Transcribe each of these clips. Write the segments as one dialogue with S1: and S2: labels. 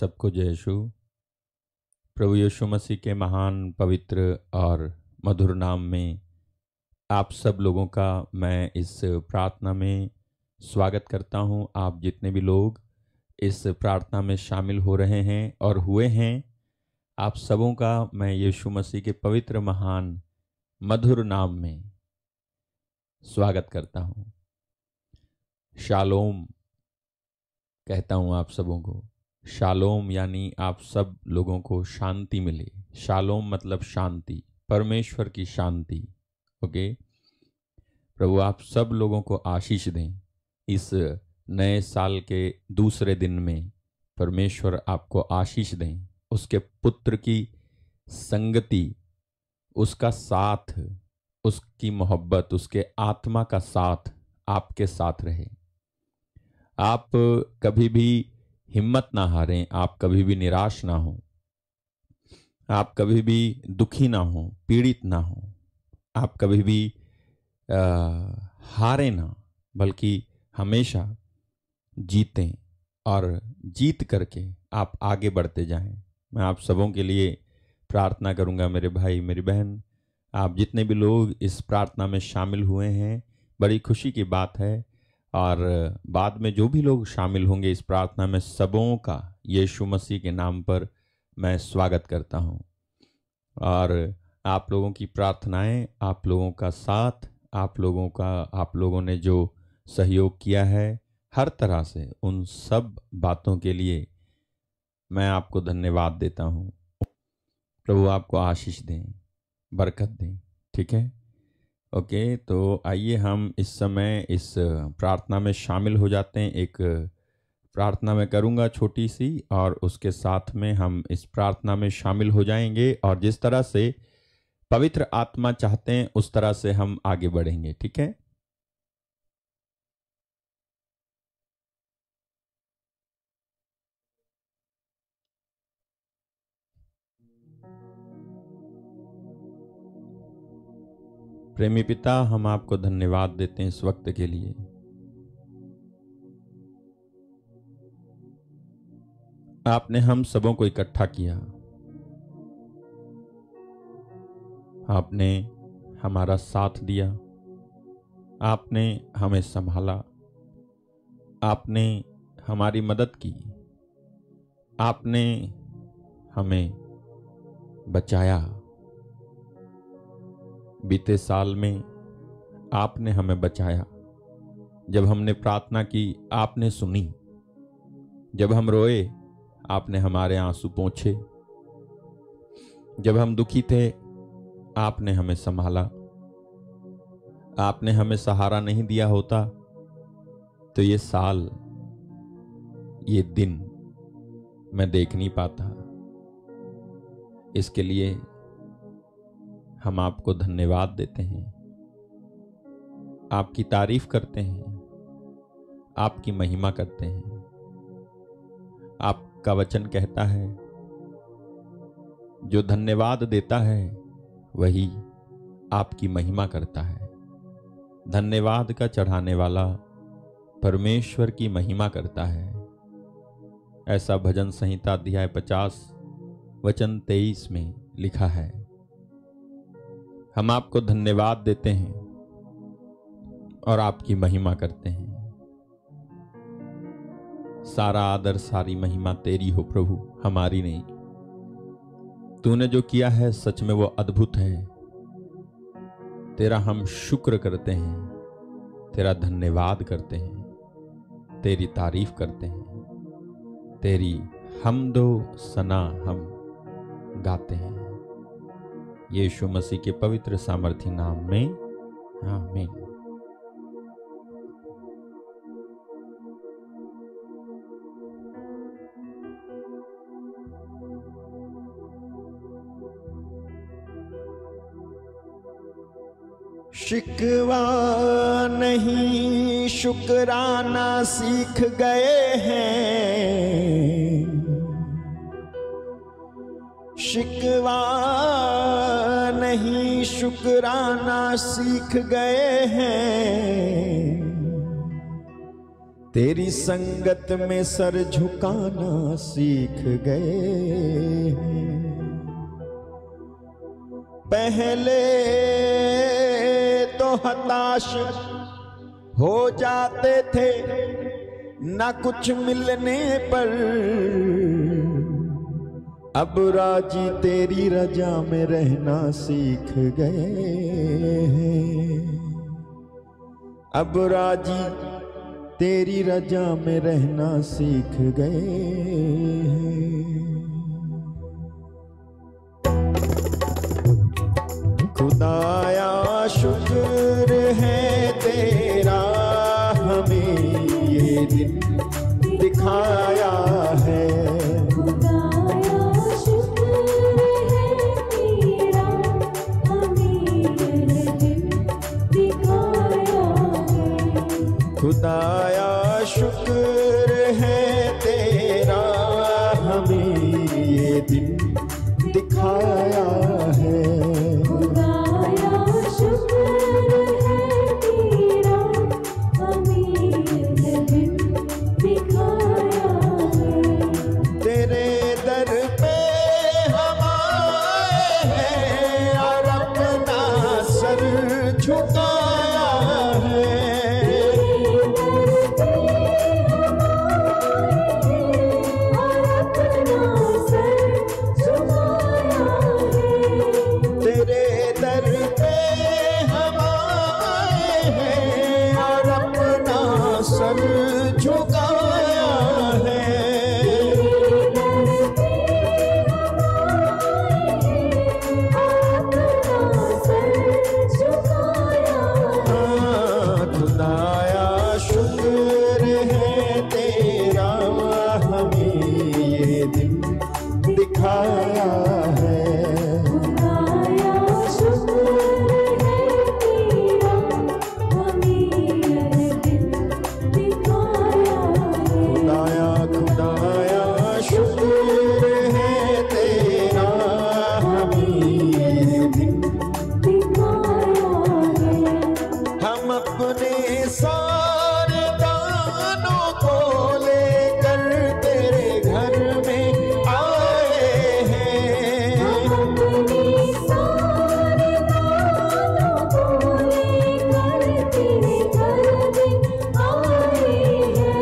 S1: सबको जय यीशु। प्रभु यीशु मसीह के महान पवित्र और मधुर नाम में आप सब लोगों का मैं इस प्रार्थना में स्वागत करता हूं। आप जितने भी लोग इस प्रार्थना में शामिल हो रहे हैं और हुए हैं, आप सबों का मैं यीशु मसीह के पवित्र महान मधुर नाम में स्वागत करता हूं। शालोम कहता हूं आप सबों को। शालोम यानी आप सब लोगों को शांति मिले। शालोम मतलब शांति, परमेश्वर की शांति। ओके, प्रभु आप सब लोगों को आशीष दें। इस नए साल के दूसरे दिन में परमेश्वर आपको आशीष दें। उसके पुत्र की संगति, उसका साथ, उसकी मोहब्बत, उसके आत्मा का साथ आपके साथ रहे। आप कभी भी हिम्मत ना हारें, आप कभी भी निराश ना हो, आप कभी भी दुखी ना हो, पीड़ित ना हो, आप कभी भी हारे ना, बल्कि हमेशा जीतें और जीत करके आप आगे बढ़ते जाएं। मैं आप सबों के लिए प्रार्थना करूंगा। मेरे भाई, मेरी बहन, आप जितने भी लोग इस प्रार्थना में शामिल हुए हैं, बड़ी खुशी की बात है। और बाद में जो भी लोग शामिल होंगे इस प्रार्थना में, सबों का यीशु मसीह के नाम पर मैं स्वागत करता हूं। और आप लोगों की प्रार्थनाएं, आप लोगों का साथ, आप लोगों ने जो सहयोग किया है हर तरह से, उन सब बातों के लिए मैं आपको धन्यवाद देता हूं। प्रभु आपको आशीष दें, बरकत दें। ठीक है, ओके। तो आइए हम इस समय इस प्रार्थना में शामिल हो जाते हैं। एक प्रार्थना मैं करूंगा छोटी सी, और उसके साथ में हम इस प्रार्थना में शामिल हो जाएंगे, और जिस तरह से पवित्र आत्मा चाहते हैं उस तरह से हम आगे बढ़ेंगे। ठीक है, प्रेमी पिता, हम आपको धन्यवाद देते हैं इस वक्त के लिए। आपने हम सबों को इकट्ठा किया, आपने हमारा साथ दिया, आपने हमें संभाला, आपने हमारी मदद की, आपने हमें बचाया। बीते साल में आपने हमें बचाया। जब हमने प्रार्थना की आपने सुनी, जब हम रोए आपने हमारे आंसू पोंछे, जब हम दुखी थे आपने हमें संभाला। आपने हमें सहारा नहीं दिया होता तो ये साल, ये दिन मैं देख नहीं पाता। इसके लिए हम आपको धन्यवाद देते हैं, आपकी तारीफ करते हैं, आपकी महिमा करते हैं। आपका वचन कहता है, जो धन्यवाद देता है वही आपकी महिमा करता है। धन्यवाद का चढ़ाने वाला परमेश्वर की महिमा करता है। ऐसा भजन संहिता अध्याय 50 वचन 23 में लिखा है। हम आपको धन्यवाद देते हैं और आपकी महिमा करते हैं। सारा आदर, सारी महिमा तेरी हो प्रभु, हमारी नहीं। तूने जो किया है सच में वो अद्भुत है। तेरा हम शुक्र करते हैं, तेरा धन्यवाद करते हैं, तेरी तारीफ करते हैं, तेरी हमदो सना हम गाते हैं। यीशु मसीह के पवित्र सामर्थी नाम में आमीन।
S2: शिकवा नहीं शुक्राना सीख गए हैं। शिकवा नहीं शुक्राना सीख गए हैं। तेरी संगत में सर झुकाना सीख गए हैं। पहले तो हताश हो जाते थे ना कुछ मिलने पर, अब राजी तेरी रजा में रहना सीख गए हैं। अब राजी तेरी रजा में रहना सीख गए हैं। खुदाया शुक्र है तेरा, हमें ये दिन दिखाया है।
S3: खुदाया शुक्र है तेरा, हमें ये दिन दिखाया है।
S2: खुदाया शुक्र है तेरा, हमें ये दिन दिखाया है।
S3: खुदाया शुक्र है तेरा, हमें ये दिन दिखाया है।
S2: तेरे दर पे हम आए हैं और अपना सर झुकाया है। तेरे दर पे हम आए हैं और अपना सर झुकाया है। खुदाया शुक्र है तेरा, हमें ये दिन दिखाया है।
S3: खुदाया शुक्र है तेरा, हमें ये दिन दिखाया है।
S2: खुदाया खुदाया शुक्र है तेरा, हमें ये दिन
S3: दिखाया है।
S2: हम अपने सारे दानों को लेकर तेरे घर में आए हैं।
S3: अपने सारे दानों को लेकर तेरे घर में आए हैं।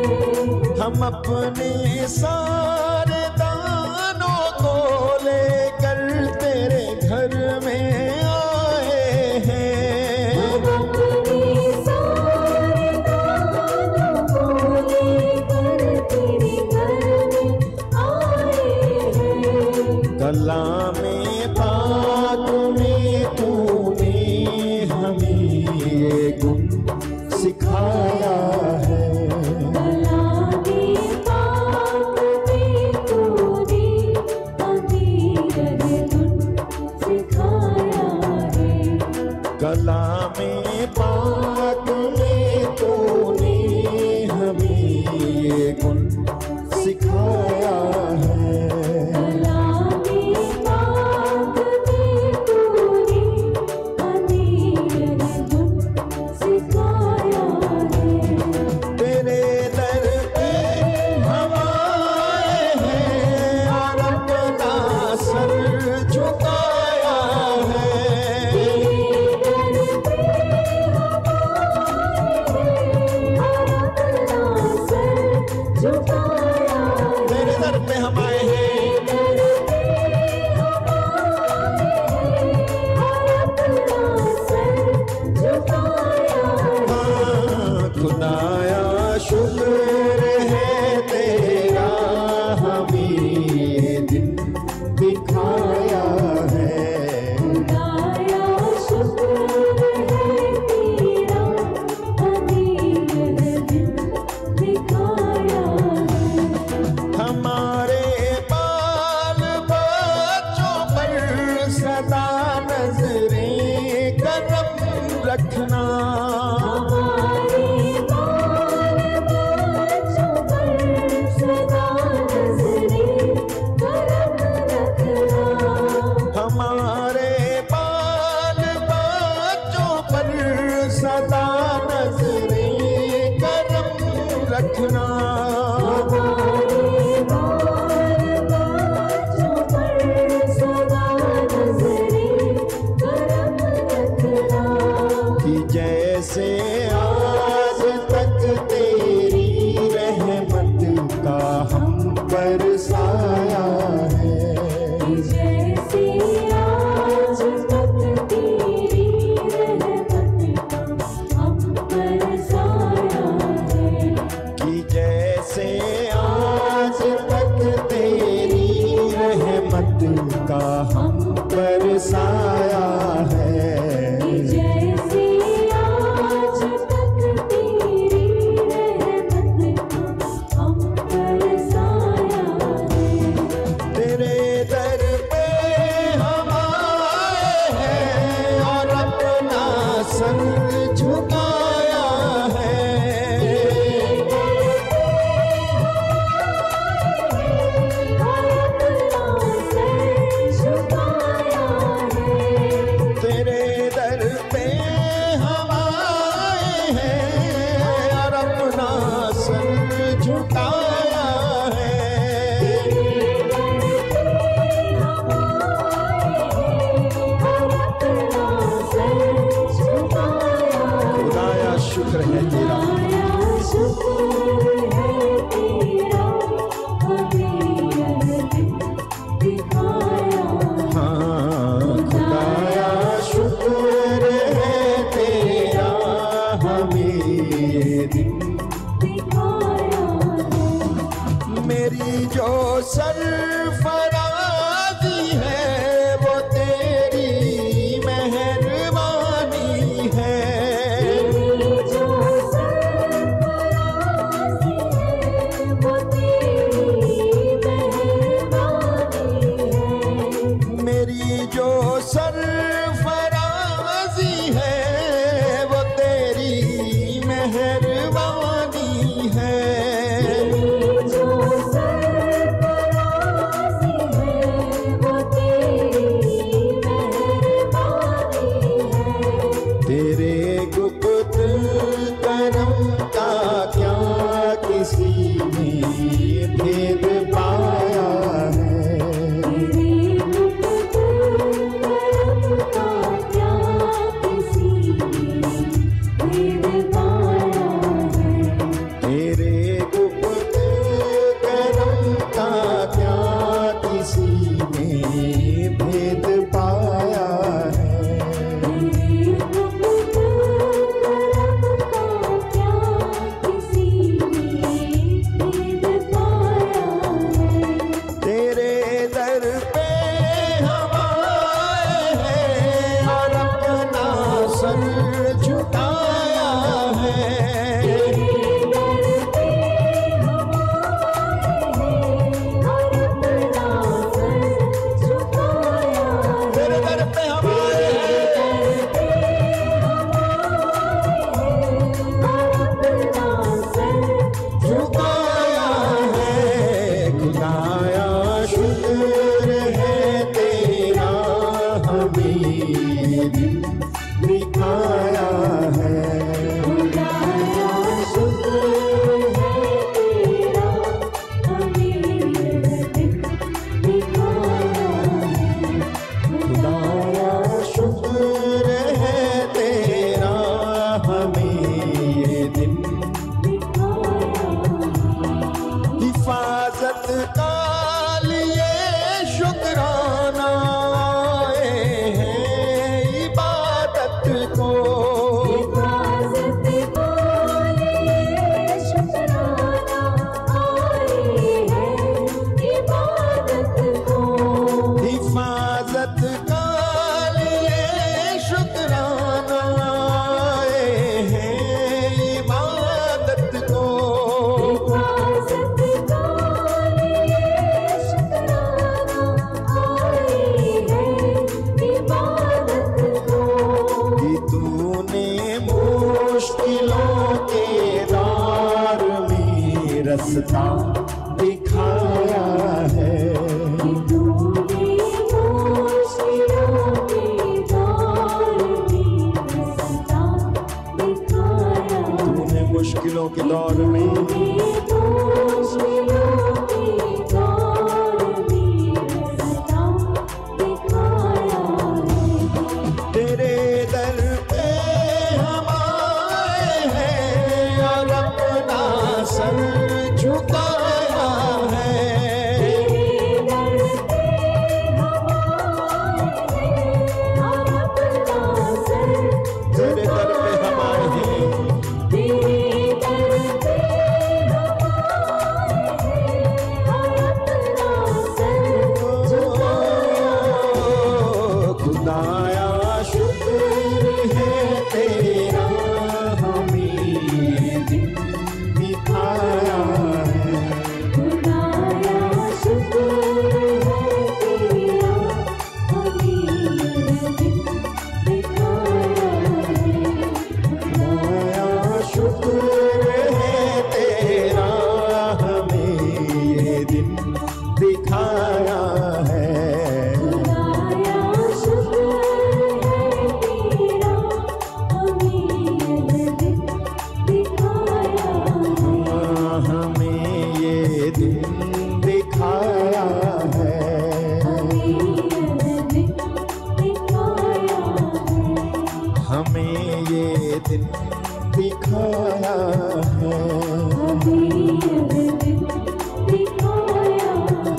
S2: हम अपने सारे दानों को लेकर तेरे घर में आए हैं।
S3: अपने सारे दानों को लेकर तेरे घर में आए हैं।
S2: कलामे पाक में तूने हमें ये गुण सिखाया है।
S3: कलामे पाक में तूने हमें ये गुण सिखाया है।
S2: कलामे पाक में तूने हमें ये गुण सिखाया है।
S3: कलामे पाक में तूने हमें ये गुण सिखाया है।
S2: तेरे दर पे हम आए हैं और अपना सर झुकाया है।
S3: तेरे दर पे हम
S2: रखना।
S3: हमारे बाल बच्चों पर सदा नजरें करम रखना।
S2: कि जैसे आज तक तेरी रहमत का हम पर साया है।
S3: जैसे आज तक तेरी रहमत का हम पर साया है।
S2: कि जैसे आज तक तेरी रहमत का हम पर साया है।
S3: जैसे आज तक तेरी रहमत का हम पर साया है।
S2: तेरे दर पे हम आए हैं और अपना सर झुकाया है। तेरे दर पे हम आए हैं और अपना सर झुकाया है। खुदाया शुक्र है तेरा। हाँ खुदाया शुक्र है तेरा, हमें ये दिन मेरी जो सरफराजी है वो तेरी मेहरबानी है। मेरी जो सरफराजी है वो तेरी मेहरबानी है। तेरे गुप्त करम का क्या किसी ने भेद पाया है। तेरे गुप्त करम का क्या किसी ने भेद पाया है। तेरे दर पे हम आए हैं और अपना सर झुकाया है। तेरे दर पे हम आए हैं झुकाया है। खुदाया शुक्र है तेरा, हमें ये दिन दिखाया है। खुदाया शुक्र है तेरा, हमें ये दिन हिफाजत का लिए शुक्राना आए हैं इबादत को। हिफाजत का लिए शुक्राना आए हैं इबादत को। कि तूने मुश्किलों के दार में रास्ता दिखाया है।
S1: मुश्किलों के दौर में,
S3: मुश्किलों के दौर में रास्ता दिखाया है।
S1: तेरे दर पे हम आए हैं और अपना सर झुकाया है।
S3: तेरे दर पे हम आए हैं और अपना सर
S1: तेरे दर पे हम आए हैं,
S3: तेरे दर पे हम आए हैं और अपना सर झुकाया है।
S1: खुदाया शुक्र है तेरा, हमें ये दिन दिखाया है।
S3: खुदाया शुक्र है तेरा, हमें ये दिन दिखाया है।
S1: खुदाया शुक्र है तेरा, हमें ये दिन दिखाया है।
S3: खुदाया शुक्र है तेरा, हमें ये दिन दिखाया है।
S1: हमें ये दिन दिखाया है।
S3: हमें ये दिन दिखाया है।
S1: हमें ये दिन दिखाया है।
S3: हमें ये दिन दिखाया है।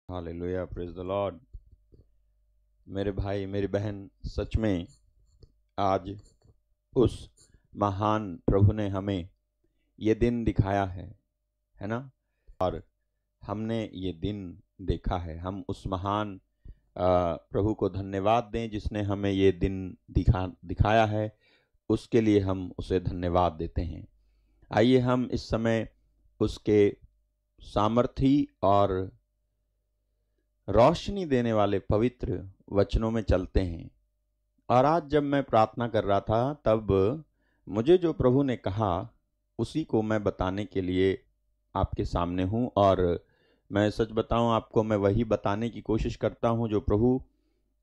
S1: Hallelujah, praise the Lord. मेरे भाई मेरी बहन, सच में आज उस महान प्रभु ने हमें ये दिन दिखाया है ना? और हमने ये दिन देखा है। हम उस महान प्रभु को धन्यवाद दें जिसने हमें ये दिन दिखाया है, उसके लिए हम उसे धन्यवाद देते हैं। आइए हम इस समय उसके सामर्थी और रोशनी देने वाले पवित्र वचनों में चलते हैं। और आज जब मैं प्रार्थना कर रहा था तब मुझे जो प्रभु ने कहा उसी को मैं बताने के लिए आपके सामने हूँ। और मैं सच बताऊँ आपको, मैं वही बताने की कोशिश करता हूँ जो प्रभु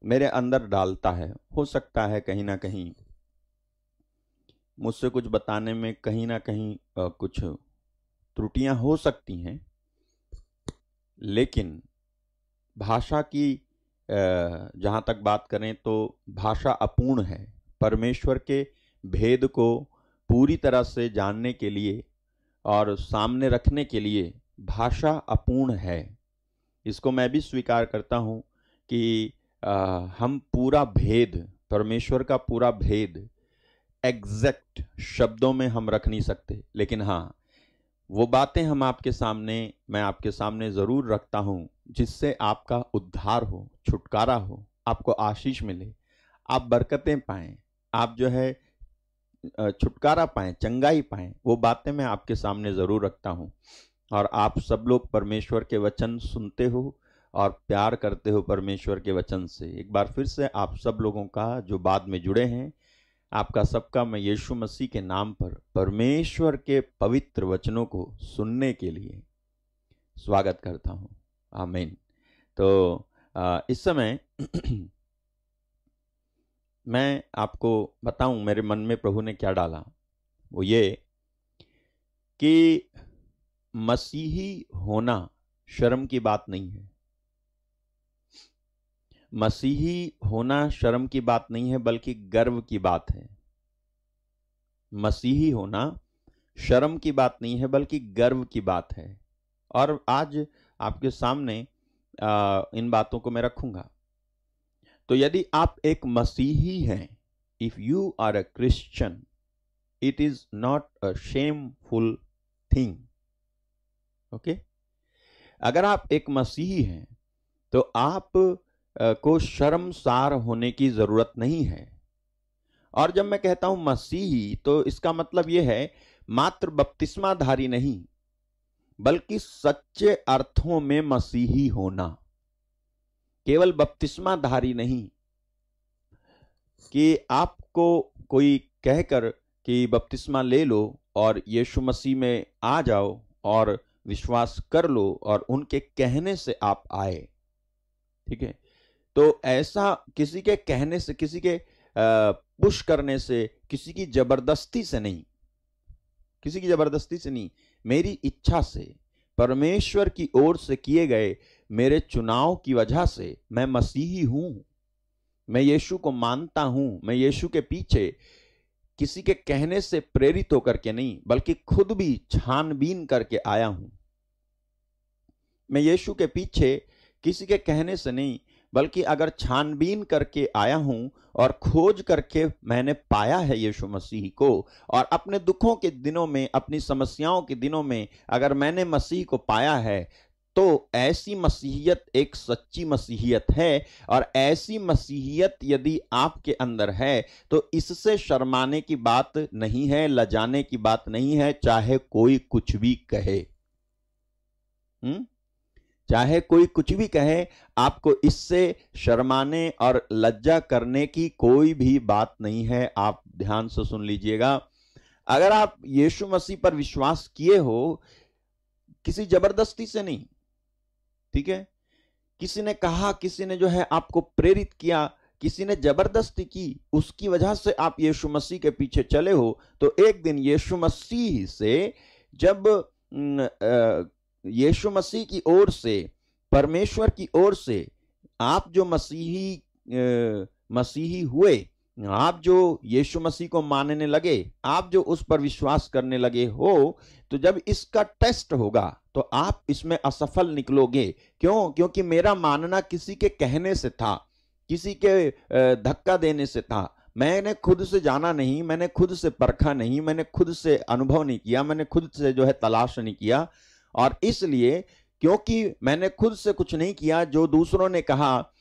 S1: मेरे अंदर डालता है। हो सकता है कहीं ना कहीं मुझसे कुछ बताने में कहीं ना कहीं कुछ त्रुटियां हो सकती हैं, लेकिन भाषा की जहाँ तक बात करें तो भाषा अपूर्ण है। परमेश्वर के भेद को पूरी तरह से जानने के लिए और सामने रखने के लिए भाषा अपूर्ण है। इसको मैं भी स्वीकार करता हूँ कि हम पूरा भेद, परमेश्वर का पूरा भेद एग्जैक्ट शब्दों में हम रख नहीं सकते, लेकिन हाँ, वो बातें मैं आपके सामने ज़रूर रखता हूँ जिससे आपका उद्धार हो, छुटकारा हो, आपको आशीष मिले, आप बरकतें पाएं, आप जो है छुटकारा पाएं, चंगाई पाएं। वो बातें मैं आपके सामने ज़रूर रखता हूँ। और आप सब लोग परमेश्वर के वचन सुनते हो और प्यार करते हो परमेश्वर के वचन से। एक बार फिर से आप सब लोगों का जो बाद में जुड़े हैं, आपका सबका मैं यीशु मसीह के नाम पर परमेश्वर के पवित्र वचनों को सुनने के लिए स्वागत करता हूँ। आमीन। तो इस समय मैं आपको बताऊं मेरे मन में प्रभु ने क्या डाला। वो ये कि मसीही होना शर्म की बात नहीं है। मसीही होना शर्म की बात नहीं है, बल्कि गर्व की बात है। मसीही होना शर्म की बात नहीं है, बल्कि गर्व की बात है। और आज आपके सामने इन बातों को मैं रखूंगा। तो यदि आप एक मसीही हैं, if you are a Christian, it is not a shameful thing. Okay, अगर आप एक मसीही हैं तो आप को शर्मसार होने की जरूरत नहीं है। और जब मैं कहता हूं मसीही, तो इसका मतलब यह है मात्र बपतिस्माधारी नहीं, बल्कि सच्चे अर्थों में मसीही होना। केवल बपतिस्माधारी नहीं कि आपको कोई कहकर कि बपतिस्मा ले लो और यीशु मसीह में आ जाओ और विश्वास कर लो और उनके कहने से आप आए। ठीक है, तो ऐसा किसी के कहने से, किसी के पुश करने से, किसी की जबरदस्ती से नहीं, किसी की जबरदस्ती से नहीं, मेरी इच्छा से, परमेश्वर की ओर से किए गए मेरे चुनाव की वजह से मैं मसीही हूं, मैं यीशु को मानता हूं, मैं यीशु के पीछे किसी के कहने से प्रेरित होकर के नहीं, बल्कि खुद भी छानबीन करके आया हूं। मैं यीशु के पीछे किसी के कहने से नहीं, बल्कि अगर छानबीन करके आया हूं और खोज करके मैंने पाया है यीशु मसीह को, और अपने दुखों के दिनों में, अपनी समस्याओं के दिनों में अगर मैंने मसीह को पाया है, तो ऐसी मसीहियत एक सच्ची मसीहियत है। और ऐसी मसीहियत यदि आपके अंदर है तो इससे शर्माने की बात नहीं है, लजाने की बात नहीं है, चाहे कोई कुछ भी कहे। चाहे कोई कुछ भी कहे, आपको इससे शर्माने और लज्जा करने की कोई भी बात नहीं है। आप ध्यान से सुन लीजिएगा, अगर आप यीशु मसीह पर विश्वास किए हो, किसी जबरदस्ती से नहीं, ठीक है, किसी ने कहा, किसी ने जो है आपको प्रेरित किया, किसी ने जबरदस्ती की, उसकी वजह से आप यीशु मसीह के पीछे चले हो, तो एक दिन यीशु मसीह से, जब यीशु मसीह की ओर से, परमेश्वर की ओर से आप जो मसीही हुए, आप जो यीशु मसीह को मानने लगे, आप जो उस पर विश्वास करने लगे हो, तो जब इसका टेस्ट होगा तो आप इसमें असफल निकलोगे। क्यों? क्योंकि मेरा मानना किसी के कहने से था, किसी के धक्का देने से था। मैंने खुद से जाना नहीं, मैंने खुद से परखा नहीं, मैंने खुद से अनुभव नहीं किया, मैंने खुद से जो है तलाश नहीं किया। और इसलिए क्योंकि मैंने खुद से कुछ नहीं किया, जो दूसरों ने कहा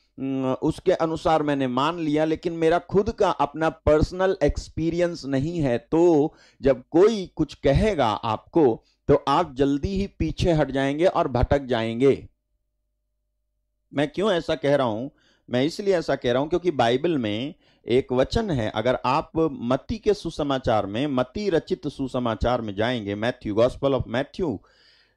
S1: उसके अनुसार मैंने मान लिया, लेकिन मेरा खुद का अपना पर्सनल एक्सपीरियंस नहीं है, तो जब कोई कुछ कहेगा आपको, तो आप जल्दी ही पीछे हट जाएंगे और भटक जाएंगे। मैं क्यों ऐसा कह रहा हूं? मैं इसलिए ऐसा कह रहा हूं क्योंकि बाइबल में एक वचन है, अगर आप मत्ती के सुसमाचार में, मत्ती रचित सुसमाचार में जाएंगे, मैथ्यू, गॉस्पेल ऑफ मैथ्यू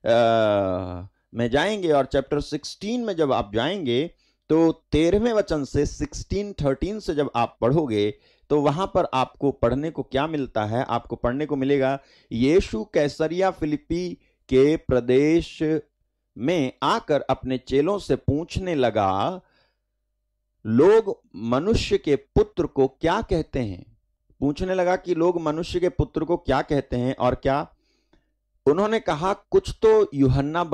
S1: में जाएंगे, और चैप्टर 16 में जब आप जाएंगे, तो 13वें वचन से 16:13 से जब आप पढ़ोगे, तो वहां पर आपको पढ़ने को क्या मिलता है? आपको पढ़ने को मिलेगा, यीशु कैसरिया फिलिप्पी के प्रदेश में आकर अपने चेलों से पूछने लगा, लोग मनुष्य के पुत्र को क्या कहते हैं? पूछने लगा कि लोग मनुष्य के पुत्र को क्या कहते हैं, और क्या? उन्होंने कहा, कुछ तो यूहन्ना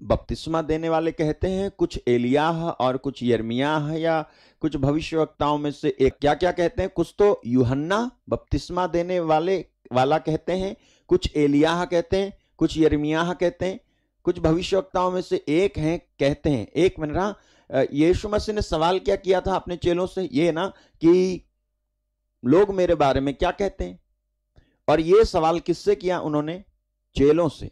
S1: बपतिस्मा देने वाले कहते हैं, कुछ एलियाह, और कुछ यिर्मयाह, या कुछ भविष्यवक्ताओं में से एक। क्या क्या कहते हैं? कुछ तो यूहन्ना बपतिस्मा देने वाला कहते हैं, कुछ एलियाह कहते हैं, कुछ यिर्मयाह कहते हैं, कुछ भविष्यवक्ताओं में से एक हैं कहते हैं। एक मिनट, रहा, यीशु मसीह ने सवाल क्या किया था अपने चेलों से? ये ना कि लोग मेरे बारे में क्या कहते हैं। और ये सवाल किससे किया उन्होंने? चेलों से,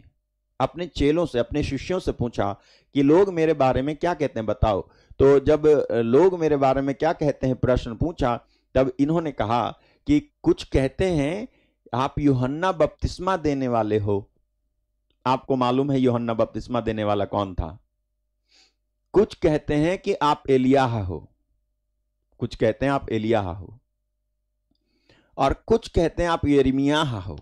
S1: अपने चेलों से, अपने शिष्यों से पूछा कि लोग मेरे बारे में क्या कहते हैं, बताओ। तो जब लोग मेरे बारे में क्या कहते हैं प्रश्न पूछा, तब इन्होंने कहा कि कुछ कहते हैं आप यूहन्ना बपतिस्मा देने वाले हो। आपको मालूम है यूहन्ना बपतिस्मा देने वाला कौन था? कुछ कहते हैं कि आप एलियाह हो, कुछ कहते हैं आप एलियाह हो, और कुछ कहते हैं आप यिर्मयाह हो,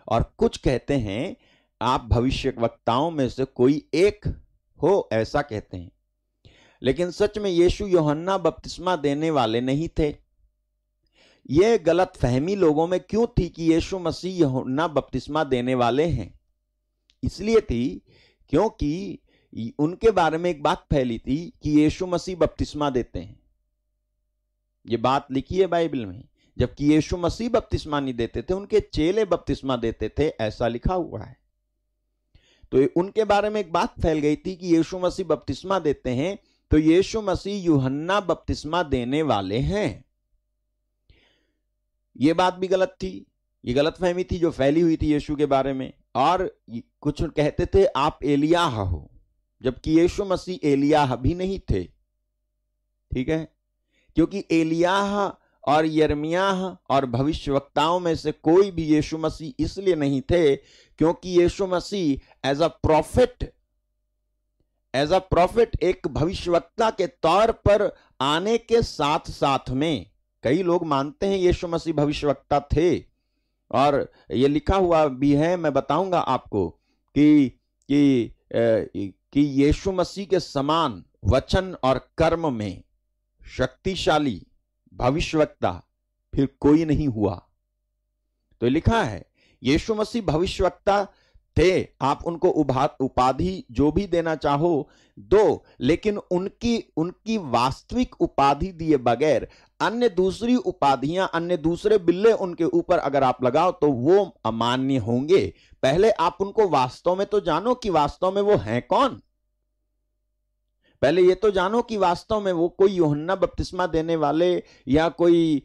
S1: और कुछ कहते हैं आप भविष्यवक्ताओं में से कोई एक हो, ऐसा कहते हैं। लेकिन सच में यीशु यूहन्ना बपतिस्मा देने वाले नहीं थे। यह गलत फहमी लोगों में क्यों थी कि यीशु मसीह यूहन्ना बपतिस्मा देने वाले हैं? इसलिए थी क्योंकि उनके बारे में एक बात फैली थी कि यीशु मसीह बपतिस्मा देते हैं। यह बात लिखी है बाइबल में, जबकि यीशु मसीह बपतिस्मा नहीं देते थे, उनके चेले बपतिस्मा देते थे, ऐसा लिखा हुआ है। तो उनके बारे में एक बात फैल गई थी कि यीशु मसीह बपतिस्मा देते हैं, तो यीशु मसीह यूहन्ना बपतिस्मा देने वाले हैं। यह बात भी गलत थी, ये गलतफहमी थी जो फैली हुई थी यीशु के बारे में। और कुछ कहते थे आप एलियाह हो, जबकि यीशु मसीह एलियाह भी नहीं थे। ठीक है, क्योंकि एलियाह और यिर्मयाह और भविष्यवक्ताओं में से कोई भी यीशु मसीह इसलिए नहीं थे क्योंकि यीशु मसीह एज अ प्रॉफिट एक भविष्यवक्ता के तौर पर आने के साथ साथ में, कई लोग मानते हैं यीशु मसीह भविष्यवक्ता थे, और ये लिखा हुआ भी है, मैं बताऊंगा आपको कि यीशु मसीह के समान वचन और कर्म में शक्तिशाली भविष्यवक्ता फिर कोई नहीं हुआ। तो लिखा है यीशु मसीह भविष्यवक्ता थे, आप उनको उपाधि जो भी देना चाहो दो, लेकिन उनकी वास्तविक उपाधि दिए बगैर अन्य दूसरी उपाधियां, अन्य दूसरे बिल्ले उनके ऊपर अगर आप लगाओ तो वो अमान्य होंगे। पहले आप उनको वास्तव में तो जानो कि वास्तव में वो हैं कौन। पहले ये तो जानो कि वास्तव में वो कोई यूहन्ना बपतिस्मा देने वाले या कोई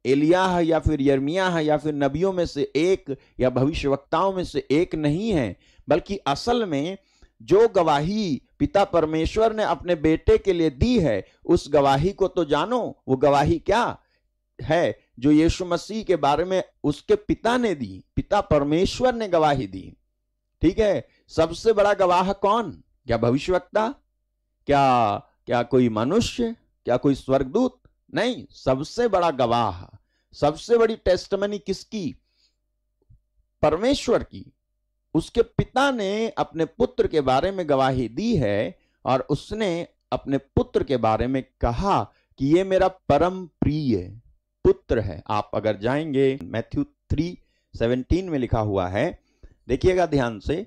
S1: एलियाह या फिर यिर्मयाह या फिर नबियों में से एक या भविष्यवक्ताओं में से एक नहीं है, बल्कि असल में जो गवाही पिता परमेश्वर ने अपने बेटे के लिए दी है उस गवाही को तो जानो। वो गवाही क्या है? जो यीशु मसीह के बारे में उसके पिता ने दी, पिता परमेश्वर ने गवाही दी। ठीक है, सबसे बड़ा गवाह कौन? क्या भविष्यवक्ता? क्या कोई मनुष्य? क्या कोई स्वर्गदूत? नहीं, सबसे बड़ा गवाह, सबसे बड़ी टेस्टमनी किसकी? परमेश्वर की। उसके पिता ने अपने पुत्र के बारे में गवाही दी है और उसने अपने पुत्र के बारे में कहा कि ये मेरा परम प्रिय पुत्र है। आप अगर जाएंगे मैथ्यू 3:17 में लिखा हुआ है, देखिएगा ध्यान से,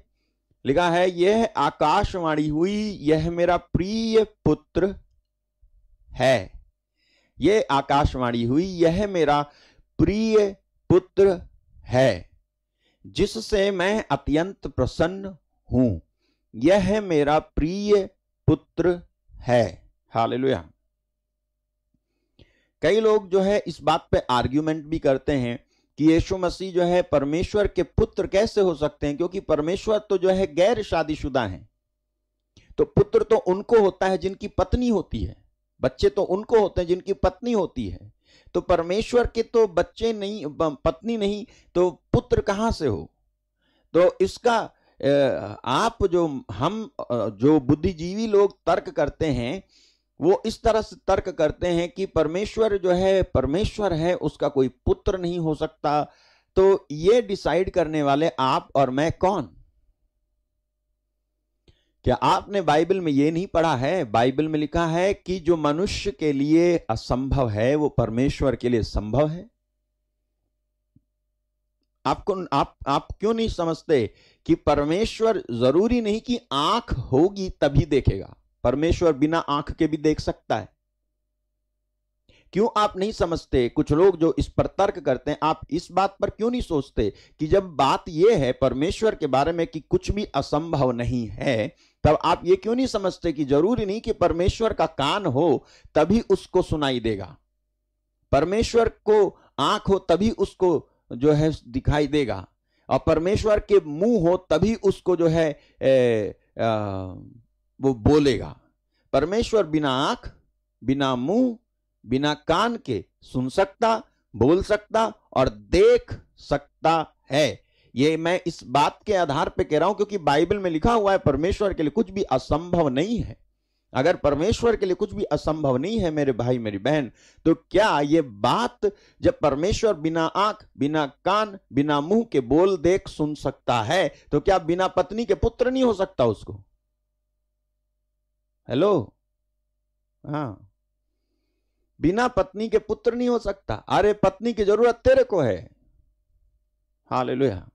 S1: लिखा है यह आकाशवाणी हुई, यह मेरा प्रिय पुत्र है। यह आकाशवाणी हुई, यह मेरा प्रिय पुत्र है जिससे मैं अत्यंत प्रसन्न हूं। यह मेरा प्रिय पुत्र है। हालेलुया। कई लोग जो है इस बात पे आर्ग्यूमेंट भी करते हैं कि यीशु मसीह जो है परमेश्वर के पुत्र कैसे हो सकते हैं, क्योंकि परमेश्वर तो जो है गैर शादीशुदा हैं। तो पुत्र तो उनको होता है जिनकी पत्नी होती है, बच्चे तो उनको होते हैं जिनकी पत्नी होती है। तो परमेश्वर के तो बच्चे नहीं, पत्नी नहीं, तो पुत्र कहां से हो? तो इसका आप जो बुद्धिजीवी लोग तर्क करते हैं वो इस तरह से तर्क करते हैं कि परमेश्वर जो है परमेश्वर है, उसका कोई पुत्र नहीं हो सकता। तो ये डिसाइड करने वाले आप और मैं कौन? क्या आपने बाइबल में ये नहीं पढ़ा है? बाइबल में लिखा है कि जो मनुष्य के लिए असंभव है वो परमेश्वर के लिए संभव है। आप क्यों नहीं समझते कि परमेश्वर जरूरी नहीं कि आंख होगी तभी देखेगा, परमेश्वर बिना आंख के भी देख सकता है। क्यों आप नहीं समझते? कुछ लोग जो इस पर तर्क करते हैं, आप इस बात पर क्यों नहीं सोचते कि जब बात यह है परमेश्वर के बारे में कि कुछ भी असंभव नहीं है, तब आप ये क्यों नहीं समझते कि जरूरी नहीं कि परमेश्वर का कान हो तभी उसको सुनाई देगा, परमेश्वर को आंख हो तभी उसको जो है दिखाई देगा, और परमेश्वर के मुंह हो तभी उसको जो है वो बोलेगा। परमेश्वर बिना आंख, बिना मुंह, बिना कान के सुन सकता, बोल सकता और देख सकता है। ये मैं इस बात के आधार पे कह रहा हूं क्योंकि बाइबल में लिखा हुआ है परमेश्वर के लिए कुछ भी असंभव नहीं है। अगर परमेश्वर के लिए कुछ भी असंभव नहीं है मेरे भाई मेरी बहन, तो क्या ये बात जब परमेश्वर बिना आंख, बिना कान, बिना मुंह के बोल देख सुन सकता है, तो क्या बिना पत्नी के पुत्र नहीं हो सकता उसको? हेलो, हाँ, बिना पत्नी के पुत्र नहीं हो सकता। अरे पत्नी की जरूरत तेरे को है। हालेलुया।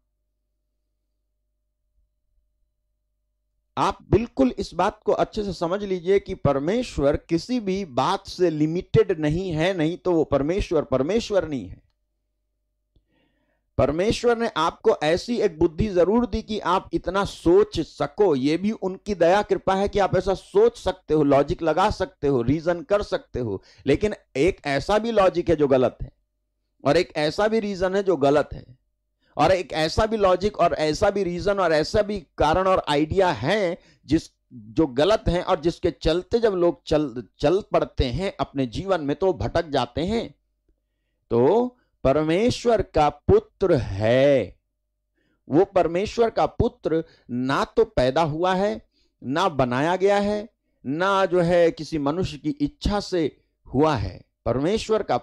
S1: आप बिल्कुल इस बात को अच्छे से समझ लीजिए कि परमेश्वर किसी भी बात से लिमिटेड नहीं है, नहीं तो वो परमेश्वर नहीं है। परमेश्वर ने आपको ऐसी एक बुद्धि जरूर दी कि आप इतना सोच सको, ये भी उनकी दया कृपा है कि आप ऐसा सोच सकते हो, लॉजिक लगा सकते हो, रीजन कर सकते हो। लेकिन एक ऐसा भी लॉजिक है जो गलत है, और एक ऐसा भी रीजन है जो गलत है, और एक ऐसा भी लॉजिक और ऐसा भी रीजन और ऐसा भी कारण और आइडिया है जो गलत हैं और जिसके चलते जब लोग चल पड़ते हैं अपने जीवन में तो भटक जाते हैं। तो परमेश्वर का पुत्र है, वो परमेश्वर का पुत्र ना तो पैदा हुआ है, ना बनाया गया है, ना जो है किसी मनुष्य की इच्छा से हुआ है। परमेश्वर का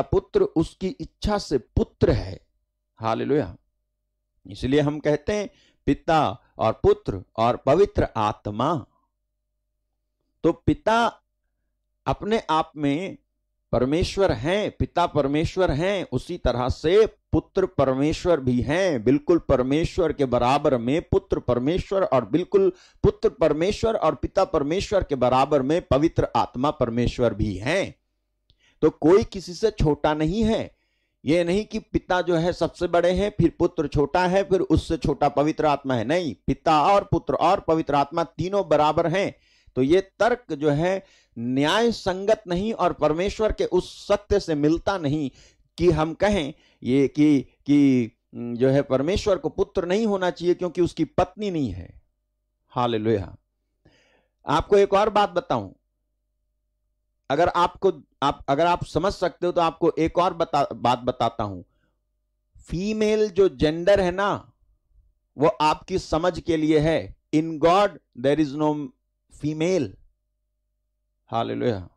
S1: पुत्र उसकी इच्छा से पुत्र है। हालेलुया। इसलिए हम कहते हैं पिता और पुत्र और पवित्र आत्मा। तो पिता अपने आप में परमेश्वर हैं, पिता परमेश्वर हैं, उसी तरह से पुत्र परमेश्वर भी हैं। बिल्कुल परमेश्वर के बराबर में पुत्र परमेश्वर, और बिल्कुल पुत्र परमेश्वर और पिता परमेश्वर के बराबर में पवित्र आत्मा परमेश्वर भी हैं। तो कोई किसी से छोटा नहीं है। ये नहीं कि पिता जो है सबसे बड़े हैं, फिर पुत्र छोटा है, फिर उससे छोटा पवित्र आत्मा है। नहीं, पिता और पुत्र और पवित्र आत्मा तीनों बराबर हैं। तो ये तर्क जो है न्याय संगत नहीं और परमेश्वर के उस सत्य से मिलता नहीं कि हम कहें ये कि जो है परमेश्वर को पुत्र नहीं होना चाहिए क्योंकि उसकी पत्नी नहीं है। हालेलुया। आपको एक और बात बताऊं, अगर आप समझ सकते हो तो आपको एक और बात बताता हूं। फीमेल जो जेंडर है ना, वो आपकी समझ के लिए है। In God there is no female. Hallelujah.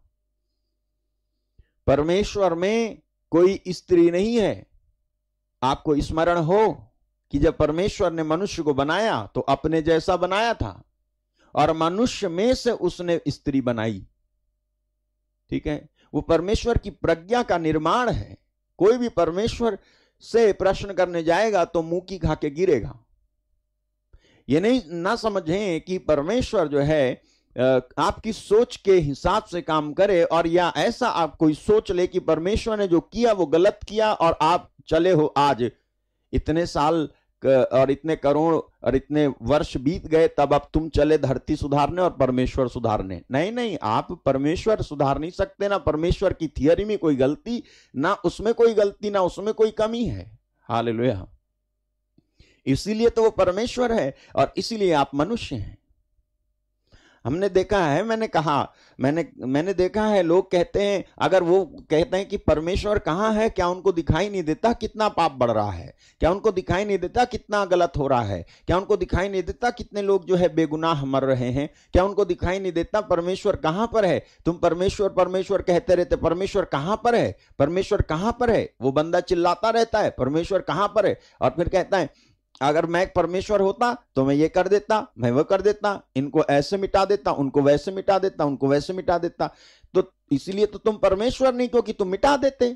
S1: परमेश्वर में कोई स्त्री नहीं है। आपको स्मरण हो कि जब परमेश्वर ने मनुष्य को बनाया तो अपने जैसा बनाया था, और मनुष्य में से उसने स्त्री बनाई। ठीक है, वो परमेश्वर की प्रज्ञा का निर्माण है। कोई भी परमेश्वर से प्रश्न करने जाएगा तो मुंह की खा के गिरेगा। ये नहीं ना समझें कि परमेश्वर जो है आपकी सोच के हिसाब से काम करे, और या ऐसा आप कोई सोच ले कि परमेश्वर ने जो किया वो गलत किया और आप चले हो आज इतने साल और इतने करोड़ और इतने वर्ष बीत गए, तब अब तुम चले धरती सुधारने और परमेश्वर सुधारने। नहीं, आप परमेश्वर सुधार नहीं सकते। ना परमेश्वर की थियरी में कोई गलती, ना उसमें कोई गलती, ना उसमें कोई कमी है। हालेलुया। इसीलिए तो वो परमेश्वर है और इसीलिए आप मनुष्य हैं। हमने देखा है, मैंने देखा है, लोग कहते हैं, अगर वो कहते हैं कि परमेश्वर कहाँ है, क्या उनको दिखाई नहीं देता कितना पाप बढ़ रहा है? क्या उनको दिखाई नहीं देता कितना गलत हो रहा है? क्या उनको दिखाई नहीं देता कितने लोग जो है बेगुनाह मर रहे हैं? क्या उनको दिखाई नहीं देता परमेश्वर कहाँ पर है? तुम परमेश्वर परमेश्वर कहते रहते, परमेश्वर कहाँ पर है? परमेश्वर कहाँ पर है? वो बंदा चिल्लाता रहता है परमेश्वर कहाँ पर है, और फिर कहता है अगर मैं परमेश्वर होता तो मैं ये कर देता, मैं वो कर देता, इनको ऐसे मिटा देता, उनको वैसे मिटा देता, उनको वैसे मिटा देता। तो इसीलिए तो तुम परमेश्वर नहीं, क्योंकि तुम मिटा देते।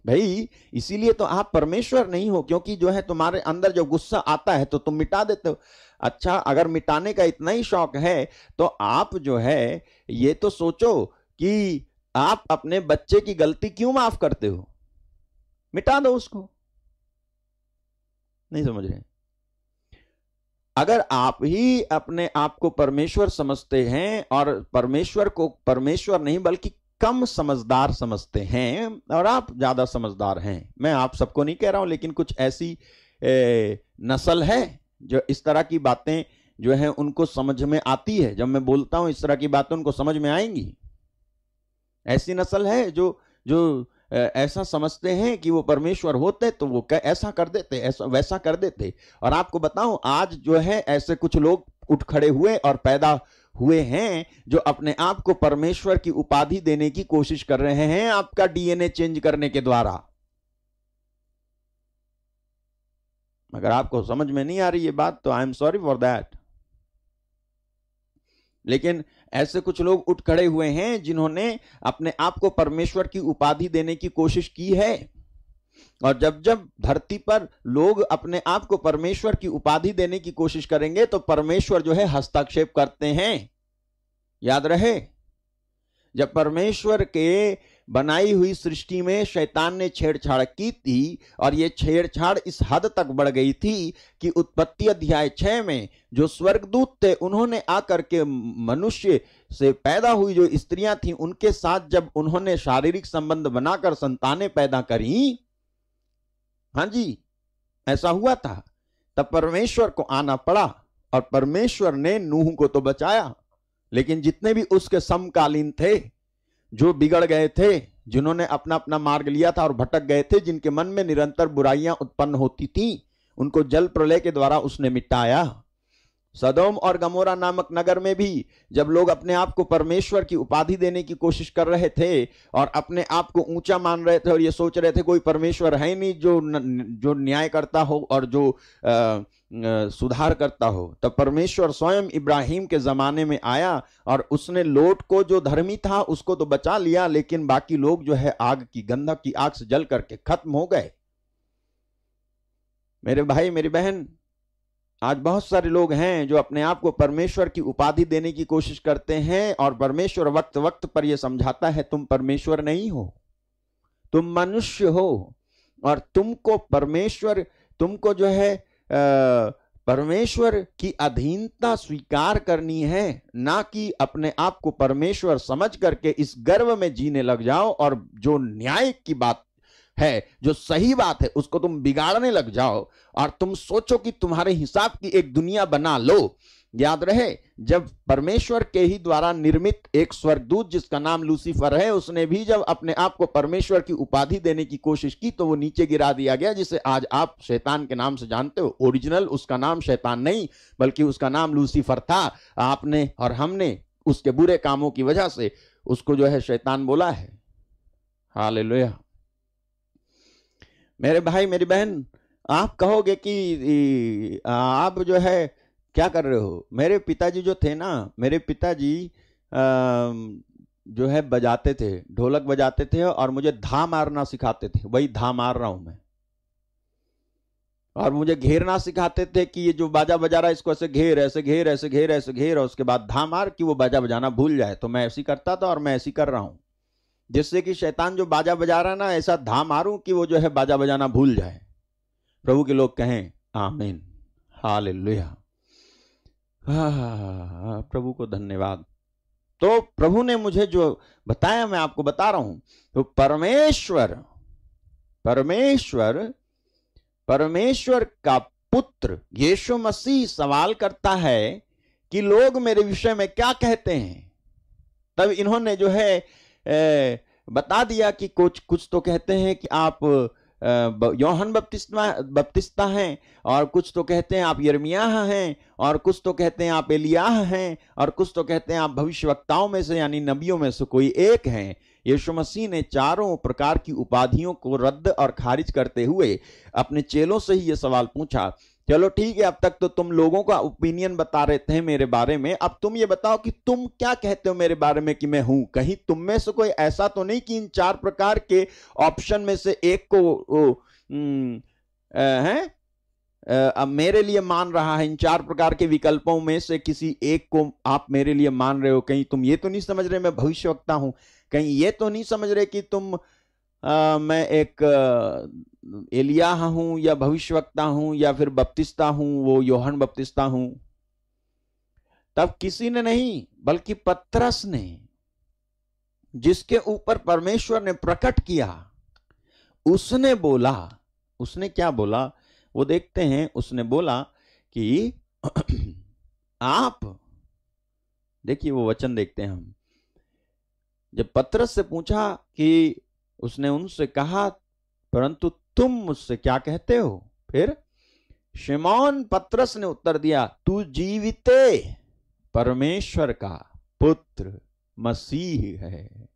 S1: भाई इसीलिए तो आप परमेश्वर नहीं हो, क्योंकि जो है तुम्हारे अंदर जो गुस्सा आता है तो तुम मिटा देते हो। अच्छा, अगर मिटाने का इतना ही शौक है तो आप जो है ये तो सोचो कि आप अपने बच्चे की गलती क्यों माफ करते हो? मिटा दो उसको। नहीं समझ रहे? अगर आप ही अपने आप को परमेश्वर समझते हैं और परमेश्वर को परमेश्वर नहीं बल्कि कम समझदार समझते हैं, और आप ज्यादा समझदार हैं, मैं आप सबको नहीं कह रहा हूं, लेकिन कुछ ऐसी नस्ल है जो इस तरह की बातें जो है उनको समझ में आती है। जब मैं बोलता हूं इस तरह की बातें उनको समझ में आएंगी। ऐसी नस्ल है जो ऐसा समझते हैं कि वो परमेश्वर होते तो वो ऐसा कर देते, ऐसा वैसा कर देते। और आपको बताऊं, आज जो है ऐसे कुछ लोग उठ खड़े हुए और पैदा हुए हैं जो अपने आप को परमेश्वर की उपाधि देने की कोशिश कर रहे हैं, आपका डीएनए चेंज करने के द्वारा। अगर आपको समझ में नहीं आ रही ये बात तो I am sorry for that. लेकिन ऐसे कुछ लोग उठ खड़े हुए हैं जिन्होंने अपने आप को परमेश्वर की उपाधि देने की कोशिश की है, और जब जब धरती पर लोग अपने आप को परमेश्वर की उपाधि देने की कोशिश करेंगे तो परमेश्वर जो है हस्तक्षेप करते हैं। याद रहे, जब परमेश्वर के बनाई हुई सृष्टि में शैतान ने छेड़छाड़ की थी, और ये छेड़छाड़ इस हद तक बढ़ गई थी कि उत्पत्ति अध्याय 6 में जो स्वर्गदूत थे उन्होंने आकर के मनुष्य से पैदा हुई जो स्त्रियां थीं उनके साथ जब उन्होंने शारीरिक संबंध बनाकर संतानें पैदा करी, हाँ जी ऐसा हुआ था, तब परमेश्वर को आना पड़ा और परमेश्वर ने नूह को तो बचाया, लेकिन जितने भी उसके समकालीन थे, जो बिगड़ गए थे, जिन्होंने अपना अपना मार्ग लिया था और भटक गए थे, जिनके मन में निरंतर बुराइयां उत्पन्न होती थी, उनको जल प्रलय के द्वारा उसने मिटाया। सदोम और गमोरा नामक नगर में भी जब लोग अपने आप को परमेश्वर की उपाधि देने की कोशिश कर रहे थे और अपने आप को ऊंचा मान रहे थे और ये सोच रहे थे कोई परमेश्वर है नहीं जो न्याय करता हो और जो सुधार करता हो, तब परमेश्वर स्वयं इब्राहिम के जमाने में आया और उसने लोट को, जो धर्मी था, उसको तो बचा लिया, लेकिन बाकी लोग जो है आग की, गंधक की आग से जल करके खत्म हो गए। मेरे भाई मेरी बहन, आज बहुत सारे लोग हैं जो अपने आप को परमेश्वर की उपाधि देने की कोशिश करते हैं और परमेश्वर वक्त वक्त पर यह समझाता है तुम परमेश्वर नहीं हो, तुम मनुष्य हो और तुमको जो है परमेश्वर की अधीनता स्वीकार करनी है, ना कि अपने आप को परमेश्वर समझ करके इस गर्व में जीने लग जाओ और जो न्याय की बात है, जो सही बात है, उसको तुम बिगाड़ने लग जाओ और तुम सोचो कि तुम्हारे हिसाब की एक दुनिया बना लो। याद रहे, जब परमेश्वर के ही द्वारा निर्मित एक स्वर्गदूत जिसका नाम लूसीफर है, उसने भी जब अपने आप को परमेश्वर की उपाधि देने की कोशिश की तो वो नीचे गिरा दिया गया, जिसे आज आप शैतान के नाम से जानते हो। ओरिजिनल उसका नाम शैतान नहीं, बल्कि उसका नाम लूसीफर था। आपने और हमने उसके बुरे कामों की वजह से उसको जो है शैतान बोला है। हालेलुया। मेरे भाई मेरी बहन, आप कहोगे कि आप जो है क्या कर रहे हो। मेरे पिताजी जो थे ना, मेरे पिताजी जो है बजाते थे, ढोलक बजाते थे और मुझे धा मारना सिखाते थे। वही धा मार रहा हूं मैं। और मुझे घेरना सिखाते थे कि ये जो बाजा बजा रहा है इसको ऐसे घेर, ऐसे घेर, ऐसे घेर, ऐसे घेर, और उसके बाद धा मार कि वो बाजा बजाना भूल जाए। तो मैं ऐसी करता था और मैं ऐसी कर रहा हूं, जिससे कि शैतान जो बाजा बजा रहा है ना, ऐसा धा मारूं कि वो जो है बाजा बजाना भूल जाए। प्रभु के लोग कहें आमीन, हालेलुया। प्रभु को धन्यवाद। तो प्रभु ने मुझे जो बताया मैं आपको बता रहा हूं। तो परमेश्वर का पुत्र यीशु मसीह सवाल करता है कि लोग मेरे विषय में क्या कहते हैं। तब इन्होंने जो है बता दिया कि कुछ तो कहते हैं कि आप यूहन्ना बपतिस्ता हैं, और कुछ तो कहते हैं आप यिर्मयाह हैं, और कुछ तो कहते हैं आप एलियाह हैं, और कुछ तो कहते हैं आप भविष्यवक्ताओं में से यानी नबियों में से कोई एक हैं। यीशु मसीह ने चारों प्रकार की उपाधियों को रद्द और खारिज करते हुए अपने चेलों से ही यह सवाल पूछा। चलो ठीक है, अब तक तो तुम लोगों का ओपिनियन बता रहे थे मेरे बारे में, अब तुम ये बताओ कि तुम क्या कहते हो मेरे बारे में कि मैं हूं। कहीं तुम में से कोई ऐसा तो नहीं कि इन चार प्रकार के ऑप्शन में से एक को अब मेरे लिए मान रहा है। इन चार प्रकार के विकल्पों में से किसी एक को आप मेरे लिए मान रहे हो। कहीं तुम ये तो नहीं समझ रहे मैं भविष्यवक्ता हूं, कहीं ये तो नहीं समझ रहे कि तुम मैं एक एलियाह हूं या भविष्यवक्ता हूं या फिर बपतिस्ता हूं, वो यूहन्ना बपतिस्ता हूं। तब किसी ने नहीं, बल्कि पतरस ने, जिसके ऊपर परमेश्वर ने प्रकट किया, उसने बोला। उसने क्या बोला वो देखते हैं। उसने बोला कि आप देखिए वो वचन देखते हैं हम। जब पतरस से पूछा कि उसने उनसे कहा परंतु तुम मुझसे क्या कहते हो। फिर शिमोन पतरस ने उत्तर दिया, तू जीविते परमेश्वर का पुत्र मसीह है।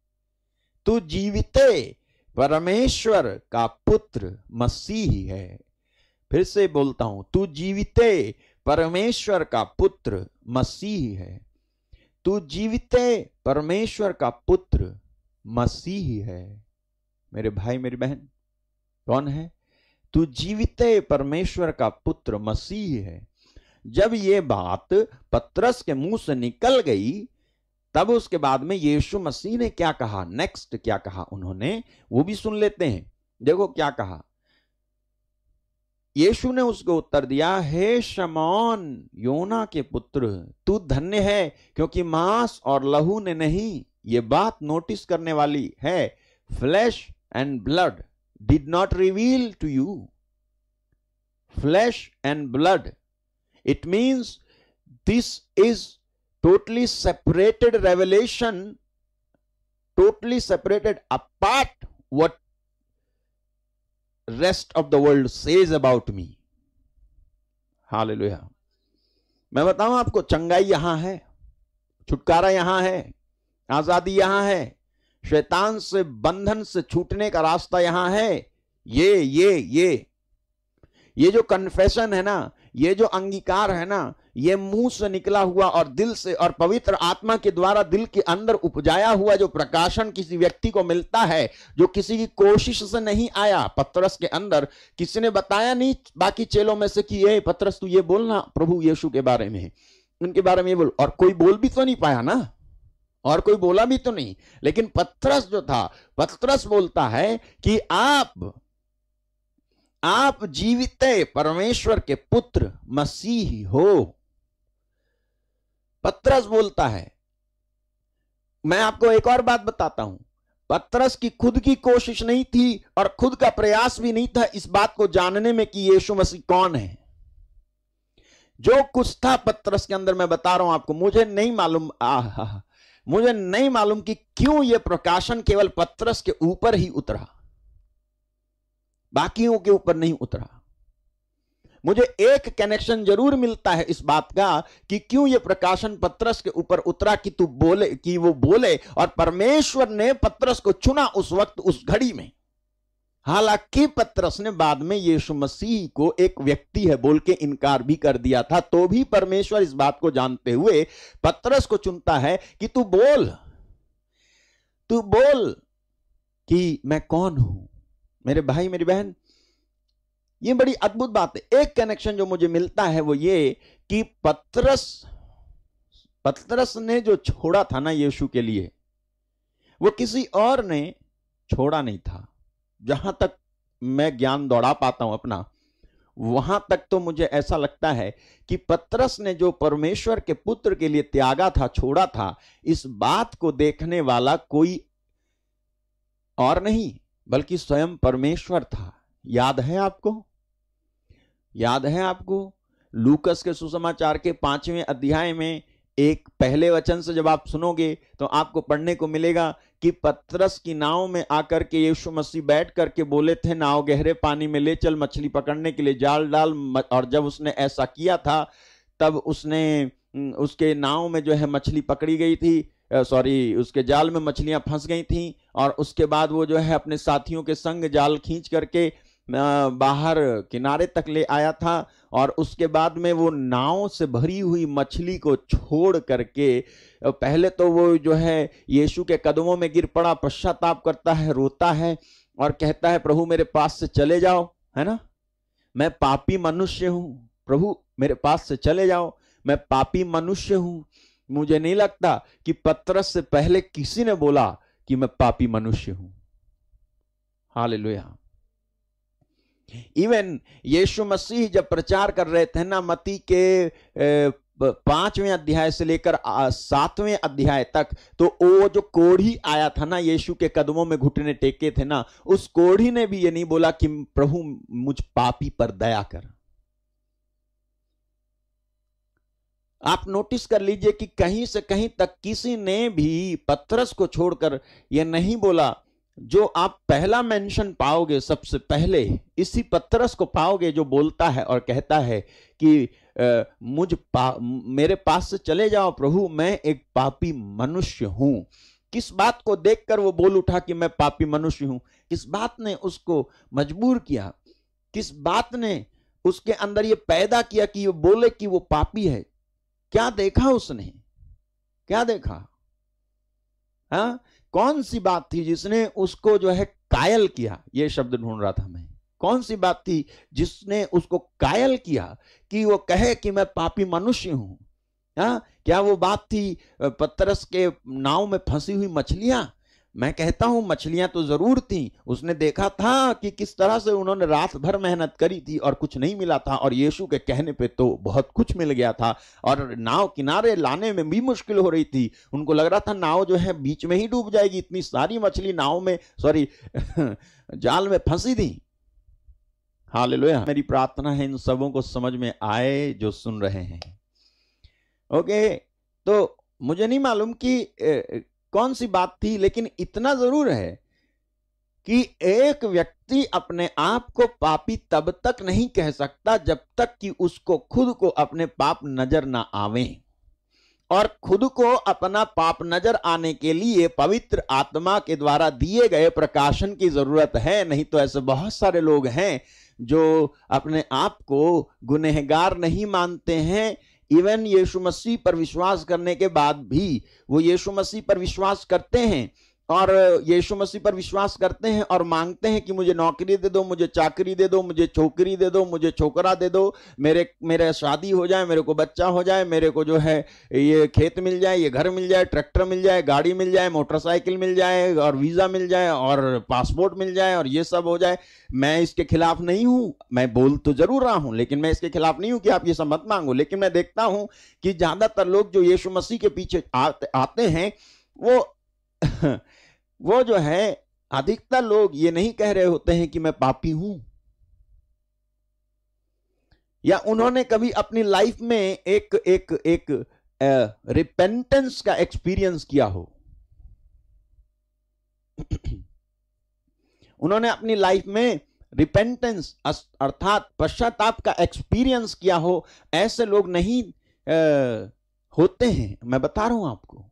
S1: तू जीविते परमेश्वर का पुत्र मसीह है। फिर से बोलता हूं, तू जीविते परमेश्वर का पुत्र मसीह है। तू जीविते परमेश्वर का पुत्र मसीह है। मेरे भाई मेरी बहन, कौन है? तू जीविते परमेश्वर का पुत्र मसीह है। जब ये बात पतरस के मुंह से निकल गई, तब उसके बाद में यीशु मसीह ने क्या कहा, नेक्स्ट क्या कहा उन्होंने, वो भी सुन लेते हैं। देखो क्या कहा। यीशु ने उसको उत्तर दिया, हे शमौन योना के पुत्र, तू धन्य है, क्योंकि मांस और लहू ने नहीं, ये बात नोटिस करने वाली है, flesh and blood did not reveal to you. flesh and blood. It means this is totally separated revelation, totally separated apart what rest of the world says about me. Hallelujah. मैं बताऊं आपको, चंगाई यहां है, छुटकारा यहां है, आजादी यहां है, शैतान से बंधन से छूटने का रास्ता यहां है। ये जो कन्फेशन है ना, ये जो अंगीकार है ना, ये मुंह से निकला हुआ और दिल से और पवित्र आत्मा के द्वारा दिल के अंदर उपजाया हुआ जो प्रकाशन किसी व्यक्ति को मिलता है, जो किसी की कोशिश से नहीं आया। पतरस के अंदर किसी ने बताया नहीं बाकी चेलों में से कि ये पतरस तू ये बोलना प्रभु यीशु के बारे में, उनके बारे में ये बोल, और कोई बोल भी तो नहीं पाया ना, और कोई बोला भी तो नहीं। लेकिन पतरस जो था, पतरस बोलता है कि आप जीवित परमेश्वर के पुत्र मसीह हो। पतरस बोलता है। मैं आपको एक और बात बताता हूं, पतरस की खुद की कोशिश नहीं थी और खुद का प्रयास भी नहीं था इस बात को जानने में कि यीशु मसीह कौन है। जो कुछ था पतरस के अंदर, मैं बता रहा हूं आपको, मुझे नहीं मालूम कि क्यों यह प्रकाशन केवल पतरस के ऊपर ही उतरा, बाकियों के ऊपर नहीं उतरा। मुझे एक कनेक्शन जरूर मिलता है इस बात का कि क्यों यह प्रकाशन पतरस के ऊपर उतरा कि वो बोले, और परमेश्वर ने पतरस को चुना उस वक्त, उस घड़ी में। हालांकि पतरस ने बाद में यीशु मसीह को एक व्यक्ति है बोल के इनकार भी कर दिया था, तो भी परमेश्वर इस बात को जानते हुए पतरस को चुनता है कि तू बोल कि मैं कौन हूं। मेरे भाई मेरी बहन, ये बड़ी अद्भुत बात है। एक कनेक्शन जो मुझे मिलता है वो ये कि पतरस ने जो छोड़ा था ना यीशु के लिए, वो किसी और ने छोड़ा नहीं था। जहां तक मैं ज्ञान दौड़ा पाता हूं अपना, वहां तक तो मुझे ऐसा लगता है कि पतरस ने जो परमेश्वर के पुत्र के लिए त्यागा था, छोड़ा था, इस बात को देखने वाला कोई और नहीं बल्कि स्वयं परमेश्वर था। याद है आपको लूकस के सुसमाचार के 5वें अध्याय में एक पहले वचन से जब आप सुनोगे तो आपको पढ़ने को मिलेगा कि पतरस की नाव में आकर के यीशु मसीह बैठ करके बोले थे, नाव गहरे पानी में ले चल, मछली पकड़ने के लिए जाल डाल। और जब उसने ऐसा किया था तब उसके नाव में जो है मछली पकड़ी गई थी, उसके जाल में मछलियां फंस गई थीं। और उसके बाद वो जो है अपने साथियों के संग जाल खींच करके बाहर किनारे तक ले आया था। और उसके बाद में वो नाव से भरी हुई मछली को छोड़ करके पहले तो वो जो है यीशु के कदमों में गिर पड़ा, पश्चाताप करता है, रोता है और कहता है प्रभु मेरे पास से चले जाओ, है ना, मैं पापी मनुष्य हूं, प्रभु मेरे पास से चले जाओ, मैं पापी मनुष्य हूं। मुझे नहीं लगता कि पतरस से पहले किसी ने बोला कि मैं पापी मनुष्य हूं। हालेलुया। इवन यीशु मसीह जब प्रचार कर रहे थे ना, मत्ती के 5वें अध्याय से लेकर 7वें अध्याय तक, तो वो जो कोढ़ी आया था ना, यीशु के कदमों में घुटने टेके थे ना, उस कोढ़ी ने भी ये नहीं बोला कि प्रभु मुझ पापी पर दया कर। आप नोटिस कर लीजिए कि कहीं से कहीं तक किसी ने भी पतरस को छोड़कर यह नहीं बोला। जो आप पहला मेंशन पाओगे सबसे पहले इसी पतरस को पाओगे, जो बोलता है और कहता है कि मेरे पास से चले जाओ प्रभु, मैं एक पापी मनुष्य हूं। किस बात को देखकर वो बोल उठा कि मैं पापी मनुष्य हूं? किस बात ने उसको मजबूर किया? किस बात ने उसके अंदर ये पैदा किया कि वो बोले कि वो पापी है? क्या देखा उसने? क्या देखा? हाँ, कौन सी बात थी जिसने उसको जो है कायल किया? ये शब्द ढूंढ रहा था मैं। कौन सी बात थी जिसने उसको कायल किया कि वो कहे कि मैं पापी मनुष्य हूं? हाँ, क्या वो बात थी पतरस के नाव में फंसी हुई मछलियां? मैं कहता हूं मछलियां तो जरूर थी। उसने देखा था कि किस तरह से उन्होंने रात भर मेहनत करी थी और कुछ नहीं मिला था, और यीशु के कहने पे तो बहुत कुछ मिल गया था। और नाव किनारे लाने में भी मुश्किल हो रही थी। उनको लग रहा था नाव जो है बीच में ही डूब जाएगी, इतनी सारी मछली नाव में जाल में फंसी थी। हालेलुया। मेरी प्रार्थना है इन सबों को समझ में आए जो सुन रहे हैं। ओके, तो मुझे नहीं मालूम कि कौन सी बात थी, लेकिन इतना जरूर है कि एक व्यक्ति अपने आप को पापी तब तक नहीं कह सकता जब तक कि उसको खुद को अपने पाप नजर ना आवे, और खुद को अपना पाप नजर आने के लिए पवित्र आत्मा के द्वारा दिए गए प्रकाशन की जरूरत है। नहीं तो ऐसे बहुत सारे लोग हैं जो अपने आप को गुनहगार नहीं मानते हैं। इवन यीशु मसीह पर विश्वास करने के बाद भी वो यीशु मसीह पर विश्वास करते हैं, और यीशु मसीह पर विश्वास करते हैं और मांगते हैं कि मुझे नौकरी दे दो, मुझे चाकरी दे दो, मुझे छोकरी दे दो, मुझे छोकरा दे दो, मेरे शादी हो जाए, मेरे को बच्चा हो जाए, मेरे को जो है ये खेत मिल जाए, ये घर मिल जाए, ट्रैक्टर मिल जाए, गाड़ी मिल जाए, मोटरसाइकिल मिल जाए, और वीजा मिल जाए, और पासपोर्ट मिल जाए, और ये सब हो जाए। मैं इसके खिलाफ नहीं हूं, मैं बोल तो जरूर रहा हूं, लेकिन मैं इसके खिलाफ नहीं हूं कि आप ये सब मत मांगो। लेकिन मैं देखता हूं कि ज्यादातर लोग जो यीशु मसीह के पीछे आते हैं वो जो है, अधिकतर लोग ये नहीं कह रहे होते हैं कि मैं पापी हूं, या उन्होंने कभी अपनी लाइफ में एक रिपेंटेंस का एक्सपीरियंस किया हो। उन्होंने अपनी लाइफ में रिपेंटेंस अर्थात पश्चाताप का एक्सपीरियंस किया हो। ऐसे लोग नहीं होते हैं, मैं बता रहा हूं आपको।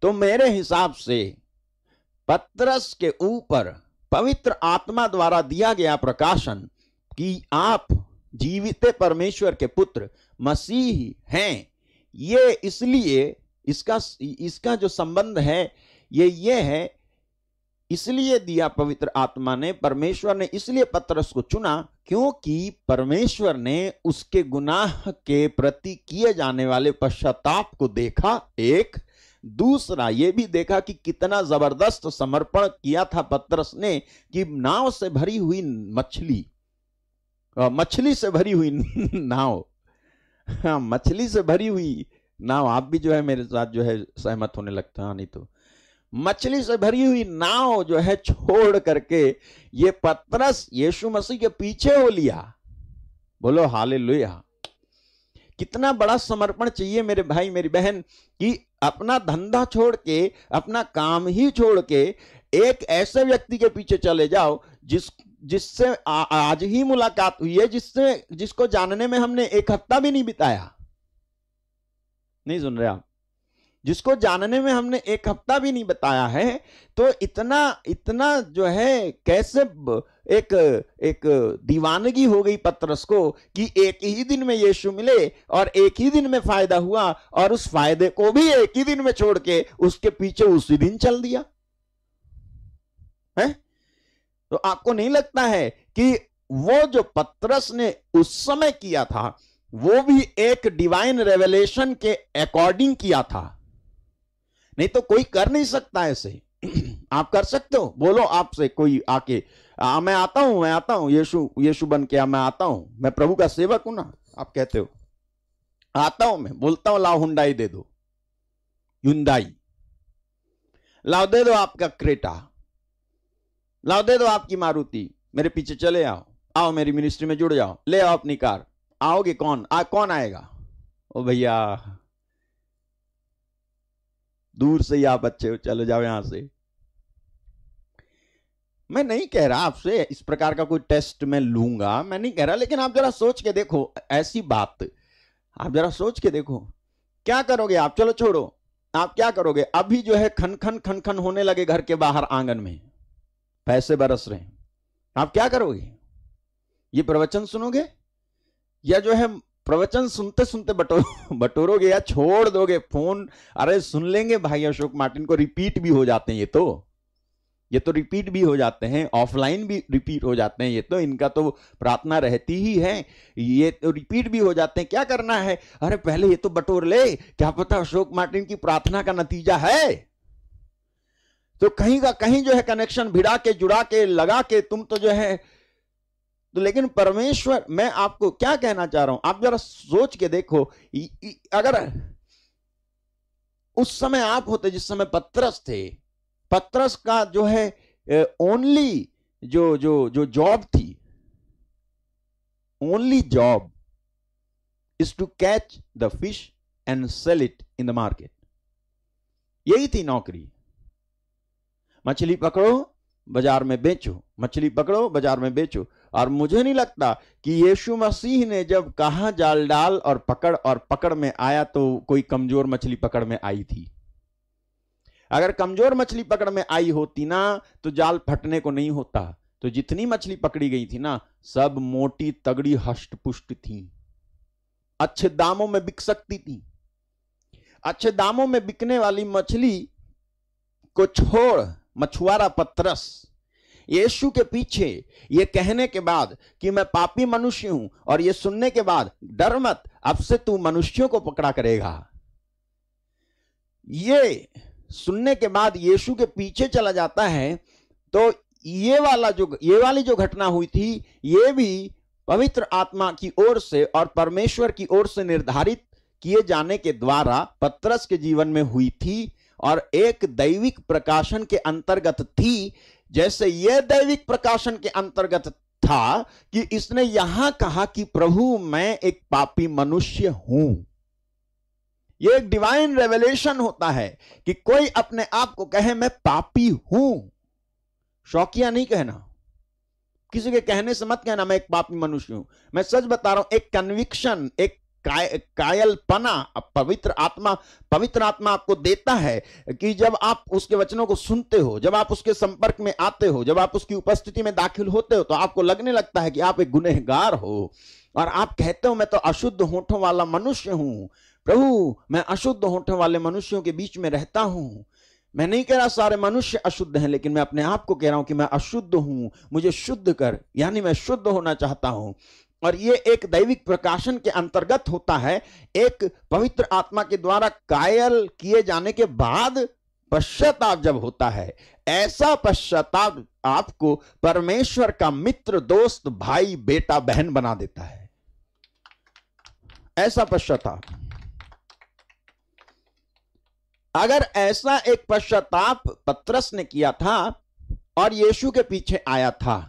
S1: तो मेरे हिसाब से पतरस के ऊपर पवित्र आत्मा द्वारा दिया गया प्रकाशन कि आप जीवित परमेश्वर के पुत्र मसीह हैं, ये इसलिए इसका जो संबंध है ये है, इसलिए दिया पवित्र आत्मा ने, परमेश्वर ने इसलिए पतरस को चुना क्योंकि परमेश्वर ने उसके गुनाह के प्रति किए जाने वाले पश्चाताप को देखा। एक दूसरा ये भी देखा कि कितना जबरदस्त समर्पण किया था पतरस ने, कि नाव से भरी हुई मछली से भरी हुई नाव, मछली से भरी हुई नाव, आप भी जो है मेरे साथ जो है सहमत होने लगता है, नहीं तो मछली से भरी हुई नाव जो है छोड़ करके ये पतरस यीशु मसीह के पीछे हो लिया। बोलो हालेलुया। कितना बड़ा समर्पण चाहिए मेरे भाई मेरी बहन, कि अपना धंधा छोड़ के, अपना काम ही छोड़ के एक ऐसे व्यक्ति के पीछे चले जाओ जिससे आज ही मुलाकात हुई है, जिसको जानने में हमने एक हफ्ता भी नहीं बिताया। नहीं सुन रहे आप? जिसको जानने में हमने एक हफ्ता भी नहीं बताया है, तो इतना जो है कैसे एक दीवानगी हो गई पतरस को कि एक ही दिन में यीशु मिले और एक ही दिन में फायदा हुआ, और उस फायदे को भी एक ही दिन में छोड़ के उसके पीछे उसी दिन चल दिया है। तो आपको नहीं लगता है कि वो जो पतरस ने उस समय किया था वो भी एक डिवाइन रेवलेशन के अकॉर्डिंग किया था? नहीं तो कोई कर नहीं सकता ऐसे। आप कर सकते हो? बोलो आपसे कोई आके मैं आता हूं यीशु बन के मैं आता हूं, मैं प्रभु का सेवक हूं ना। आप कहते हो आता हूं, मैं बोलता हूं लाओ हुंडई दे दो, हुंडई लाओ, दे दो आपका क्रेटा, लाओ दे दो आपकी मारुति, मेरे पीछे चले आओ मेरी मिनिस्ट्री में जुड़ जाओ, ले आओ अपनी कार। आओगे कौन आएगा? ओ भैया दूर से ही आप अच्छे हो, चलो जाओ यहां से। मैं नहीं कह रहा आपसे इस प्रकार का कोई टेस्ट मैं लूंगा, मैं नहीं कह रहा, लेकिन आप जरा सोच के देखो ऐसी बात, आप जरा सोच के देखो क्या करोगे आप? चलो छोड़ो, आप क्या करोगे? अभी जो है खन होने लगे घर के बाहर आंगन में, पैसे बरस रहे हैं, आप क्या करोगे? ये प्रवचन सुनोगे या जो है प्रवचन सुनते सुनते बटोरोगे या छोड़ दोगे फोन? अरे सुन लेंगे भाई अशोक मार्टिन को, रिपीट भी हो जाते हैं ये तो रिपीट भी हो जाते हैं, ऑफलाइन भी रिपीट हो जाते हैं, ये तो इनका तो प्रार्थना रहती ही है, ये तो रिपीट भी हो जाते हैं। क्या करना है? अरे पहले ये तो बटोर ले, क्या पता अशोक मार्टिन की प्रार्थना का नतीजा है। तो कहीं का कहीं जो है कनेक्शन भिड़ा के जुड़ा के लगा के तुम तो जो है तो, लेकिन परमेश्वर, मैं आपको क्या कहना चाह रहा हूं, आप जरा सोच के देखो, अगर उस समय आप होते जिस समय पतरस थे, पतरस का जो है ओनली जो जॉब थी, only job is to catch the fish and sell it in the market. यही थी नौकरी। मछली पकड़ो, बाजार में बेचो, मछली पकड़ो, बाजार में बेचो। और मुझे नहीं लगता कि यीशु मसीह ने जब कहा जाल डाल और पकड़ में आया तो कोई कमजोर मछली पकड़ में आई थी। अगर कमजोर मछली पकड़ में आई होती ना तो जाल फटने को नहीं होता। तो जितनी मछली पकड़ी गई थी ना, सब मोटी तगड़ी हष्ट पुष्ट थी, अच्छे दामों में बिक सकती थी। अच्छे दामों में बिकने वाली मछली को छोड़ मछुआरा पतरस यीशु के पीछे ये कहने के बाद कि मैं पापी मनुष्य हूं, और ये सुनने के बाद डर मत, अब से तू मनुष्यों को पकड़ा करेगा, ये सुनने के बाद यीशु के पीछे चला जाता है। तो ये वाली जो घटना हुई थी, ये भी पवित्र आत्मा की ओर से और परमेश्वर की ओर से निर्धारित किए जाने के द्वारा पतरस के जीवन में हुई थी, और एक दैविक प्रकाशन के अंतर्गत थी। जैसे यह दैविक प्रकाशन के अंतर्गत था कि इसने यहां कहा कि प्रभु मैं एक पापी मनुष्य हूं। यह एक डिवाइन रेवलेशन होता है कि कोई अपने आप को कहे मैं पापी हूं। शौकिया नहीं कहना, किसी के कहने से मत कहना मैं एक पापी मनुष्य हूं। मैं सच बता रहा हूं, एक कन्विक्शन, एक कायलपना पवित्र आत्मा आपको देता है कि जब आप उसके वचनों को सुनते हो, जब आप उसके संपर्क में आते हो, जब आप उसकी उपस्थिति में दाखिल होते हो, तो आपको लगने लगता है कि आप एक गुनहगार हो, और आप कहते हो मैं तो अशुद्ध होठों वाला मनुष्य हूं। प्रभु मैं अशुद्ध होठों वाले मनुष्यों के बीच में रहता हूं। मैं नहीं कह रहा सारे मनुष्य अशुद्ध हैं, लेकिन मैं अपने आप को कह रहा हूं कि मैं अशुद्ध हूं, मुझे शुद्ध कर, यानी मैं शुद्ध होना चाहता हूं। और ये एक दैविक प्रकाशन के अंतर्गत होता है, एक पवित्र आत्मा के द्वारा कायल किए जाने के बाद पश्चाताप जब होता है। ऐसा पश्चाताप आपको परमेश्वर का मित्र, दोस्त, भाई, बेटा, बहन बना देता है। ऐसा पश्चाताप, अगर ऐसा एक पश्चाताप पतरस ने किया था और यीशु के पीछे आया था,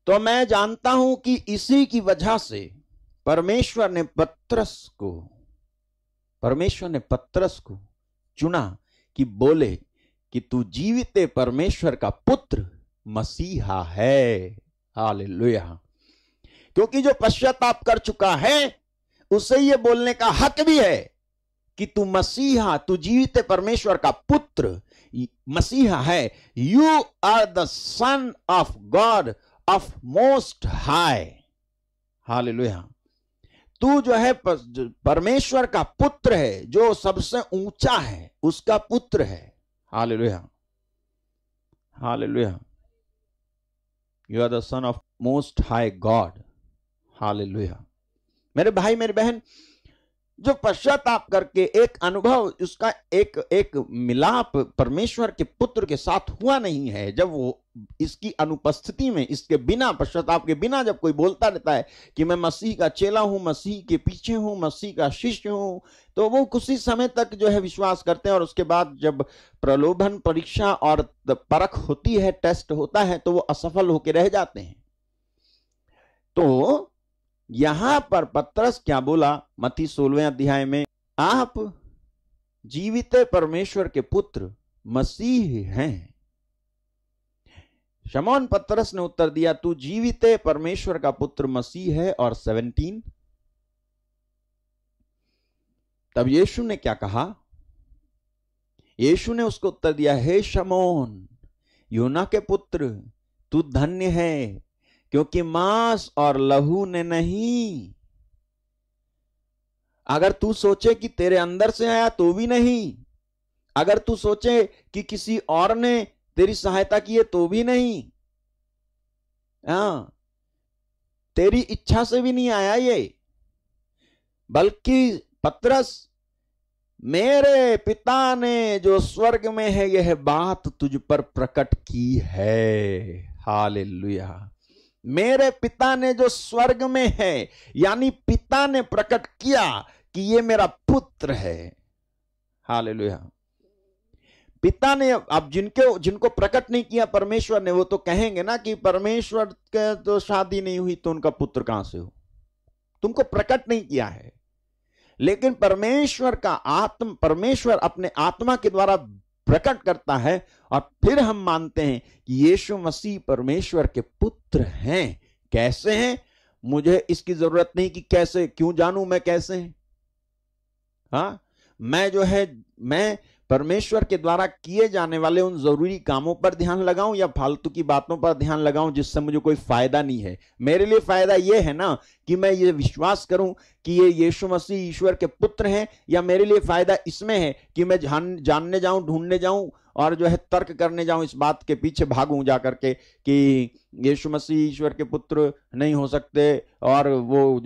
S1: तो मैं जानता हूं कि इसी की वजह से परमेश्वर ने पतरस को चुना कि बोले कि तू जीवित परमेश्वर का पुत्र मसीहा है। हालेलुया। क्योंकि जो पश्चाताप कर चुका है उसे ये बोलने का हक भी है कि तू मसीहा, तू जीवित परमेश्वर का पुत्र मसीहा है। You are the son of God of most high. Hallelujah. तू जो है परमेश्वर का पुत्र है, जो सबसे ऊंचा है, उसका पुत्र है। Hallelujah, hallelujah. You are the son of most high God. Hallelujah. मेरे भाई मेरे बहन, जो पश्चाताप करके एक अनुभव, उसका एक मिलाप परमेश्वर के पुत्र के साथ हुआ नहीं है, जब वो इसकी अनुपस्थिति में, इसके बिना, पश्चाताप के बिना जब कोई बोलता रहता है कि मैं मसीह का चेला हूं, मसीह के पीछे हूं, मसीह का शिष्य हूं, तो वो कुछ ही समय तक जो है विश्वास करते हैं, और उसके बाद जब प्रलोभन, परीक्षा और परख होती है, टेस्ट होता है, तो वो असफल होकर रह जाते हैं। तो यहां पर पतरस क्या बोला मत्ती 16वें अध्याय में, आप जीवित परमेश्वर के पुत्र मसीह हैं। शमौन पतरस ने उत्तर दिया, तू जीवित परमेश्वर का पुत्र मसीह है। और 17, तब यीशु ने क्या कहा? यीशु ने उसको उत्तर दिया, हे शमौन योना के पुत्र, तू धन्य है, क्योंकि मांस और लहू ने नहीं। अगर तू सोचे कि तेरे अंदर से आया तो भी नहीं, अगर तू सोचे कि किसी और ने तेरी सहायता की है तो भी नहीं, तेरी इच्छा से भी नहीं आया ये, बल्कि पतरस, मेरे पिता ने जो स्वर्ग में है यह बात तुझ पर प्रकट की है। हालेलुया। मेरे पिता ने जो स्वर्ग में है, यानी पिता ने प्रकट किया कि ये मेरा पुत्र है। हालेलुया। पिता ने अब जिनको प्रकट नहीं किया परमेश्वर ने, वो तो कहेंगे ना कि परमेश्वर के तो शादी नहीं हुई तो उनका पुत्र कहां से हो, तुमको प्रकट नहीं किया है। लेकिन परमेश्वर अपने आत्मा के द्वारा प्रकट करता है, और फिर हम मानते हैं कि यीशु मसीह परमेश्वर के पुत्र हैं। कैसे हैं? मुझे इसकी जरूरत नहीं कि कैसे, क्यों जानूं मैं कैसे हैं। हाँ, मैं परमेश्वर के द्वारा किए जाने वाले उन जरूरी कामों पर ध्यान लगाऊं या फालतू की बातों पर ध्यान लगाऊं जिससे मुझे कोई फायदा नहीं है। मेरे लिए फायदा यह है ना कि मैं ये विश्वास करूं कि ये यीशु मसीह ईश्वर के पुत्र हैं, या मेरे लिए फायदा इसमें है कि मैं जानने जाऊं, ढूंढने जाऊं और तर्क करने जाऊं, इस बात के पीछे भागूं जा करके कि यीशु मसीह ईश्वर के पुत्र नहीं हो सकते, और वो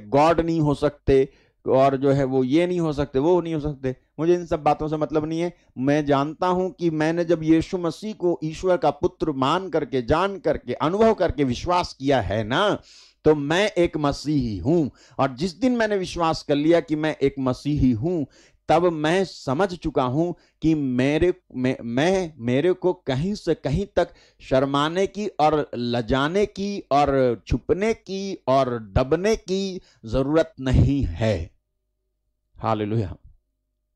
S1: गॉड नहीं हो सकते, और वो ये नहीं हो सकते, वो नहीं हो सकते। मुझे इन सब बातों से मतलब नहीं है। मैं जानता हूं कि मैंने जब यीशु मसीह को ईश्वर का पुत्र मान करके, जान करके, अनुभव करके विश्वास किया है ना, तो मैं एक मसीही हूं। और जिस दिन मैंने विश्वास कर लिया कि मैं एक मसीही हूं, तब मैं समझ चुका हूं कि मेरे को कहीं से कहीं तक शर्माने की और लजाने की और छुपने की और दबने की जरूरत नहीं है। हालेलुया।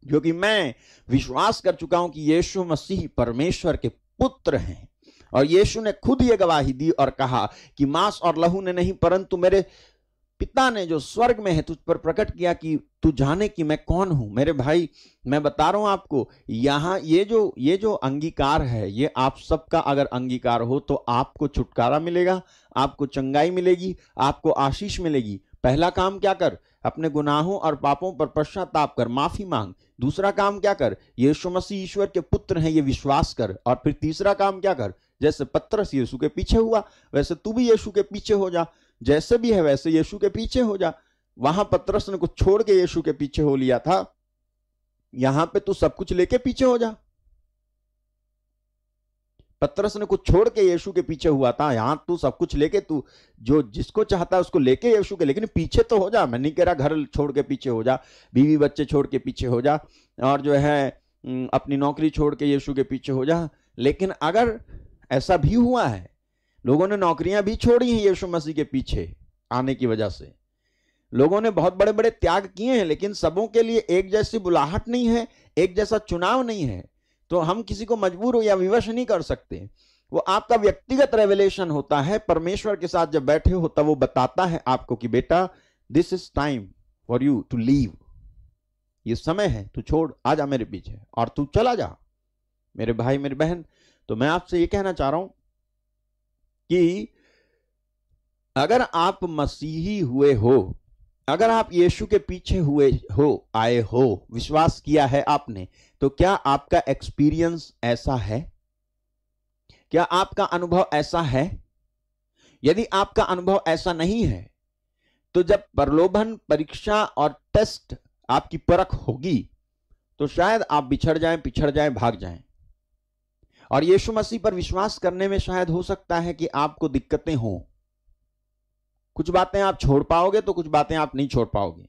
S1: क्योंकि मैं विश्वास कर चुका हूं कि यीशु मसीह परमेश्वर के पुत्र हैं, और यीशु ने खुद ये गवाही दी और कहा कि मांस और लहू ने नहीं, परंतु मेरे पिता ने जो स्वर्ग में है तुझ पर प्रकट किया कि तू जाने कि मैं कौन हूं। मेरे भाई, मैं बता रहा हूं आपको, यहां ये जो अंगीकार है, ये आप सबका अगर अंगीकार हो तो आपको छुटकारा मिलेगा, आपको चंगाई मिलेगी, आपको आशीष मिलेगी। पहला काम क्या कर? अपने गुनाहों और पापों पर पश्चाताप कर, माफी मांग। दूसरा काम क्या कर? यीशु मसीह ईश्वर के पुत्र हैं ये विश्वास कर। और फिर तीसरा काम क्या कर? जैसे पतरस यीशु के पीछे हुआ, वैसे तू भी यीशु के पीछे हो जा। जैसे भी है वैसे यीशु के पीछे हो जा। वहां पतरस ने कुछ छोड़ के यीशु के पीछे हो लिया था, यहां पे तू सब कुछ लेके पीछे हो जा। पतरस ने कुछ छोड़ के यीशु के पीछे हुआ था, यहां तू सब कुछ लेके, तू जो जिसको चाहता है उसको लेके यीशु के, लेकिन पीछे तो हो जा। मैं नहीं कह रहा घर छोड़ के पीछे हो जा, बीवी बच्चे छोड़ के पीछे हो जा, और अपनी नौकरी छोड़ के यीशु के पीछे हो जा। लेकिन अगर ऐसा भी हुआ है, लोगों ने नौकरियां भी छोड़ी हैं यीशु मसीह के पीछे आने की वजह से, लोगों ने बहुत बड़े बड़े त्याग किए हैं, लेकिन सबों के लिए एक जैसी बुलाहट नहीं है, एक जैसा चुनाव नहीं है। तो हम किसी को मजबूर या विवश नहीं कर सकते। वो आपका व्यक्तिगत रेवलेशन होता है। परमेश्वर के साथ जब बैठे हो तब वो बताता है आपको कि बेटा, this is time for you to leave. ये समय है, तू छोड़, आ जा मेरे पीछे और तू चला जा। मेरे भाई, मेरी बहन, तो मैं आपसे ये कहना चाह रहा हूं कि अगर आप मसीही हुए हो, अगर आप यीशु के पीछे हुए हो, आए हो, विश्वास किया है आपने, तो क्या आपका एक्सपीरियंस ऐसा है? क्या आपका अनुभव ऐसा है? यदि आपका अनुभव ऐसा नहीं है, तो जब प्रलोभन, परीक्षा और टेस्ट आपकी परख होगी, तो शायद आप बिछड़ जाएं, पिछड़ जाएं, भाग जाएं। और यीशु मसीह पर विश्वास करने में शायद हो सकता है कि आपको दिक्कतें हों। कुछ बातें आप छोड़ पाओगे तो कुछ बातें आप नहीं छोड़ पाओगे।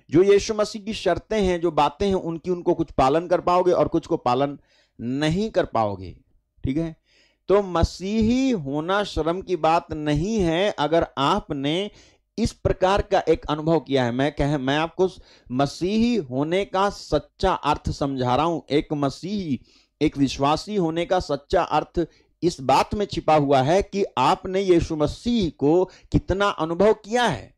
S1: जो यीशु मसीह की शर्तें हैं, जो बातें हैं, उनको कुछ पालन कर पाओगे और कुछ को पालन नहीं कर पाओगे। ठीक है? तो मसीही होना शर्म की बात नहीं है अगर आपने इस प्रकार का एक अनुभव किया है। मैं आपको मसीही होने का सच्चा अर्थ समझा रहा हूं। एक मसीही, एक विश्वासी होने का सच्चा अर्थ इस बात में छिपा हुआ है कि आपने यीशु मसीह को कितना अनुभव किया है।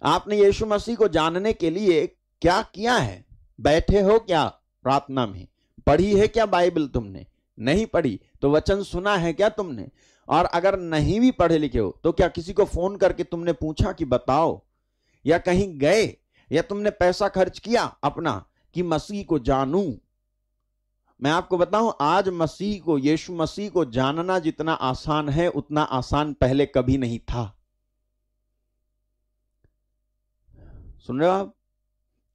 S1: आपने यीशु मसीह को जानने के लिए क्या किया है? बैठे हो क्या प्रार्थना में? पढ़ी है क्या बाइबल तुमने? नहीं पढ़ी तो वचन सुना है क्या तुमने? और अगर नहीं भी पढ़े लिखे हो तो क्या किसी को फोन करके तुमने पूछा कि बताओ, या कहीं गए, या तुमने पैसा खर्च किया अपना कि मसीह को जानूं? मैं आपको बताऊं, आज मसीह को, यीशु मसीह को जानना जितना आसान है उतना आसान पहले कभी नहीं था। सुन रहे हो आप?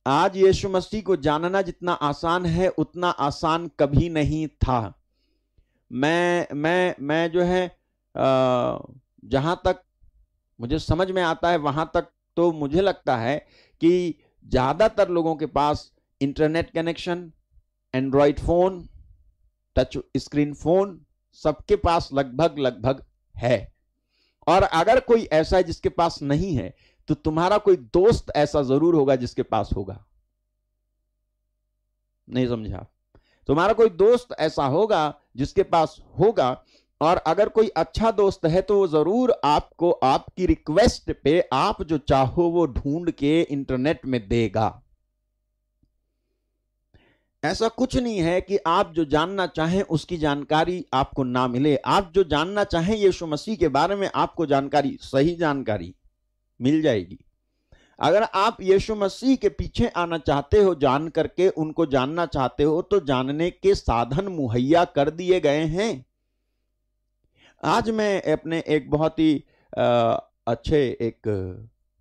S1: आज यीशु मसीह को जानना जितना आसान है उतना आसान कभी नहीं था। मैं जहां तक मुझे समझ में आता है वहां तक तो मुझे लगता है कि ज्यादातर लोगों के पास internet connection, Android phone, touch screen phone सबके पास लगभग लगभग है। और अगर कोई ऐसा है जिसके पास नहीं है, तो तुम्हारा कोई दोस्त ऐसा जरूर होगा जिसके पास होगा। नहीं समझा? तुम्हारा कोई दोस्त ऐसा होगा जिसके पास होगा, और अगर कोई अच्छा दोस्त है तो वो जरूर आपको आपकी रिक्वेस्ट पे आप जो चाहो वो ढूंढ के इंटरनेट में देगा। ऐसा कुछ नहीं है कि आप जो जानना चाहें उसकी जानकारी आपको ना मिले। आप जो जानना चाहें यीशु मसीह के बारे में, आपको जानकारी, सही जानकारी मिल जाएगी। अगर आप यीशु मसीह के पीछे आना चाहते हो, जान करके उनको जानना चाहते हो, तो जानने के साधन मुहैया कर दिए गए हैं। आज मैं अपने एक बहुत ही अच्छे एक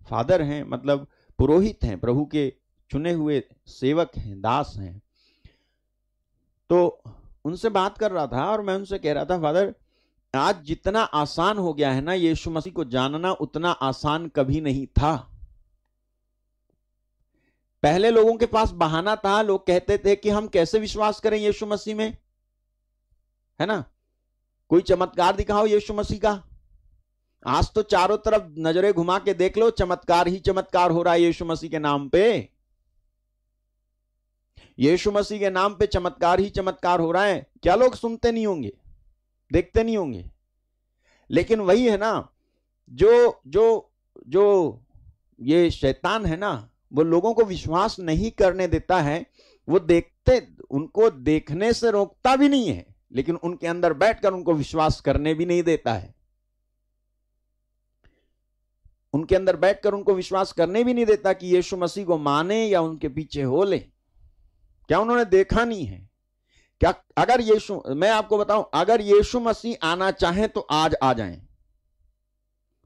S1: फादर हैं, मतलब पुरोहित हैं, प्रभु के चुने हुए सेवक हैं, दास हैं, तो उनसे बात कर रहा था और मैं उनसे कह रहा था, फादर आज जितना आसान हो गया है ना यीशु मसीह को जानना, उतना आसान कभी नहीं था। पहले लोगों के पास बहाना था, लोग कहते थे कि हम कैसे विश्वास करें यीशु मसीह में, है ना, कोई चमत्कार दिखाओ यीशु मसीह का। आज तो चारों तरफ नजरें घुमा के देख लो, चमत्कार ही चमत्कार हो रहा है यीशु मसीह के नाम पे। यीशु मसीह के नाम पे चमत्कार ही चमत्कार हो रहा है। क्या लोग सुनते नहीं होंगे, देखते नहीं होंगे? लेकिन वही है ना, जो जो जो ये शैतान है ना, वो लोगों को विश्वास नहीं करने देता है। वो देखते, उनको देखने से रोकता भी नहीं है, लेकिन उनके अंदर बैठकर उनको विश्वास करने भी नहीं देता है। उनके अंदर बैठकर उनको विश्वास करने भी नहीं देता कि यीशु मसीह को माने या उनके पीछे हो ले। क्या उन्होंने देखा नहीं है क्या? अगर यीशु, मैं आपको बताऊं, अगर यीशु मसीह आना चाहे तो आज आ जाएं।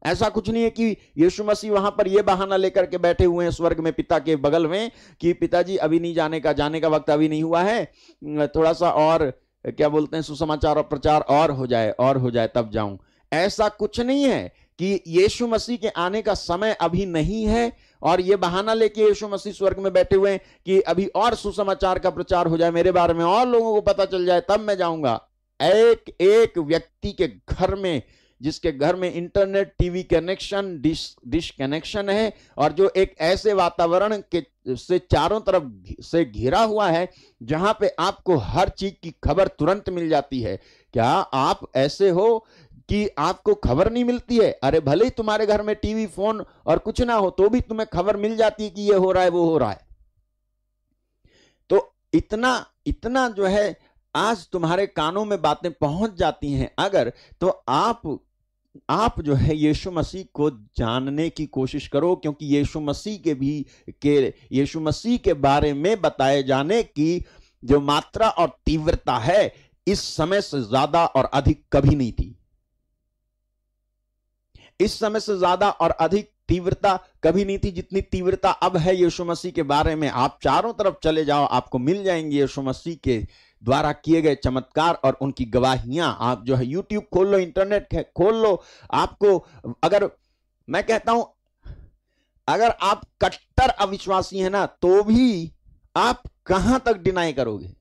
S1: ऐसा कुछ नहीं है कि यीशु मसीह वहां पर यह बहाना लेकर के बैठे हुए हैं स्वर्ग में पिता के बगल में कि पिताजी अभी नहीं जाने का वक्त अभी नहीं हुआ है, थोड़ा सा और क्या बोलते हैं, सुसमाचार और प्रचार और हो जाए तब जाऊं। ऐसा कुछ नहीं है कि यीशु मसीह के आने का समय अभी नहीं है और ये बहाना लेके यीशु मसीह स्वर्ग में बैठे हुए हैं कि अभी और सुसमाचार का प्रचार हो जाए, मेरे बारे में और लोगों को पता चल जाए, तब मैं जाऊंगा। एक एक व्यक्ति के घर में, जिसके घर में internet, TV connection, dish connection है, और जो एक ऐसे वातावरण के से चारों तरफ से घिरा हुआ है जहां पे आपको हर चीज की खबर तुरंत मिल जाती है। क्या आप ऐसे हो कि आपको खबर नहीं मिलती है? अरे भले ही तुम्हारे घर में टीवी, फोन और कुछ ना हो तो भी तुम्हें खबर मिल जाती है कि ये हो रहा है, वो हो रहा है। तो इतना जो है आज तुम्हारे कानों में बातें पहुंच जाती हैं अगर, तो आप जो है यीशु मसीह को जानने की कोशिश करो, क्योंकि यीशु मसीह के बारे में बताए जाने की जो मात्रा और तीव्रता है, इस समय से ज्यादा और अधिक कभी नहीं थी। इस समय से ज्यादा और अधिक तीव्रता कभी नहीं थी जितनी तीव्रता अब है यीशु मसीह के बारे में। आप चारों तरफ चले जाओ, आपको मिल जाएंगे यीशु मसीह के द्वारा किए गए चमत्कार और उनकी गवाहियां। आप जो है यूट्यूब खोल लो, इंटरनेट खोल लो, आपको, अगर मैं कहता हूं अगर आप कट्टर अविश्वासी हैं ना, तो भी आप कहां तक डिनाई करोगे?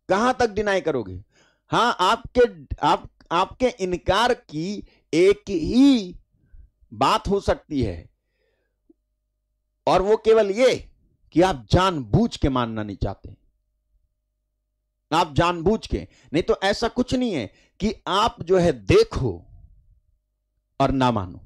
S1: कहां तक डिनाई करोगे? हां, आपके इनकार की एक ही बात हो सकती है, और वो केवल ये कि आप जानबूझ के मानना नहीं चाहते। आप जानबूझ के नहीं, तो ऐसा कुछ नहीं है कि आप जो है देखो और ना मानो।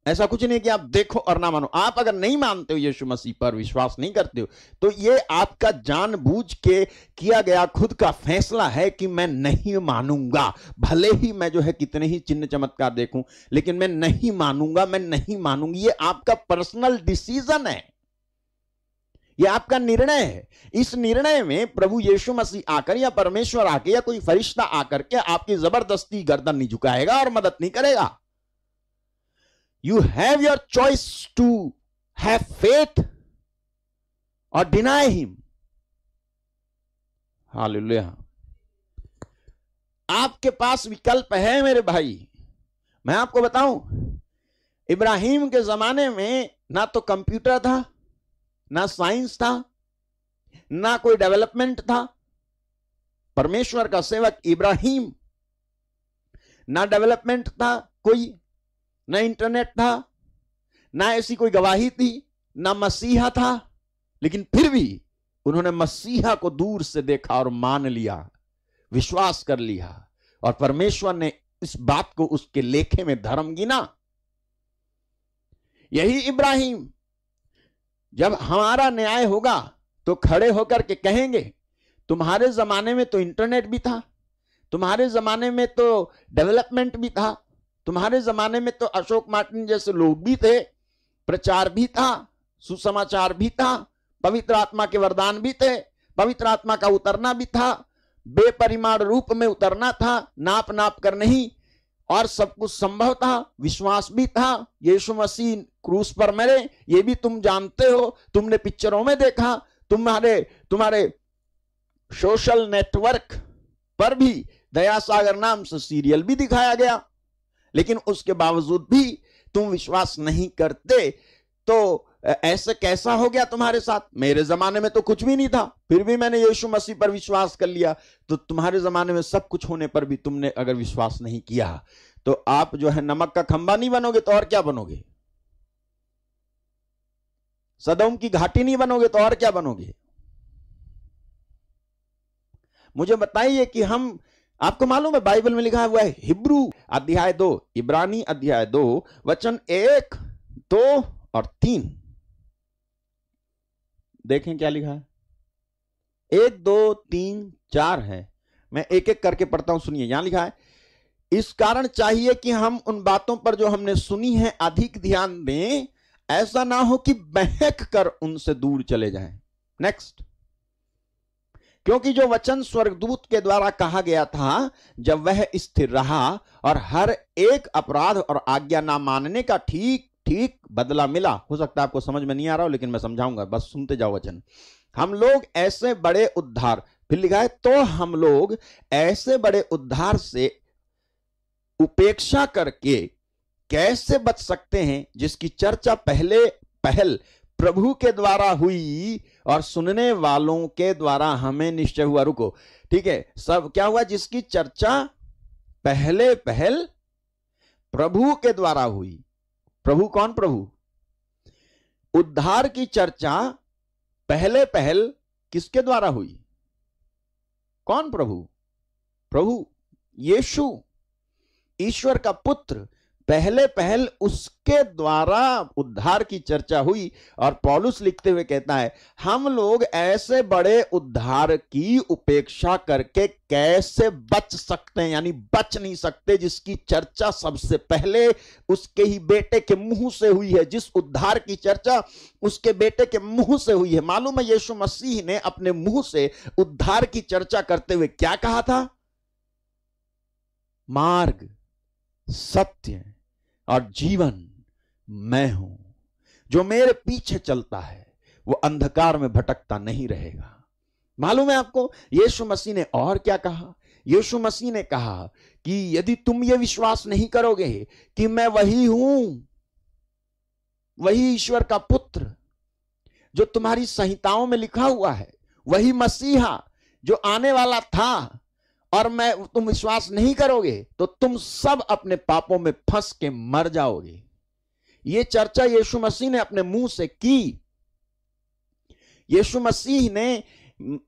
S1: ऐसा कुछ नहीं है कि आप देखो और ना मानो। आप अगर नहीं मानते हो, यीशु मसीह पर विश्वास नहीं करते हो, तो ये आपका जानबूझ के किया गया खुद का फैसला है कि मैं नहीं मानूंगा। भले ही मैं जो है कितने ही चिन्ह चमत्कार देखूं, लेकिन मैं नहीं मानूंगा, मैं नहीं मानूंगी। ये आपका पर्सनल डिसीजन है, ये आपका निर्णय है। इस निर्णय में प्रभु यीशु मसीह आकर या परमेश्वर आके या कोई फरिश्ता आकर के आपकी जबरदस्ती गर्दन नहीं झुकाएगा और मदद नहीं करेगा। You have your choice to have faith or deny him. Hallelujah. आपके पास विकल्प है मेरे भाई। मैं आपको बताऊं, इब्राहिम के जमाने में ना तो कंप्यूटर था, ना साइंस था, ना कोई डेवलपमेंट था। परमेश्वर का सेवक इब्राहिम, ना डेवलपमेंट था कोई, ना इंटरनेट था, ना ऐसी कोई गवाही थी, ना मसीहा था, लेकिन फिर भी उन्होंने मसीहा को दूर से देखा और मान लिया, विश्वास कर लिया, और परमेश्वर ने इस बात को उसके लेखे में धर्म गिना। यही इब्राहिम जब हमारा न्याय होगा तो खड़े होकर के कहेंगे, तुम्हारे जमाने में तो इंटरनेट भी था, तुम्हारे जमाने में तो डेवलपमेंट भी था, तुम्हारे जमाने में तो अशोक मार्टिन जैसे लोग भी थे, प्रचार भी था, सुसमाचार भी था, पवित्र आत्मा के वरदान भी थे, पवित्र आत्मा का उतरना भी था, बेपरिमाण रूप में उतरना था, नाप नाप कर नहीं, और सब कुछ संभव था, विश्वास भी था। यीशु मसीह क्रूस पर मरे, ये भी तुम जानते हो, तुमने पिक्चरों में देखा, तुम्हारे सोशल नेटवर्क पर भी दया सागर नाम से सीरियल भी दिखाया गया, लेकिन उसके बावजूद भी तुम विश्वास नहीं करते। तो ऐसे कैसा हो गया तुम्हारे साथ? मेरे जमाने में तो कुछ भी नहीं था, फिर भी मैंने यीशु मसीह पर विश्वास कर लिया। तो तुम्हारे जमाने में सब कुछ होने पर भी तुमने अगर विश्वास नहीं किया तो आप जो है नमक का खंबा नहीं बनोगे तो और क्या बनोगे? सदोम की घाटी नहीं बनोगे तो और क्या बनोगे? मुझे बताइए कि हम, आपको मालूम है बाइबल में लिखा हुआ है हिब्रू अध्याय 2, इब्रानी अध्याय 2 वचन 1, 2 और 3। देखें क्या लिखा है। 1, 2, 3, 4 है, मैं एक एक करके पढ़ता हूं, सुनिए। यहां लिखा है, इस कारण चाहिए कि हम उन बातों पर जो हमने सुनी है अधिक ध्यान दें, ऐसा ना हो कि बहक कर उनसे दूर चले जाएं। नेक्स्ट, क्योंकि जो वचन स्वर्गदूत के द्वारा कहा गया था, जब वह स्थिर रहा और हर एक अपराध और आज्ञा ना मानने का ठीक ठीक बदला मिला। हो सकता है आपको समझ में नहीं आ रहा हो, लेकिन मैं समझाऊंगा, बस सुनते जाओ वचन। हम लोग ऐसे बड़े उद्धार, फिर लिखा है, तो हम लोग ऐसे बड़े उद्धार से उपेक्षा करके कैसे बच सकते हैं, जिसकी चर्चा पहल प्रभु के द्वारा हुई और सुनने वालों के द्वारा हमें निश्चय हुआ। रुको, ठीक है, सब क्या हुआ? जिसकी चर्चा पहल प्रभु के द्वारा हुई। प्रभु कौन? प्रभु। उद्धार की चर्चा पहल किसके द्वारा हुई? कौन? प्रभु। प्रभु यीशु, ईश्वर का पुत्र, पहल उसके द्वारा उद्धार की चर्चा हुई। और पौलुस लिखते हुए कहता है, हम लोग ऐसे बड़े उद्धार की उपेक्षा करके कैसे बच सकते हैं, यानी बच नहीं सकते, जिसकी चर्चा सबसे पहले उसके ही बेटे के मुंह से हुई है। जिस उद्धार की चर्चा उसके बेटे के मुंह से हुई है। मालूम है यीशु मसीह ने अपने मुंह से उद्धार की चर्चा करते हुए क्या कहा था? मार्ग, सत्य और जीवन मैं हूं, जो मेरे पीछे चलता है वो अंधकार में भटकता नहीं रहेगा। मालूम है आपको यीशु मसीह ने और क्या कहा? यीशु मसीह ने कहा कि यदि तुम ये विश्वास नहीं करोगे कि मैं वही हूं, वही ईश्वर का पुत्र जो तुम्हारी संहिताओं में लिखा हुआ है, वही मसीहा जो आने वाला था, और तुम विश्वास नहीं करोगे तो तुम सब अपने पापों में फंस के मर जाओगे। यह चर्चा यीशु मसीह ने अपने मुंह से की। यीशु मसीह ने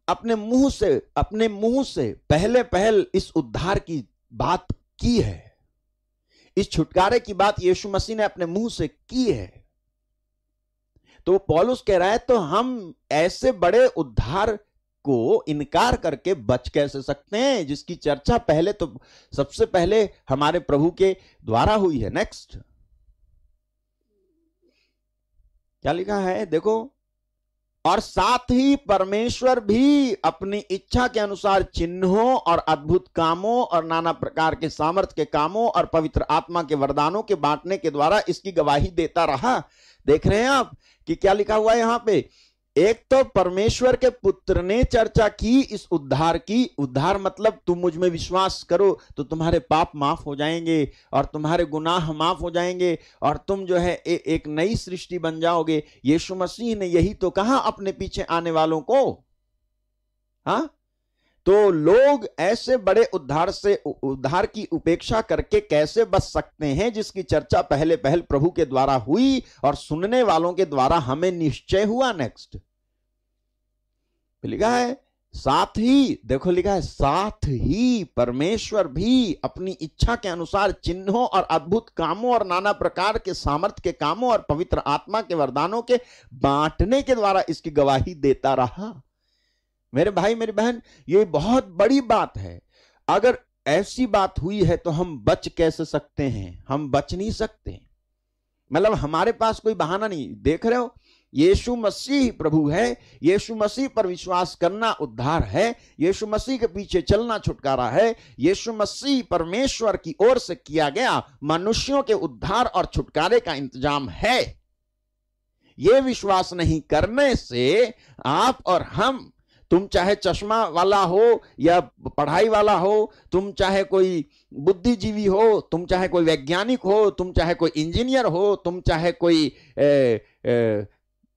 S1: अपने मुंह से पहल इस उद्धार की बात की है। इस छुटकारे की बात यीशु मसीह ने अपने मुंह से की है। तो पौलुस कह रहा है, तो हम ऐसे बड़े उद्धार को इनकार करके बच कैसे सकते हैं, जिसकी चर्चा सबसे पहले हमारे प्रभु के द्वारा हुई है। नेक्स्ट क्या लिखा है देखो, और साथ ही परमेश्वर भी अपनी इच्छा के अनुसार चिन्हों और अद्भुत कामों और नाना प्रकार के सामर्थ्य के कामों और पवित्र आत्मा के वरदानों के बांटने के द्वारा इसकी गवाही देता रहा। देख रहे हैं आप कि क्या लिखा हुआ है यहां पे? एक तो परमेश्वर के पुत्र ने चर्चा की इस उद्धार की। उद्धार मतलब तुम मुझ में विश्वास करो तो तुम्हारे पाप माफ हो जाएंगे और तुम्हारे गुनाह माफ हो जाएंगे और तुम जो है एक नई सृष्टि बन जाओगे। यीशु मसीह ने यही तो कहा अपने पीछे आने वालों को। हाँ, तो लोग ऐसे बड़े उद्धार की उपेक्षा करके कैसे बच सकते हैं, जिसकी चर्चा पहले प्रभु के द्वारा हुई और सुनने वालों के द्वारा हमें निश्चय हुआ। नेक्स्ट लिखा है, साथ ही देखो लिखा है, साथ ही परमेश्वर भी अपनी इच्छा के अनुसार चिन्हों और अद्भुत कामों और नाना प्रकार के सामर्थ्य के कामों और पवित्र आत्मा के वरदानों के बांटने के द्वारा इसकी गवाही देता रहा। मेरे भाई मेरी बहन, ये बहुत बड़ी बात है। अगर ऐसी बात हुई है तो हम बच कैसे सकते हैं? हम बच नहीं सकते। मतलब हमारे पास कोई बहाना नहीं। देख रहे हो, यीशु मसीह प्रभु है, यीशु मसीह पर विश्वास करना उद्धार है, यीशु मसीह के पीछे चलना छुटकारा है, यीशु मसीह परमेश्वर की ओर से किया गया मनुष्यों के उद्धार और छुटकारे का इंतजाम है। यह विश्वास नहीं करने से आप और हम, तुम चाहे चश्मा वाला हो या पढ़ाई वाला हो, तुम चाहे कोई बुद्धिजीवी हो, तुम चाहे कोई वैज्ञानिक हो, तुम चाहे कोई इंजीनियर हो, तुम चाहे कोई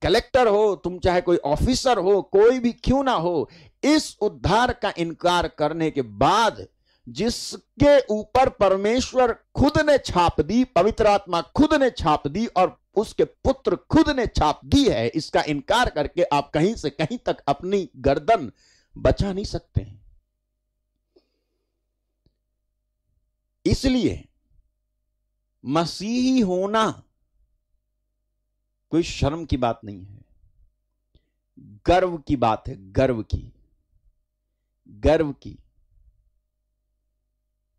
S1: कलेक्टर हो, तुम चाहे कोई ऑफिसर हो, कोई भी क्यों ना हो, इस उद्धार का इनकार करने के बाद जिसके ऊपर परमेश्वर खुद ने छाप दी, पवित्र आत्मा खुद ने छाप दी और उसके पुत्र खुद ने छाप दी है, इसका इनकार करके आप कहीं से कहीं तक अपनी गर्दन बचा नहीं सकते हैं। इसलिए मसीही होना कोई शर्म की बात नहीं है, गर्व की बात है। गर्व की,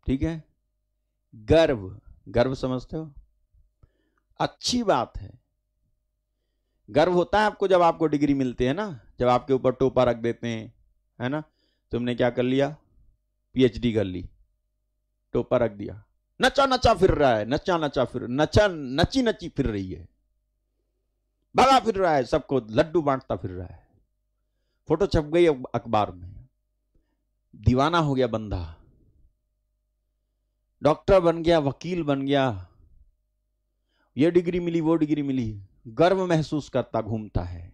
S1: ठीक है? गर्व समझते हो? अच्छी बात है। गर्व होता है आपको जब आपको डिग्री मिलती है ना, जब आपके ऊपर टोपा रख देते हैं, है ना? तुमने क्या कर लिया? पीएचडी कर ली, टोपा रख दिया, नचा फिर रहा है, नची फिर रही है, भगा फिर रहा है, सबको लड्डू बांटता फिर रहा है, फोटो छप गई अखबार में, दीवाना हो गया बंदा, डॉक्टर बन गया, वकील बन गया, ये डिग्री मिली, वो डिग्री मिली, गर्व महसूस करता घूमता है।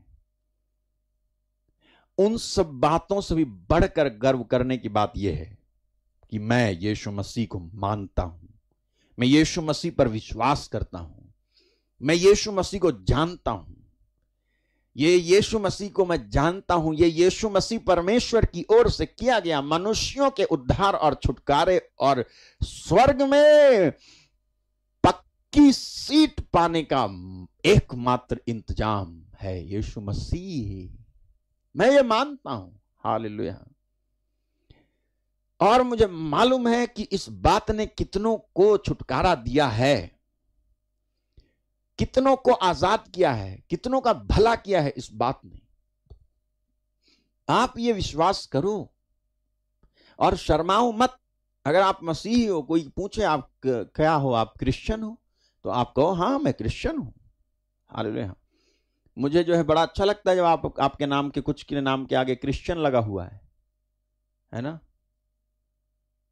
S1: उन सब बातों से भी बढ़कर गर्व करने की बात यह है कि मैं यीशु मसीह को मानता हूं, मैं यीशु मसीह पर विश्वास करता हूं, मैं यीशु मसीह को जानता हूं, ये यीशु मसीह को मैं जानता हूं, ये यीशु मसीह परमेश्वर की ओर से किया गया मनुष्यों के उद्धार और छुटकारे और स्वर्ग में पक्की सीट पाने का एकमात्र इंतजाम है यीशु मसीह। मैं ये मानता हूं। हालेलुया। और मुझे मालूम है कि इस बात ने कितनों को छुटकारा दिया है, कितनों को आजाद किया है, कितनों का भला किया है इस बात ने। आप ये विश्वास करो और शर्माओ मत। अगर आप मसीही हो, कोई पूछे आप क्या हो, आप क्रिश्चियन हो, तो आप कहो हाँ मैं क्रिश्चियन हूं। हालेलुया। मुझे जो है बड़ा अच्छा लगता है जब आपके नाम के कुछ के नाम के आगे क्रिश्चियन लगा हुआ है ना।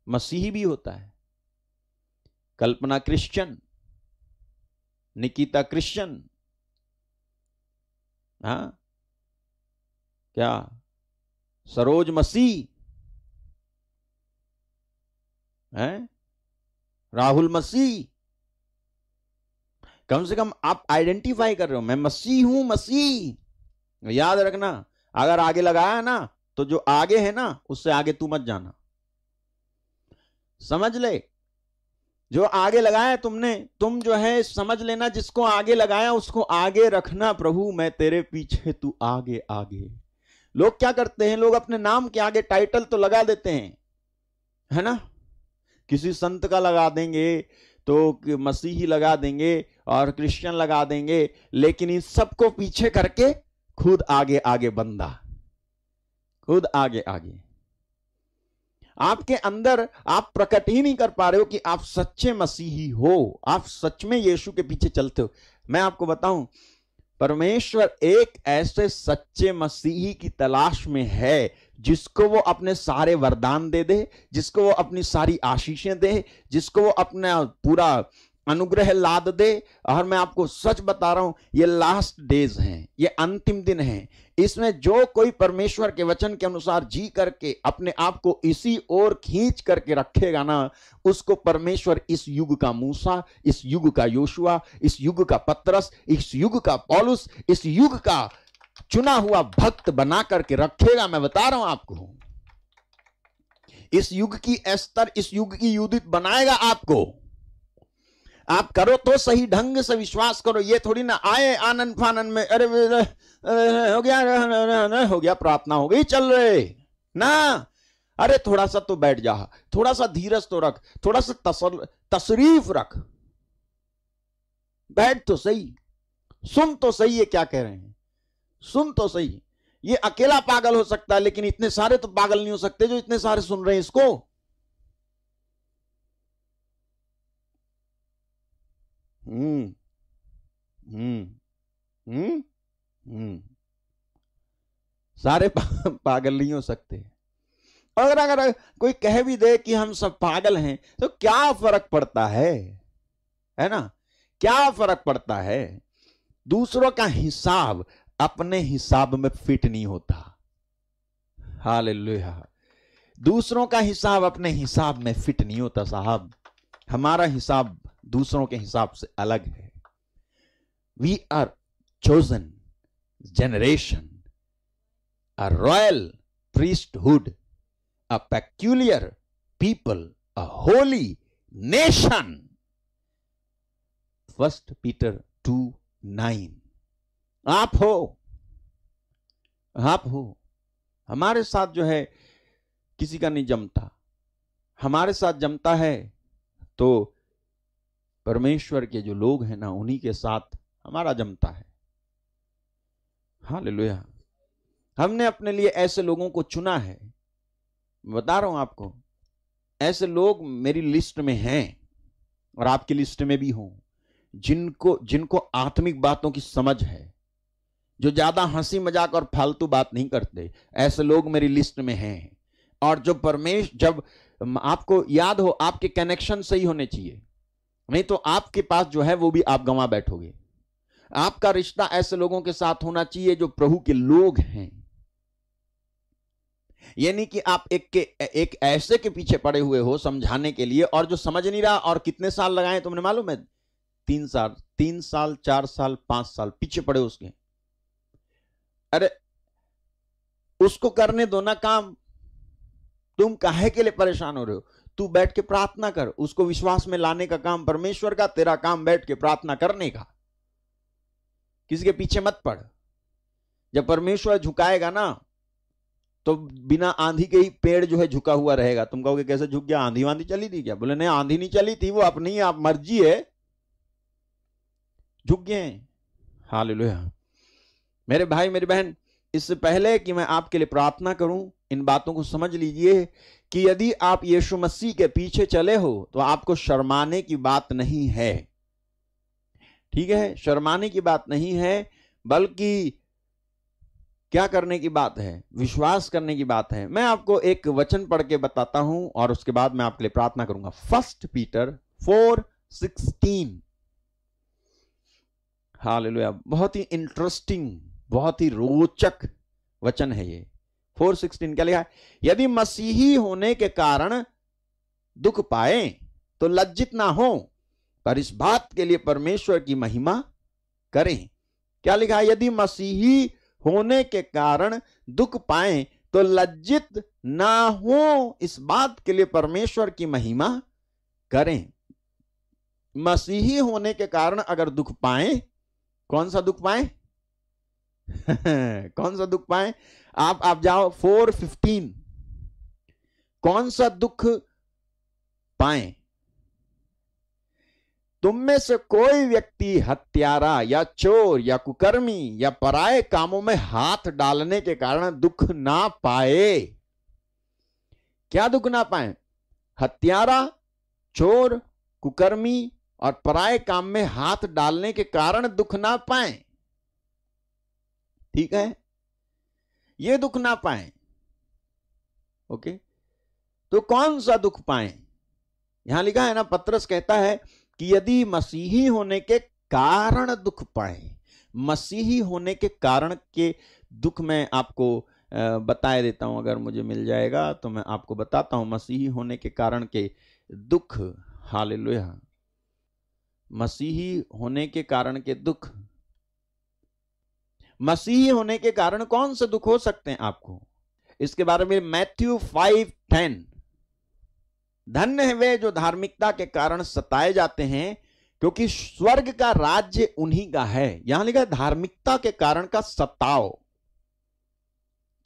S1: मसीही भी होता है, कल्पना क्रिश्चियन, निकिता क्रिश्चियन, हाँ क्या, सरोज मसीह है, राहुल मसीह। कम से कम आप आइडेंटिफाई कर रहे हो, मैं मसीह हूं, मसीह। याद रखना, अगर आगे लगाया ना तो जो आगे है ना उससे आगे तू मत जाना, समझ ले। जो आगे लगाया तुमने, तुम जो है समझ लेना, जिसको आगे लगाया उसको आगे रखना। प्रभु मैं तेरे पीछे, तू आगे आगे। लोग क्या करते हैं, लोग अपने नाम के आगे टाइटल तो लगा देते हैं, है ना। किसी संत का लगा देंगे तो मसीही लगा देंगे और क्रिश्चियन लगा देंगे, लेकिन इन सबको पीछे करके खुद आगे आगे बंदा, खुद आगे आगे। आपके अंदर आप प्रकट ही नहीं कर पा रहे हो कि आप सच्चे मसीही हो, आप सच में यीशु के पीछे चलते हो। मैं आपको बताऊं, परमेश्वर एक ऐसे सच्चे मसीही की तलाश में है जिसको वो अपने सारे वरदान दे दे, जिसको वो अपनी सारी आशीषें दे, जिसको वो अपना पूरा अनुग्रह लाद दे। और मैं आपको सच बता रहा हूं, ये लास्ट डेज हैं, ये अंतिम दिन हैं। इसमें जो कोई परमेश्वर के वचन के अनुसार जी करके अपने आप को इसी ओर खींच करके रखेगा ना, उसको परमेश्वर इस युग का मूसा, इस युग का योशुआ, इस युग का पतरस, इस युग का पौलुस, इस युग का चुना हुआ भक्त बना करके रखेगा। मैं बता रहा हूं आपको, इस युग की एस्तर, इस युग की यूदित बनाएगा आपको। आप करो तो सही ढंग से विश्वास करो। ये थोड़ी ना आए आनंद फानंद में, अरे हो गया प्रार्थना हो गई, चल रहे ना। अरे थोड़ा सा तो बैठ जा, थोड़ा सा धीरज तो रख, थोड़ा सा तशरीफ रख, बैठ तो सही, सुन तो सही ये क्या कह रहे हैं, सुन तो सही। ये अकेला पागल हो सकता है, लेकिन इतने सारे तो पागल नहीं हो सकते जो इतने सारे सुन रहे हैं इसको। हम्म हम्म हम्म हम्म सारे पागल नहीं हो सकते। अगर अगर कोई कह भी दे कि हम सब पागल हैं, तो क्या फर्क पड़ता है ना? क्या फर्क पड़ता है? दूसरों का हिसाब अपने हिसाब में फिट नहीं होता। हालेलुया। दूसरों का हिसाब अपने हिसाब में फिट नहीं होता साहब। हमारा हिसाब दूसरों के हिसाब से अलग है। We are chosen generation, a royal priesthood, a peculiar people, a holy nation. 1 Peter 2:9। आप हो। हमारे साथ जो है किसी का नहीं जमता, हमारे साथ जमता है तो परमेश्वर के जो लोग हैं ना, उन्हीं के साथ हमारा जमता है। हालेलुया। हमने अपने लिए ऐसे लोगों को चुना है। बता रहा हूं आपको, ऐसे लोग मेरी लिस्ट में हैं और आपकी लिस्ट में भी हों, जिनको आत्मिक बातों की समझ है, जो ज्यादा हंसी मजाक और फालतू बात नहीं करते। ऐसे लोग मेरी लिस्ट में हैं। और जो जब आपको याद हो, आपके कनेक्शन सही होने चाहिए, नहीं तो आपके पास जो है वो भी आप गंवा बैठोगे। आपका रिश्ता ऐसे लोगों के साथ होना चाहिए जो प्रभु के लोग हैं। यानी कि आप एक ऐसे के पीछे पड़े हुए हो समझाने के लिए, और जो समझ नहीं रहा, और कितने साल लगाए तुमने मालूम है? 3 साल 4 साल 5 साल पीछे पड़े उसके। अरे उसको करने दो ना काम। तुम काहे के लिए परेशान हो रहे हो? तू बैठ के प्रार्थना कर। उसको विश्वास में लाने का काम परमेश्वर का, तेरा काम बैठ के प्रार्थना करने का। किसी के पीछे मत पड़। जब परमेश्वर झुकाएगा ना, तो बिना आंधी के ही पेड़ जो है झुका हुआ रहेगा। तुम कहोगे कैसे झुक गया? आंधी वांधी चली थी क्या? बोले नहीं, आंधी नहीं चली थी, वो अपनी आप मर्जी है, झुक गए। हालेलुया। मेरे भाई मेरी बहन, इससे पहले कि मैं आपके लिए प्रार्थना करूं, इन बातों को समझ लीजिए कि यदि आप यीशु मसीह के पीछे चले हो तो आपको शर्माने की बात नहीं है। ठीक है, शर्माने की बात नहीं है, बल्कि क्या करने की बात है? विश्वास करने की बात है। मैं आपको एक वचन पढ़ के बताता हूं और उसके बाद मैं आपके लिए प्रार्थना करूंगा। 1 पीटर 4:16। हालेलुया। बहुत ही इंटरेस्टिंग, बहुत ही रोचक वचन है ये। 4:16 क्या लिखा है? यदि मसीही होने के कारण दुख पाए तो लज्जित ना हो, पर इस बात के लिए परमेश्वर की महिमा करें। क्या लिखा है? यदि मसीही होने के कारण दुख पाए तो लज्जित ना हो, इस बात के लिए परमेश्वर की महिमा करें। मसीही होने के कारण अगर दुख पाए, कौन सा दुख पाए? कौन सा दुख पाए? आप जाओ 4:15। कौन सा दुख पाए? तुम में से कोई व्यक्ति हत्यारा या चोर या कुकर्मी या पराये कामों में हाथ डालने के कारण दुख ना पाए। क्या दुख ना पाए? हत्यारा, चोर, कुकर्मी और पराये काम में हाथ डालने के कारण दुख ना पाए। ठीक है, ये दुख ना पाए। ओके, तो कौन सा दुख पाए? यहां लिखा है ना, पतरस कहता है कि यदि मसीही होने के कारण दुख पाए, मसीही होने के कारण के दुख मैं आपको बताए देता हूं, अगर मुझे मिल जाएगा तो मैं आपको बताता हूं मसीही होने के कारण के दुख। हालेलुया। मसीही होने के कारण के दुख, मसीही होने के कारण कौन से दुख हो सकते हैं आपको, इसके बारे में मैथ्यू 5:10, धन्य है वे जो धार्मिकता के कारण सताए जाते हैं, क्योंकि स्वर्ग का राज्य उन्हीं का है। यहां लिखा है धार्मिकता के कारण का सताव।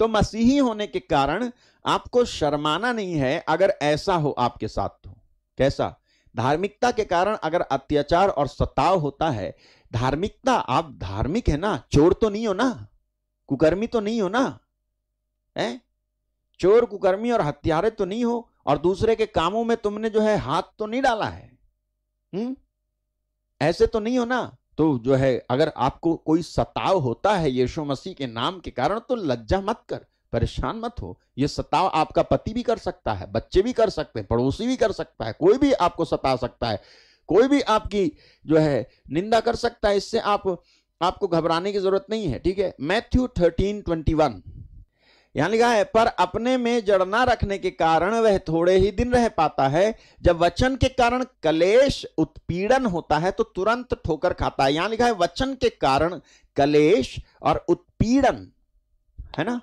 S1: तो मसीही होने के कारण आपको शर्माना नहीं है अगर ऐसा हो आपके साथ। तो कैसा? धार्मिकता के कारण अगर अत्याचार और सताव होता है, धार्मिकता, आप धार्मिक है ना, चोर तो नहीं हो ना, कुकर्मी तो नहीं हो ना, है? चोर, कुकर्मी और हत्यारे तो नहीं हो, और दूसरे के कामों में तुमने जो है हाथ तो नहीं डाला है, ऐसे तो नहीं हो ना। तो जो है अगर आपको कोई सताव होता है यीशु मसीह के नाम के कारण, तो लज्जा मत कर, परेशान मत हो। ये सताव आपका पति भी कर सकता है, बच्चे भी कर सकते हैं, पड़ोसी भी कर सकता है, कोई भी आपको सता सकता है, कोई भी आपकी जो है निंदा कर सकता है। इससे आपको घबराने की जरूरत नहीं है, ठीक है। मैथ्यू 13:21 यहां लिखा है, पर अपने में जड़ ना रखने के कारण वह थोड़े ही दिन रह पाता है, जब वचन के कारण कलेश उत्पीड़न होता है तो तुरंत ठोकर खाता है। यहां लिखा है वचन के कारण कलेश और उत्पीड़न, है ना,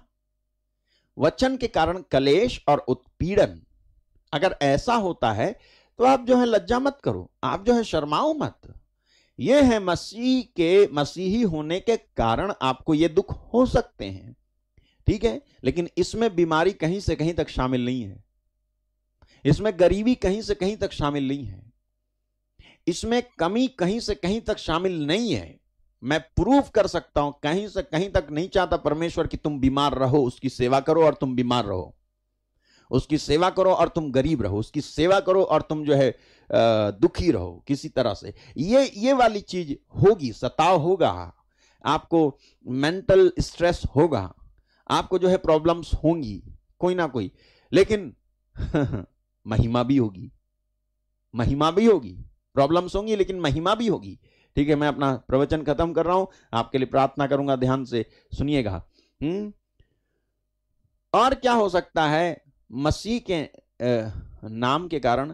S1: वचन के कारण कलेश और उत्पीड़न। अगर ऐसा होता है तो आप जो है लज्जा मत करो, आप जो है शर्माओ मत। ये है मसीही होने के कारण आपको ये दुख हो सकते हैं, ठीक है। लेकिन इसमें बीमारी कहीं से कहीं तक शामिल नहीं है, इसमें गरीबी कहीं से कहीं तक शामिल नहीं है, इसमें कमी कहीं से कहीं तक शामिल नहीं है। मैं प्रूफ कर सकता हूं, कहीं से कहीं तक नहीं चाहता परमेश्वर कि तुम बीमार रहो, उसकी सेवा करो और तुम बीमार रहो, उसकी सेवा करो और तुम गरीब रहो, उसकी सेवा करो और तुम जो है दुखी रहो किसी तरह से। ये वाली चीज होगी, सताव होगा, आपको मेंटल स्ट्रेस होगा, आपको जो है प्रॉब्लम्स होंगी कोई ना कोई, लेकिन महिमा भी होगी, महिमा भी होगी। प्रॉब्लम्स होंगी लेकिन महिमा भी होगी, ठीक है। मैं अपना प्रवचन खत्म कर रहा हूं, आपके लिए प्रार्थना करूंगा, ध्यान से सुनिएगा। और क्या हो सकता है मसीह के नाम के कारण?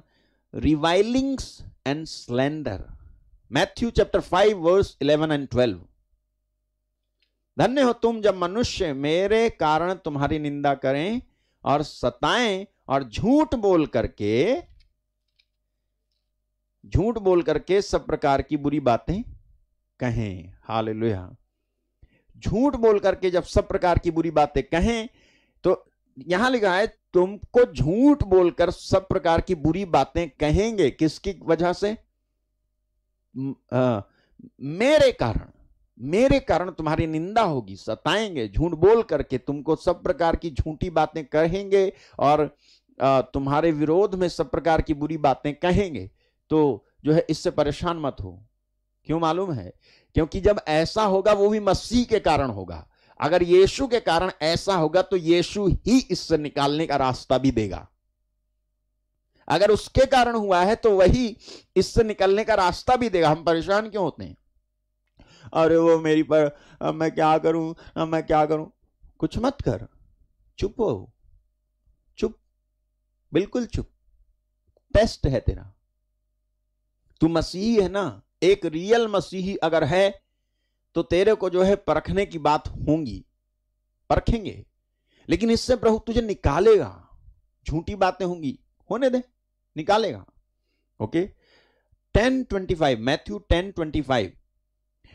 S1: Revilings and slander. Matthew chapter 5 verse 11 and 12, धन्य हो तुम जब मनुष्य मेरे कारण तुम्हारी निंदा करें और सताएं और झूठ बोल करके सब प्रकार की बुरी बातें कहें। हालेलुया। झूठ बोल करके जब सब प्रकार की बुरी बातें कहें, तो यहां लिखा है तुमको झूठ बोलकर सब प्रकार की बुरी बातें कहेंगे। किसकी वजह से? मेरे कारण तुम्हारी निंदा होगी, सताएंगे, झूठ बोल करके तुमको सब प्रकार की झूठी बातें कहेंगे और तुम्हारे विरोध में सब प्रकार की बुरी बातें कहेंगे। तो जो है इससे परेशान मत हो। क्यों मालूम है? क्योंकि जब ऐसा होगा वो भी मसीह के कारण होगा। अगर यीशु के कारण ऐसा होगा तो यीशु ही इससे निकालने का रास्ता भी देगा। अगर उसके कारण हुआ है तो वही इससे निकलने का रास्ता भी देगा। हम परेशान क्यों होते हैं? अरे वो मेरी पर, मैं क्या करूं? कुछ मत कर, चुप हो, चुप, बिल्कुल चुप। टेस्ट है तेरा, तू मसीही है ना, एक रियल मसीही अगर है तो तेरे को जो है परखने की बात होंगी, परखेंगे, लेकिन इससे प्रभु तुझे निकालेगा। झूठी बातें होंगी, होने दे, निकालेगा। ओके। 10:25 मैथ्यू 10:25,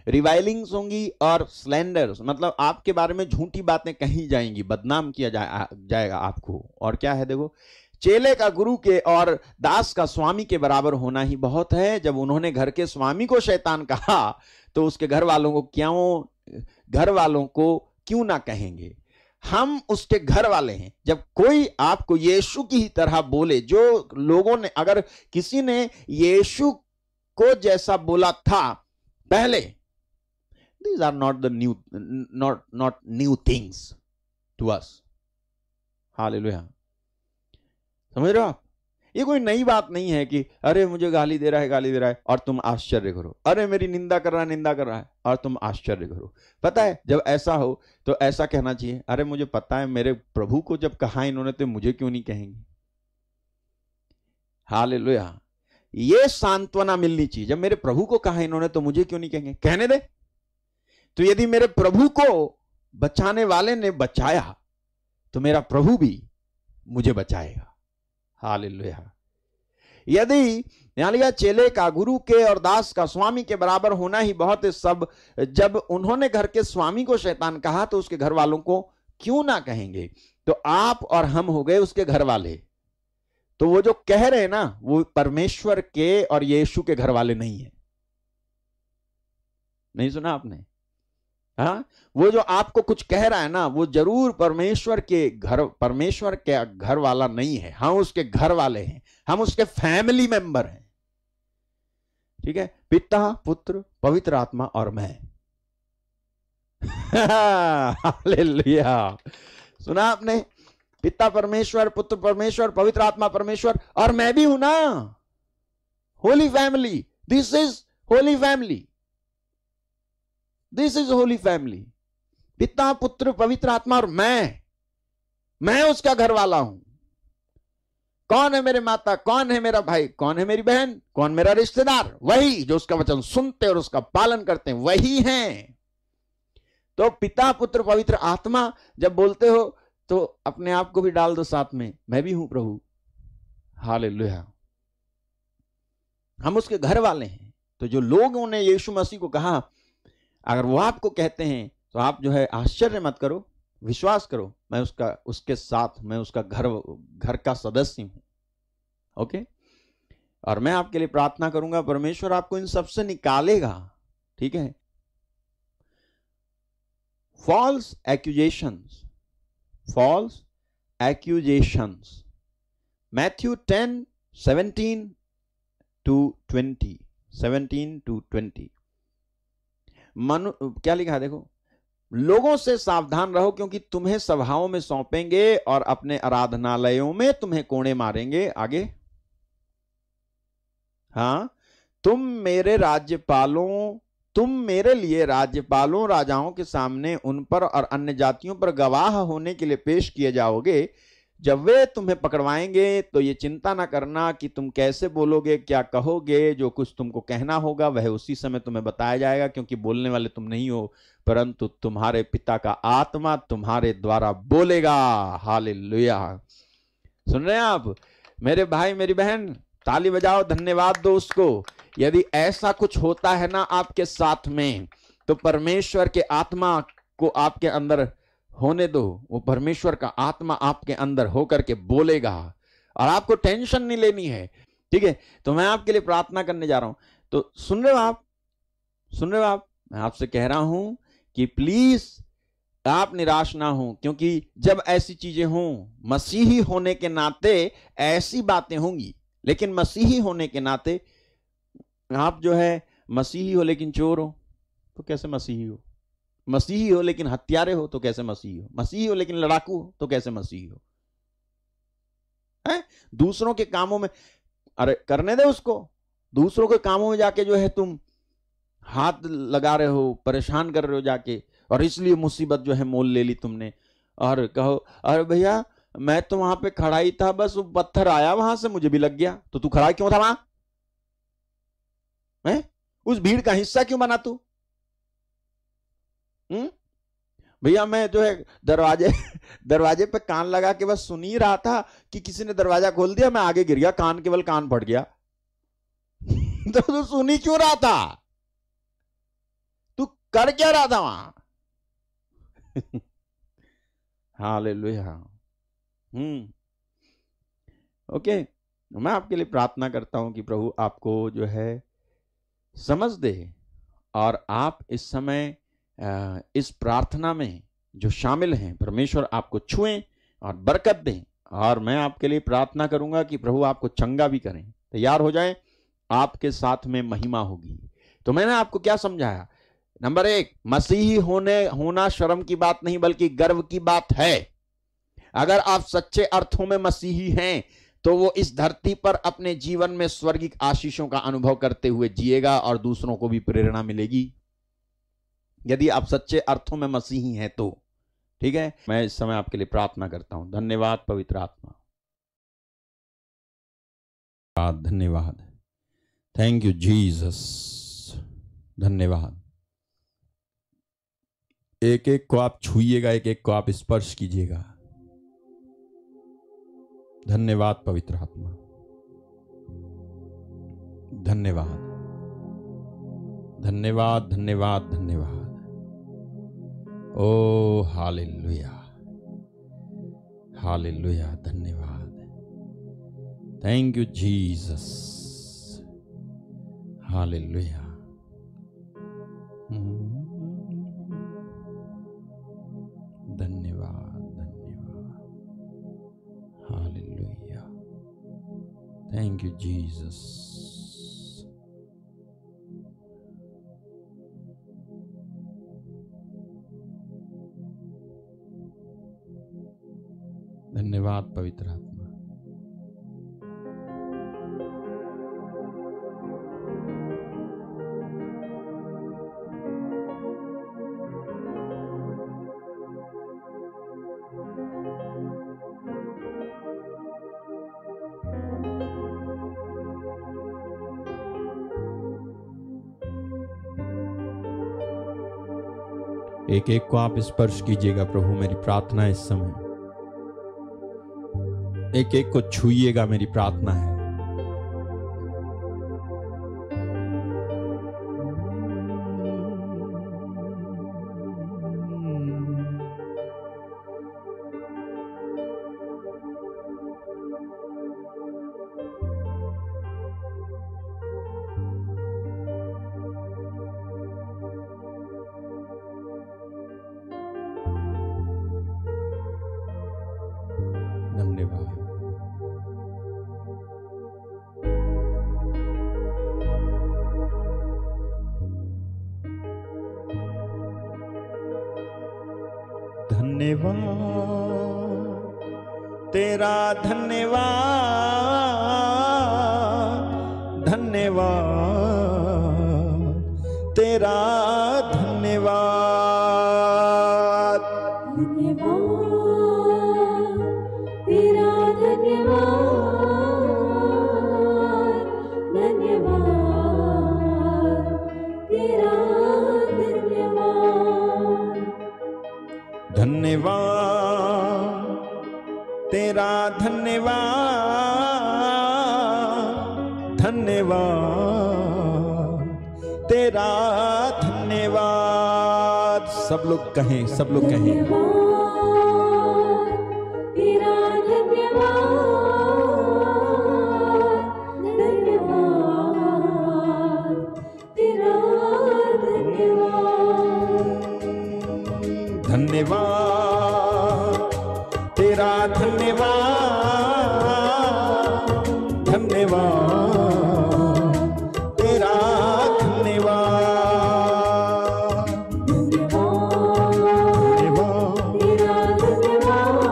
S1: रिवाइलिंग्स होंगी और स्लैंडर्स, मतलब आपके बारे में झूठी बातें कही जाएंगी, बदनाम किया जाएगा आपको। और क्या है देखो, चेले का गुरु के और दास का स्वामी के बराबर होना ही बहुत है। जब उन्होंने घर के स्वामी को शैतान कहा तो उसके घर वालों को क्यों ना कहेंगे? हम उसके घर वाले हैं। जब कोई आपको यीशु की ही तरह बोले, जो लोगों ने, अगर किसी ने यीशु को जैसा बोला था पहले, these are not new things to us. Hallelujah. समझ रहे हो आप? ये कोई नई बात नहीं है कि अरे मुझे गाली दे रहा है, गाली दे रहा है और तुम आश्चर्य करो, अरे मेरी निंदा कर रहा है, निंदा कर रहा है और तुम आश्चर्य करो। पता है जब ऐसा हो तो ऐसा कहना चाहिए, अरे मुझे पता है मेरे प्रभु को जब कहा इन्होंने तो मुझे क्यों नहीं कहेंगे। हालेलुया। ये सांत्वना मिलनी चाहिए, जब मेरे प्रभु को कहा इन्होंने तो मुझे क्यों नहीं कहेंगे, कहने दे। तो यदि मेरे प्रभु को बचाने वाले ने बचाया तो मेरा प्रभु भी मुझे बचाएगा। हालेलुया। यदि यानी चेले का गुरु के और दास का स्वामी के बराबर होना ही बहुत है सब, जब उन्होंने घर के स्वामी को शैतान कहा तो उसके घर वालों को क्यों ना कहेंगे। तो आप और हम हो गए उसके घर वाले। तो वो जो कह रहे हैं ना वो परमेश्वर के और यीशु के घर वाले नहीं है। नहीं सुना आपने? हाँ, वो जो आपको कुछ कह रहा है ना वो जरूर परमेश्वर के घर वाला नहीं है। हम उसके घर वाले हैं, हम उसके फैमिली मेंबर हैं। ठीक है, पिता पुत्र पवित्र आत्मा और मैं। हालेलुया। सुना आपने? पिता परमेश्वर, पुत्र परमेश्वर, पवित्र आत्मा परमेश्वर और मैं भी हूं ना। Holi family, this is Holi family, this is Holi family. पिता पुत्र पवित्र आत्मा और मैं उसका घर वाला हूं। कौन है मेरे माता, कौन है मेरा भाई, कौन है मेरी बहन, कौन मेरा रिश्तेदार? वही जो उसका वचन सुनते और उसका पालन करते हैं, वही हैं। तो पिता पुत्र पवित्र आत्मा जब बोलते हो तो अपने आप को भी डाल दो साथ में, मैं भी हूं प्रभु। हालेलुया। हम उसके घर वाले हैं। तो जो लोगों ने यीशु मसीह को कहा, अगर वो आपको कहते हैं तो आप जो है आश्चर्य मत करो, विश्वास करो, मैं उसके साथ, मैं उसका घर का सदस्य हूं। ओके। और मैं आपके लिए प्रार्थना करूंगा, परमेश्वर आपको इन सबसे निकालेगा। ठीक है। फॉल्स एक्यूजेशंस, मैथ्यू 10:17-20 क्या लिखा है देखो, लोगों से सावधान रहो क्योंकि तुम्हें सभाओं में सौंपेंगे और अपने आराधनालयों में तुम्हें कोड़े मारेंगे। आगे, हाँ, तुम मेरे लिए राज्यपालों राजाओं के सामने उन पर और अन्य जातियों पर गवाह होने के लिए पेश किए जाओगे। जब वे तुम्हें पकड़वाएंगे तो ये चिंता ना करना कि तुम कैसे बोलोगे, क्या कहोगे। जो कुछ तुमको कहना होगा वह उसी समय तुम्हें बताया जाएगा, क्योंकि बोलने वाले तुम नहीं हो परंतु तुम्हारे पिता का आत्मा तुम्हारे द्वारा बोलेगा। हालेलुया। सुन रहे हैं आप मेरे भाई मेरी बहन? ताली बजाओ, धन्यवाद दो उसको। यदि ऐसा कुछ होता है ना आपके साथ में, तो परमेश्वर के आत्मा को आपके अंदर होने दो। वो परमेश्वर का आत्मा आपके अंदर होकर के बोलेगा और आपको टेंशन नहीं लेनी है। ठीक है। तो मैं आपके लिए प्रार्थना करने जा रहा हूं। तो सुन रहे हो आप? मैं आपसे कह रहा हूं कि प्लीज आप निराश ना हो, क्योंकि जब ऐसी चीजें हों, मसीही होने के नाते ऐसी बातें होंगी। लेकिन मसीही होने के नाते आप जो है मसीही हो लेकिन चोर हो तो कैसे मसीही हो? मसीही हो लेकिन हत्यारे हो तो कैसे मसीही हो? मसीही हो लेकिन लड़ाकू हो तो कैसे मसीही हो? है? दूसरों के कामों में, अरे करने दे उसको। दूसरों के कामों में जाके जो है तुम हाथ लगा रहे हो, परेशान कर रहे हो जाके, और इसलिए मुसीबत जो है मोल ले ली तुमने। और कहो अरे भैया मैं तो वहां पे खड़ा ही था, बस वो पत्थर आया वहां से मुझे भी लग गया। तो तू खड़ा क्यों था वहां? उस भीड़ का हिस्सा क्यों बना तू? भैया मैं जो है दरवाजे पे कान लगा के बस सुन ही रहा था कि किसी ने दरवाजा खोल दिया, मैं आगे गिर गया, केवल कान फट गया। तो तू सुन ही क्यों रहा था? तू कर क्या रहा था वहां? हालेलुया। ओके। मैं आपके लिए प्रार्थना करता हूं कि प्रभु आपको जो है समझ दे, और आप इस समय इस प्रार्थना में जो शामिल हैं, परमेश्वर आपको छुएं और बरकत दें। और मैं आपके लिए प्रार्थना करूंगा कि प्रभु आपको चंगा भी करें। तैयार हो जाएं, आपके साथ में महिमा होगी। तो मैंने आपको क्या समझाया? नंबर 1, मसीही होना शर्म की बात नहीं बल्कि गर्व की बात है। अगर आप सच्चे अर्थों में मसीही हैं तो तो वो इस धरती पर अपने जीवन में स्वर्गिक आशीषों का अनुभव करते हुए जिएगा और दूसरों को भी प्रेरणा मिलेगी, यदि आप सच्चे अर्थों में मसीही हैं तो। ठीक है, मैं इस समय आपके लिए प्रार्थना करता हूं। धन्यवाद पवित्र आत्मा, धन्यवाद, थैंक यू जीसस, धन्यवाद। एक एक को आप छूइएगा, एक एक को आप स्पर्श कीजिएगा। धन्यवाद पवित्र आत्मा, धन्यवाद, धन्यवाद, धन्यवाद, धन्यवाद। ओ हालेलुया, हालेलुया, धन्यवाद, थैंक यू जीसस, हालेलुया। धन्यवाद, धन्यवाद, हालेलुया, थैंक यू जीसस। धन्यवाद पवित्र आत्मा। एक एक को आप स्पर्श कीजिएगा प्रभु, मेरी प्रार्थना इस समय। एक एक को छूइएगा, मेरी प्रार्थना है। धन्यवाद, धन्यवाद, तेरा धन्यवाद, धन्यवाद, तेरा धन्यवाद,
S3: धन्यवाद, तेरा धन्यवाद, धन्यवाद, तेरा धन्यवाद,
S1: धन्यवाद, तेरा धन्यवाद, धन्यवाद, तेरा धन्यवाद। सब लोग कहें, सब लोग कहें।
S3: धन्यवाद, तेरा धन्यवाद, धन्यवाद, तेरा धन्यवाद,
S1: धन्यवाद, तेरा धन्यवाद, धन्यवाद, तेरा धन्यवाद,
S3: धन्यवाद, तेरा धन्यवाद,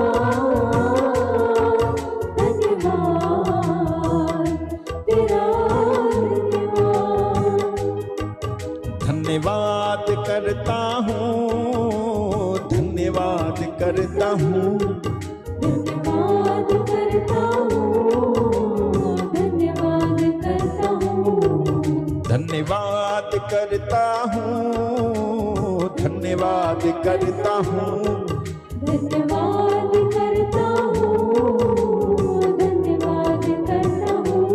S3: धन्यवाद, तेरा धन्यवाद।
S1: धन्यवाद करता हूँ, धन्यवाद करता हूँ,
S3: धन्यवाद करता हूँ, धन्यवाद करता हूँ,
S1: धन्यवाद करता हूँ, धन्यवाद करता हूँ,
S3: धन्यवाद करता हूँ, धन्यवाद करता हूँ।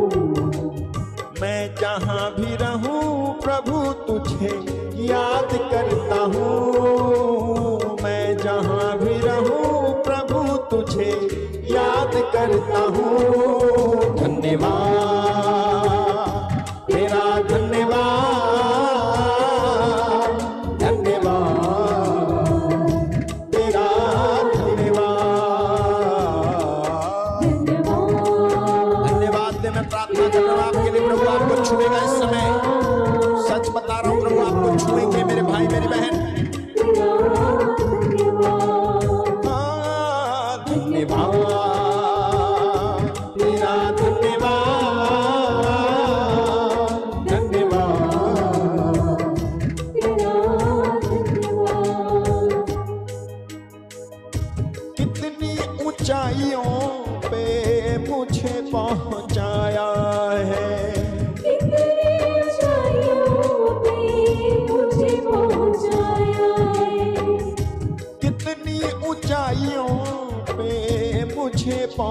S1: मैं जहाँ भी रहूं प्रभु तुझे याद करता हूँ, मैं जहाँ भी रहूं प्रभु तुझे याद करता हूँ। धन्यवाद, तेरा धन्यवाद, धन्यवाद, तेरा धन्यवाद, धन्यवाद। मैं प्रार्थना कर रहा हूँ आपके लिए, प्रभु आपको छुएगा इस समय। सच बता रहा हूँ, प्रभु आपको छुएंगे मेरे भाई मेरी बहन। धन्यवाद, तेरा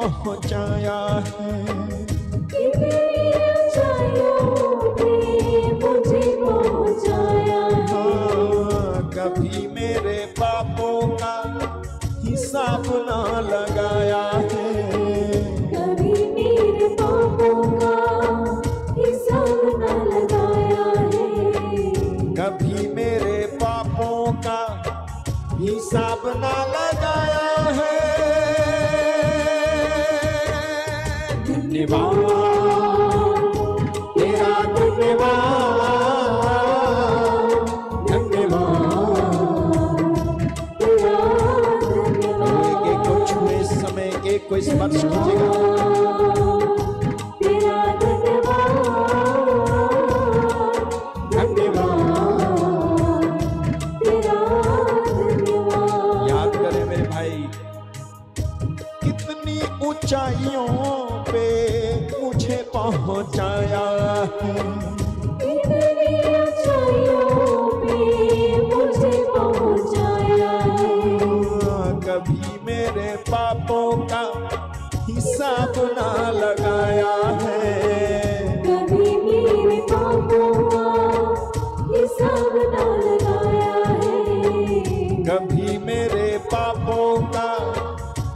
S1: पहुंचाया है।
S3: कितनी ऊंचाइयों पे मुझे पहुंचाया है।
S1: हाँ, कभी मेरे पापों का हिसाब ना लगाया है।
S3: कभी मेरे पापों का हिसाब न लगाया है।
S1: कभी मेरे पापों का हिसाब ना लगाया है। धन्यवाद तेरा, धन्यवाद धन्यवाद
S3: तेरा
S1: प्रभु एक को छुए समय एक को स्पर्श कीजिएगा।
S3: तेरा
S1: याद करें मेरे भाई, कितनी ऊंचाइयों पे मुझे पहुंचाया है।
S3: कितनी ऊंचाइयों पे मुझे पहुंचाया है।
S1: कभी मेरे पापों का हिसाब ना लगाया है।
S3: कभी मेरे पापों का हिसाब न लगाया है।
S1: कभी मेरे पापों का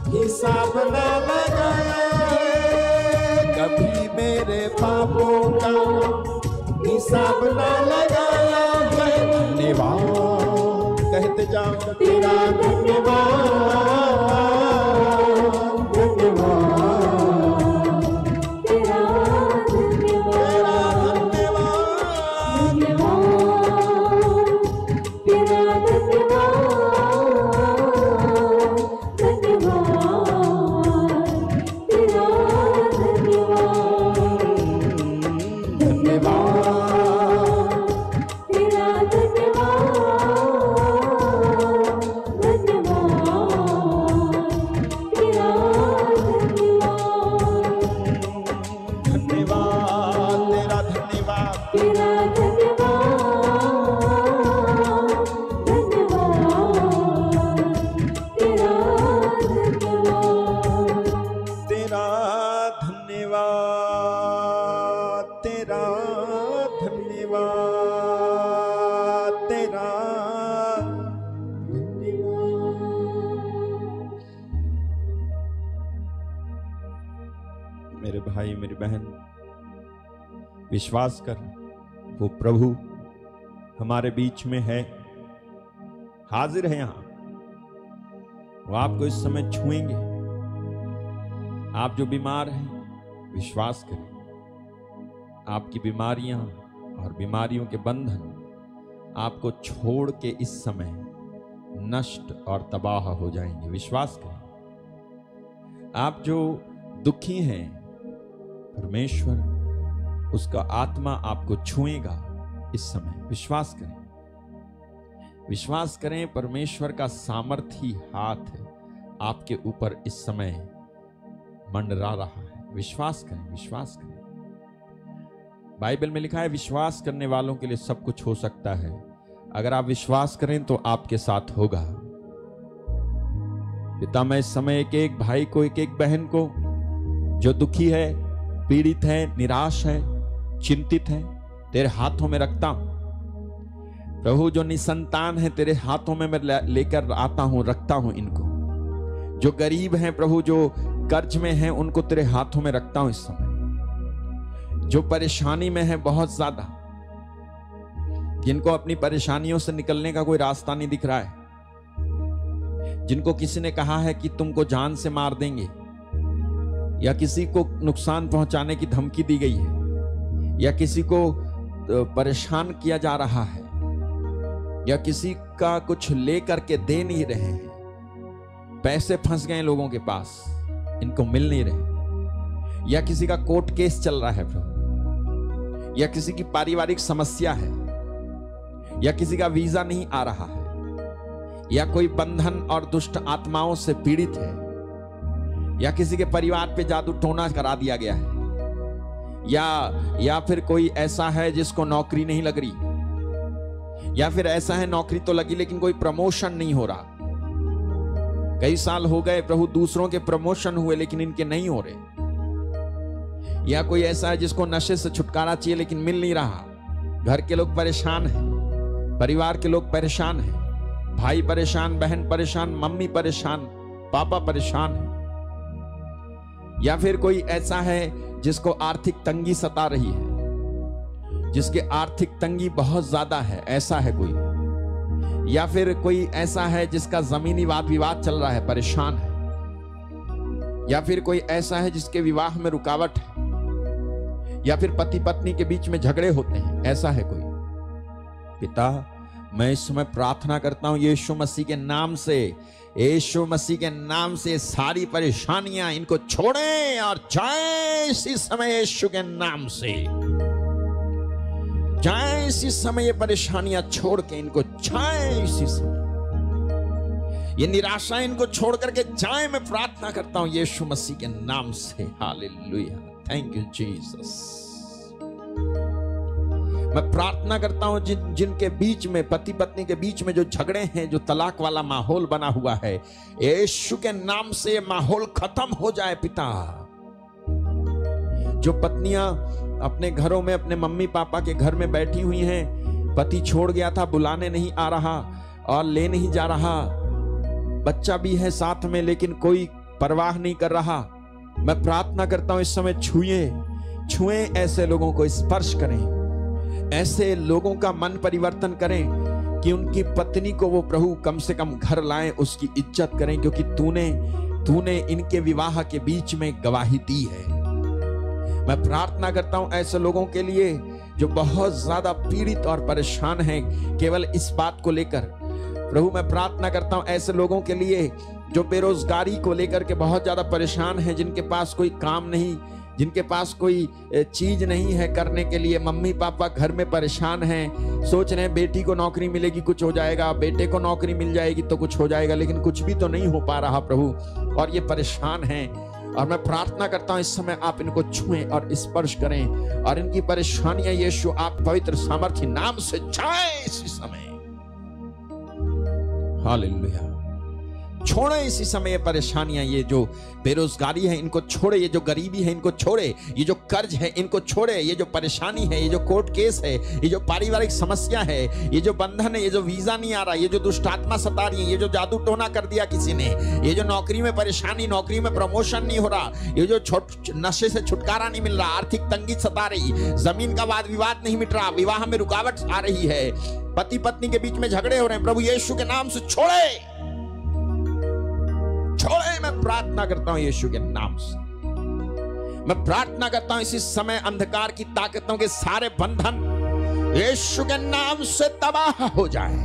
S1: हिसाब ना लगाया है। कभी मेरे पापों का हिसाब ना लगाया है। धन्यवाद कहते जाओ, तेरा धन्यवाद धन्यवाद
S3: तेरा धन्यवाद
S1: तेरा धन्यवाद
S3: धन्यवाद तेरा धन्यवाद धन्यवाद तेरा धन्यवाद
S1: धन्यवाद
S3: तेरा धन्यवाद धन्यवाद तेरा धन्यवाद
S1: धन्यवाद तेरा धन्यवाद
S3: तेरा धन्यवाद तेरा धन्यवाद
S1: तेरा धन्यवाद तेरा धन्यवाद तेरा धन्यवाद। मेरे भाई मेरी बहन, विश्वास कर, वो प्रभु हमारे बीच में है, हाजिर है यहाँ। वो आपको इस समय छुएंगे। आप जो बीमार हैं, विश्वास करें, आपकी बीमारियां और बीमारियों के बंधन आपको छोड़ के इस समय नष्ट और तबाह हो जाएंगे। विश्वास करें। आप जो दुखी हैं, परमेश्वर उसका आत्मा आपको छुएगा इस समय। विश्वास करें, विश्वास करें। परमेश्वर का सामर्थी हाथ आपके ऊपर इस समय मंडरा रहा है। विश्वास करें, विश्वास करें। बाइबल में लिखा है, विश्वास करने वालों के लिए सब कुछ हो सकता है। अगर आप विश्वास करें तो आपके साथ होगा। पिता, मैं इस समय एक एक भाई को, एक एक बहन को जो दुखी है, पीड़ित है, निराश है, चिंतित है, तेरे हाथों में रखता हूं। प्रभु, जो निसंतान है, तेरे हाथों में मैं लेकर आता हूं, रखता हूं इनको। जो गरीब हैं प्रभु, जो कर्ज में हैं, उनको तेरे हाथों में रखता हूं इस समय। जो परेशानी में है बहुत ज्यादा, जिनको अपनी परेशानियों से निकलने का कोई रास्ता नहीं दिख रहा है, जिनको किसी ने कहा है कि तुमको जान से मार देंगे, या किसी को नुकसान पहुंचाने की धमकी दी गई है, या किसी को परेशान किया जा रहा है, या किसी का कुछ ले करके दे नहीं रहे हैं, पैसे फंस गए लोगों के पास, इनको मिल नहीं रहे, या किसी का कोर्ट केस चल रहा है प्रभु, या किसी की पारिवारिक समस्या है, या किसी का वीजा नहीं आ रहा है, या कोई बंधन और दुष्ट आत्माओं से पीड़ित है, या किसी के परिवार पे जादू टोना करा दिया गया है, या फिर कोई ऐसा है जिसको नौकरी नहीं लग रही, या फिर ऐसा है नौकरी तो लगी लेकिन कोई प्रमोशन नहीं हो रहा, कई साल हो गए प्रभु, दूसरों के प्रमोशन हुए लेकिन इनके नहीं हो रहे। या कोई ऐसा है जिसको नशे से छुटकारा चाहिए लेकिन मिल नहीं रहा। घर के लोग परेशान हैं, परिवार के लोग परेशान हैं, भाई परेशान, बहन परेशान, मम्मी परेशान, पापा परेशान है। या फिर कोई ऐसा है जिसको आर्थिक तंगी सता रही है, जिसके आर्थिक तंगी बहुत ज्यादा है, ऐसा है कोई। या फिर कोई ऐसा है जिसका जमीनी वाद विवाद चल रहा है, परेशान है। या फिर कोई ऐसा है जिसके विवाह में रुकावट है। या फिर पति पत्नी के बीच में झगड़े होते हैं, ऐसा है कोई। पिता, मैं इस समय प्रार्थना करता हूं यीशु मसीह के नाम से, यीशु मसीह के नाम से सारी परेशानियां इनको छोड़ें और जाएं इसी समय यीशु के नाम से। जाएं इसी समय, ये परेशानियां छोड़ के इनको जाएं इसी समय। ये निराशा इनको छोड़ करके जाएं। मैं प्रार्थना करता हूं यीशु मसीह के नाम से। Hallelujah, thank you Jesus. मैं प्रार्थना करता हूं जिनके बीच में, पति पत्नी के बीच में जो झगड़े हैं, जो तलाक वाला माहौल बना हुआ है, यीशु के नाम से ये माहौल खत्म हो जाए पिता। जो पत्नियां अपने घरों में अपने मम्मी पापा के घर में बैठी हुई हैं, पति छोड़ गया था, बुलाने नहीं आ रहा और ले नहीं जा रहा, बच्चा भी है साथ में लेकिन कोई परवाह नहीं कर रहा, मैं प्रार्थना करता हूं इस समय छुएं ऐसे लोगों को, स्पर्श करें, ऐसे लोगों का मन परिवर्तन करें कि उनकी पत्नी को वो प्रभु कम से कम घर लाएं, उसकी इज्जत करें, क्योंकि तूने इनके विवाह के बीच में गवाही दी है। मैं प्रार्थना करता हूं ऐसे लोगों के लिए जो बहुत ज्यादा पीड़ित और परेशान हैं केवल इस बात को लेकर। प्रभु मैं प्रार्थना करता हूं ऐसे लोगों के लिए जो बेरोजगारी को लेकर के बहुत ज्यादा परेशान हैं, जिनके पास कोई काम नहीं, जिनके पास कोई चीज नहीं है करने के लिए। मम्मी पापा घर में परेशान हैं, सोच रहे हैं बेटी को नौकरी मिलेगी कुछ हो जाएगा, बेटे को नौकरी मिल जाएगी तो कुछ हो जाएगा, लेकिन कुछ भी तो नहीं हो पा रहा प्रभु, और ये परेशान हैं। और मैं प्रार्थना करता हूं इस समय आप इनको छुएं और स्पर्श करें और इनकी परेशानियां यीशु आप पवित्र सामर्थ्य नाम से जाए इसी समय। हालेलुया, छोड़े इसी समय ये परेशानियां, ये जो बेरोजगारी है इनको छोड़े, ये जो गरीबी है इनको छोड़े, ये जो कर्ज है इनको छोड़े, ये जो परेशानी है, ये जो कोर्ट केस है, ये जो पारिवारिक समस्या है, ये जो बंधन है, ये जो वीजा नहीं आ रहा, ये जो दुष्ट आत्मा सता रही है, ये जो जादू टोना कर दिया किसी ने, ये जो नौकरी में परेशानी, नौकरी में प्रमोशन नहीं हो रहा, ये जो नशे से छुटकारा नहीं मिल रहा, आर्थिक तंगी सता रही, जमीन का वाद विवाद नहीं मिट रहा, विवाह में रुकावट आ रही है, पति पत्नी के बीच में झगड़े हो रहे हैं, प्रभु यीशु के नाम से छोड़े। मैं प्रार्थना करता हूं यीशु के नाम से। मैं प्रार्थना करता हूं इसी समय अंधकार की ताकतों के सारे बंधन यीशु के नाम से तबाह हो जाए,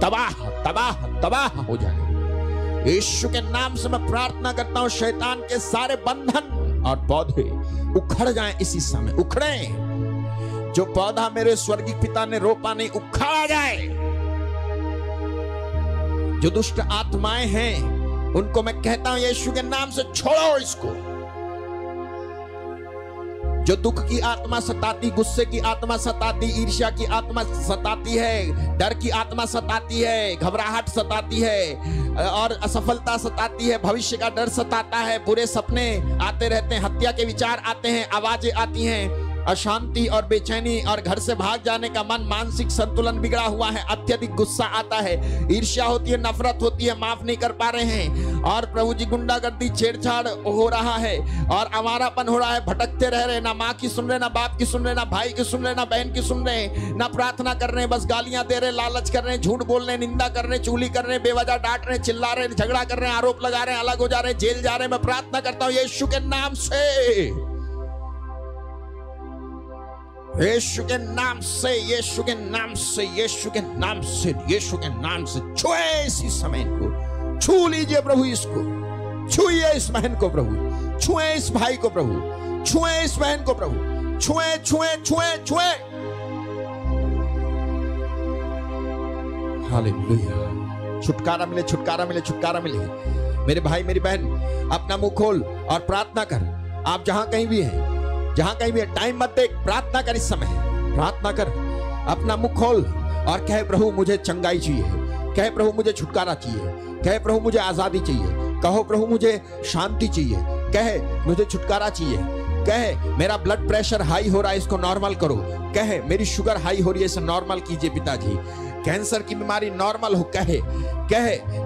S1: तबाह तबाह तबाह हो जाए यीशु के नाम से। मैं प्रार्थना करता हूं शैतान के सारे बंधन और पौधे उखड़ जाएं इसी समय, उखड़े। जो पौधा मेरे स्वर्गीय पिता ने रोपा नहीं, उखाड़ा जाए। जो दुष्ट आत्माएं हैं उनको मैं कहता हूं यीशु के नाम से छोड़ो इसको। जो दुख की आत्मा सताती, गुस्से की आत्मा सताती, ईर्ष्या की आत्मा सताती है, डर की आत्मा सताती है, घबराहट सताती है और असफलता सताती है, भविष्य का डर सताता है, बुरे सपने आते रहते हैं, हत्या के विचार आते हैं, आवाजें आती हैं, अशांति और बेचैनी और घर से भाग जाने का मन, मानसिक संतुलन बिगड़ा हुआ है, अत्यधिक गुस्सा आता है, ईर्ष्या होती है, नफरत होती है, माफ नहीं कर पा रहे हैं, और प्रभु जी गुंडागर्दी छेड़छाड़ हो रहा है और आवारापन हो रहा है, भटकते रह रहे, ना माँ की सुन रहे, ना बाप की सुन रहे, ना भाई की सुन रहे, ना बहन की सुन रहे, ना प्रार्थना कर रहे, बस गालियां दे रहे, लालच कर रहे, झूठ बोल रहे, निंदा कर रहे, चुगली कर रहे, बेवजह डांट रहे, चिल्ला रहे, झगड़ा कर रहे, आरोप लगा रहे, अलग हो जा रहे, जेल जा रहे। मैं प्रार्थना करता हूं यीशु के नाम से, यीशु के नाम से, यीशु के नाम से, यीशु के नाम से, यीशु के नाम से छुए इसी समय को, छू लीजिए प्रभु, इसको छुए, इस बहन को प्रभु छुए, इस भाई को प्रभु छुए, इस बहन को प्रभु छुए, छुए छुए छुए। हालेलुया, छुटकारा मिले, छुटकारा मिले, छुटकारा मिले। मेरे भाई मेरी बहन अपना मुंह खोल और प्रार्थना कर। आप जहां कहीं भी हैं, जहां कहीं भी टाइम मत देख, प्रार्थना कर, इस समय प्रार्थना कर, अपना मुंह खोल और कहे प्रभु मुझे चंगाई चाहिए, कहे प्रभु मुझे छुटकारा चाहिए, कहे प्रभु मुझे आजादी चाहिए, कहो प्रभु मुझे शांति चाहिए, कहे मुझे छुटकारा चाहिए, कहे मेरा ब्लड प्रेशर हाई हो रहा है इसको नॉर्मल करो, कहे मेरी शुगर हाई हो रही है इसे नॉर्मल कीजिए पिताजी, कैंसर की बीमारी नॉर्मल हो, कहे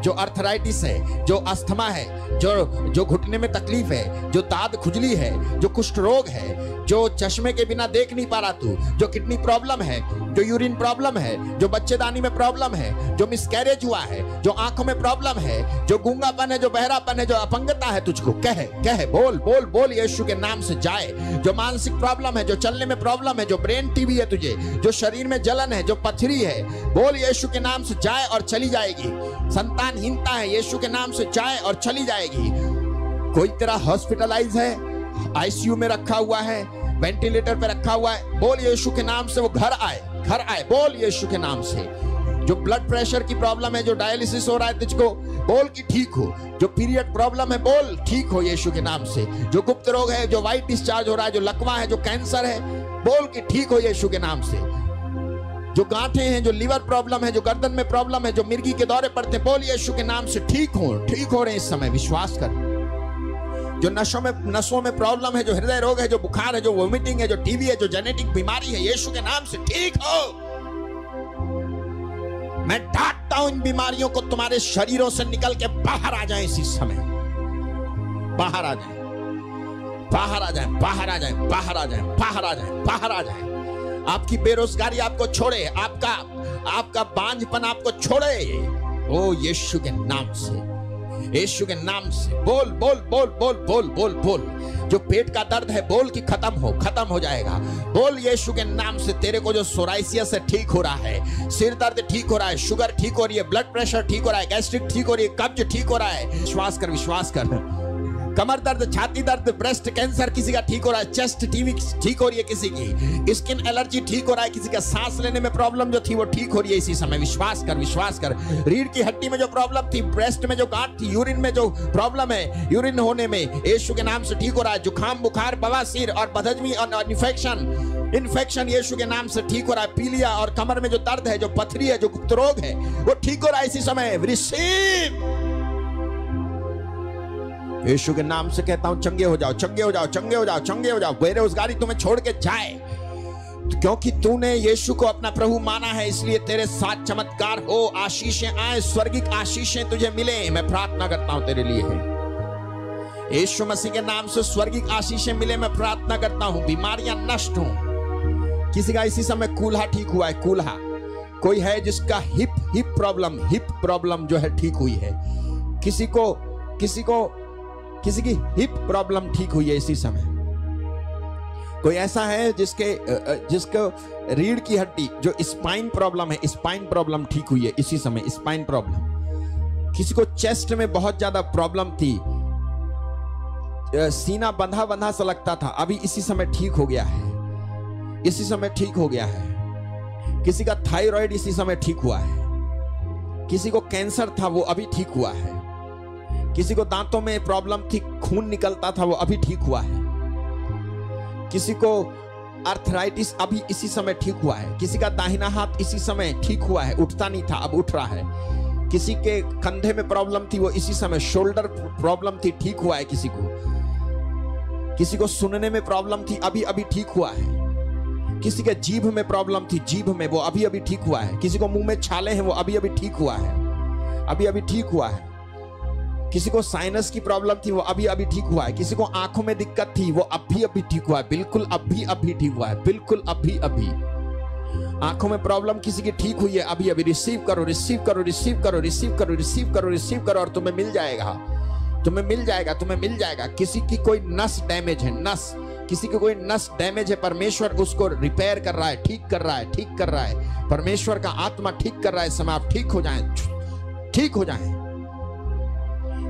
S1: जो अर्थराइटिस है, जो अस्थमा है, जो घुटने में तकलीफ है, जो दाद खुजली है, जो कुष्ठ रोग है, जो चश्मे के बिना देख नहीं पा रहा तू, जो किडनी प्रॉब्लम है, जो यूरिन प्रॉब्लम है, जो बच्चेदानी में प्रॉब्लम है, जो मिसकैरेज हुआ है, जो आंखों में प्रॉब्लम है, जो गूंगापन है, जो बहरापन है, जो अपंगता है तुझको, कहे बोल बोल बोल यीशु के नाम से जाए। जो मानसिक प्रॉब्लम है, जो चलने में प्रॉब्लम है, जो ब्रेन टीबी है तुझे, जो शरीर में जलन है, जो पथरी है, बोल यीशु के नाम से जाए और चली जाएगी। संतानहीनता है, यीशु के नाम से जाए और चली जाएगी। कोई तेरा हॉस्पिटलाइज है, आईसीयू में रखा हुआ है, वेंटिलेटर पे रखा हुआ है, बोल यीशु के नाम से वो घर आए, बोल यीशु के नाम से। जो ब्लड प्रेशर की प्रॉब्लम है, जो डायलिसिस हो रहा है तुझको, बोल कि ठीक हो। जो पीरियड प्रॉब्लम है, बोल ठीक हो यीशु के नाम से। जो गुप्त रोग है, जो वाइट डिस्चार्ज हो रहा है, जो लकवा है, जो कैंसर है, बोल कि ठीक हो यीशु के नाम से। जो गांठें हैं, जो लिवर प्रॉब्लम है, जो गर्दन में प्रॉब्लम है, जो मिर्गी के दौरे पड़ते, बोल यीशु के नाम से ठीक हो रहे हैं इस समय, विश्वास कर। जो नसों में प्रॉब्लम है, जो हृदय रोग है, जो बुखार है, जो वोमिटिंग है, जो टीबी है, जो जेनेटिक बीमारी है, यीशु के नाम से ठीक हो। मैं डांटता हूं इन बीमारियों को, तुम्हारे शरीरों से निकल के बाहर आ जाएं इसी समय, बाहर आ जाएं, बाहर आ जाएं, बाहर आ जाएं, बाहर आ जाएं, बाहर आ जाएं, बाहर आ जाएं। आपकी बेरोजगारी आपको छोड़े, आपका बांझपन आपको छोड़े, ओ यीशु के नाम से, यीशु के नाम से। बोल बोल बोल बोल बोल बोल बोल। जो पेट का दर्द है, बोल कि खत्म हो जाएगा। बोल यीशु के नाम से। तेरे को जो सोराइसियस है ठीक हो रहा है, सिर दर्द ठीक हो रहा है, शुगर ठीक हो रही है, ब्लड प्रेशर ठीक हो रहा है, गैस्ट्रिक ठीक हो रही है, कब्ज ठीक हो रहा है, विश्वास कर, विश्वास कर। कमर दर्द, छाती दर्द, ब्रेस्ट कैंसर किसी का ठीक हो रहा है, चेस्ट टीबी ठीक हो रही है किसी की, स्किन एलर्जी ठीक हो रहा है किसी का, सांस लेने में प्रॉब्लम जो थी वो ठीक हो रही है इसी समय, विश्वास कर, विश्वास कर। रीढ़ की हड्डी में जो प्रॉब्लम थी, ब्रेस्ट में जो गांठ थी, यूरिन में जो प्रॉब्लम है, यूरिन होने में, यीशु के नाम से ठीक हो रहा है। जुकाम, बुखार, बवासीर और बदहजमी और इन्फेक्शन यीशु के नाम से ठीक हो रहा है। पीलिया और कमर में जो दर्द है, जो पथरी है, जो गुप्त रोग है, वो ठीक हो रहा है इसी समय। रिसीव यीशु के नाम से कहता हूं, चंगे हो जाओ, चंगे हो जाओ, चंगे हो जाओ, चंगे हो जाओ। बेरोजगारी तुम्हें छोड़ के जाए, क्योंकि तूने यीशु को अपना प्रभु माना है, इसलिए तेरे साथ चमत्कार हो, आशीषें आए, स्वर्गिक आशीषें तुझे मिले। मैं प्रार्थना करता हूं तेरे लिए, यीशु मसीह के नाम से स्वर्गिक आशीषें मिले। मैं प्रार्थना करता हूं बीमारियां नष्ट हो। किसी का इसी समय कूल्हा ठीक हुआ है, कूल्हा। कोई है जिसका हिप प्रॉब्लम जो है ठीक हुई है। किसी की हिप प्रॉब्लम ठीक हुई है इसी समय। कोई ऐसा है जिसको रीढ़ की हड्डी जो स्पाइन प्रॉब्लम है, स्पाइन प्रॉब्लम ठीक हुई है इसी समय, स्पाइन प्रॉब्लम। किसी को चेस्ट में बहुत ज्यादा प्रॉब्लम थी, सीना बंधा सा लगता था, अभी इसी समय ठीक हो गया है, इसी समय ठीक हो गया है। किसी का थायराइड इसी समय ठीक हुआ है। किसी को कैंसर था, वो अभी ठीक हुआ है। किसी को दांतों में प्रॉब्लम थी, खून निकलता था, वो अभी ठीक हुआ है। किसी को अर्थराइटिस अभी इसी समय ठीक हुआ है। किसी का दाहिना हाथ इसी समय ठीक हुआ है, उठता नहीं था, अब उठ रहा है। किसी के कंधे में प्रॉब्लम थी, वो इसी समय, शोल्डर प्रॉब्लम थी, ठीक हुआ है किसी को। किसी को सुनने में प्रॉब्लम थी, अभी ठीक हुआ है। किसी के जीभ में प्रॉब्लम थी, जीभ में, वो अभी ठीक हुआ है। किसी को मुंह में छाले हैं, वो अभी ठीक हुआ है, अभी ठीक हुआ है। किसी को साइनस की प्रॉब्लम थी, वो अभी ठीक हुआ है। किसी को आंखों में दिक्कत थी, वो अभी ठीक हुआ है, बिल्कुल अभी ठीक हुआ है, बिल्कुल अभी। आंखों में प्रॉब्लम किसी की ठीक हुई है, अभी रिसीव करो, रिसीव करो, रिसीव करो, रिसीव करो, रिसीव करो, रिसीव करो, और तुम्हें मिल जाएगा, तुम्हें मिल जाएगा, तुम्हें मिल जाएगा। किसी की कोई नस डैमेज है, किसी की कोई नस डैमेज है, परमेश्वर उसको रिपेयर कर रहा है, ठीक कर रहा है, ठीक कर रहा है। परमेश्वर का आत्मा ठीक कर रहा है। समय आप ठीक हो जाएं, ठीक हो जाएं।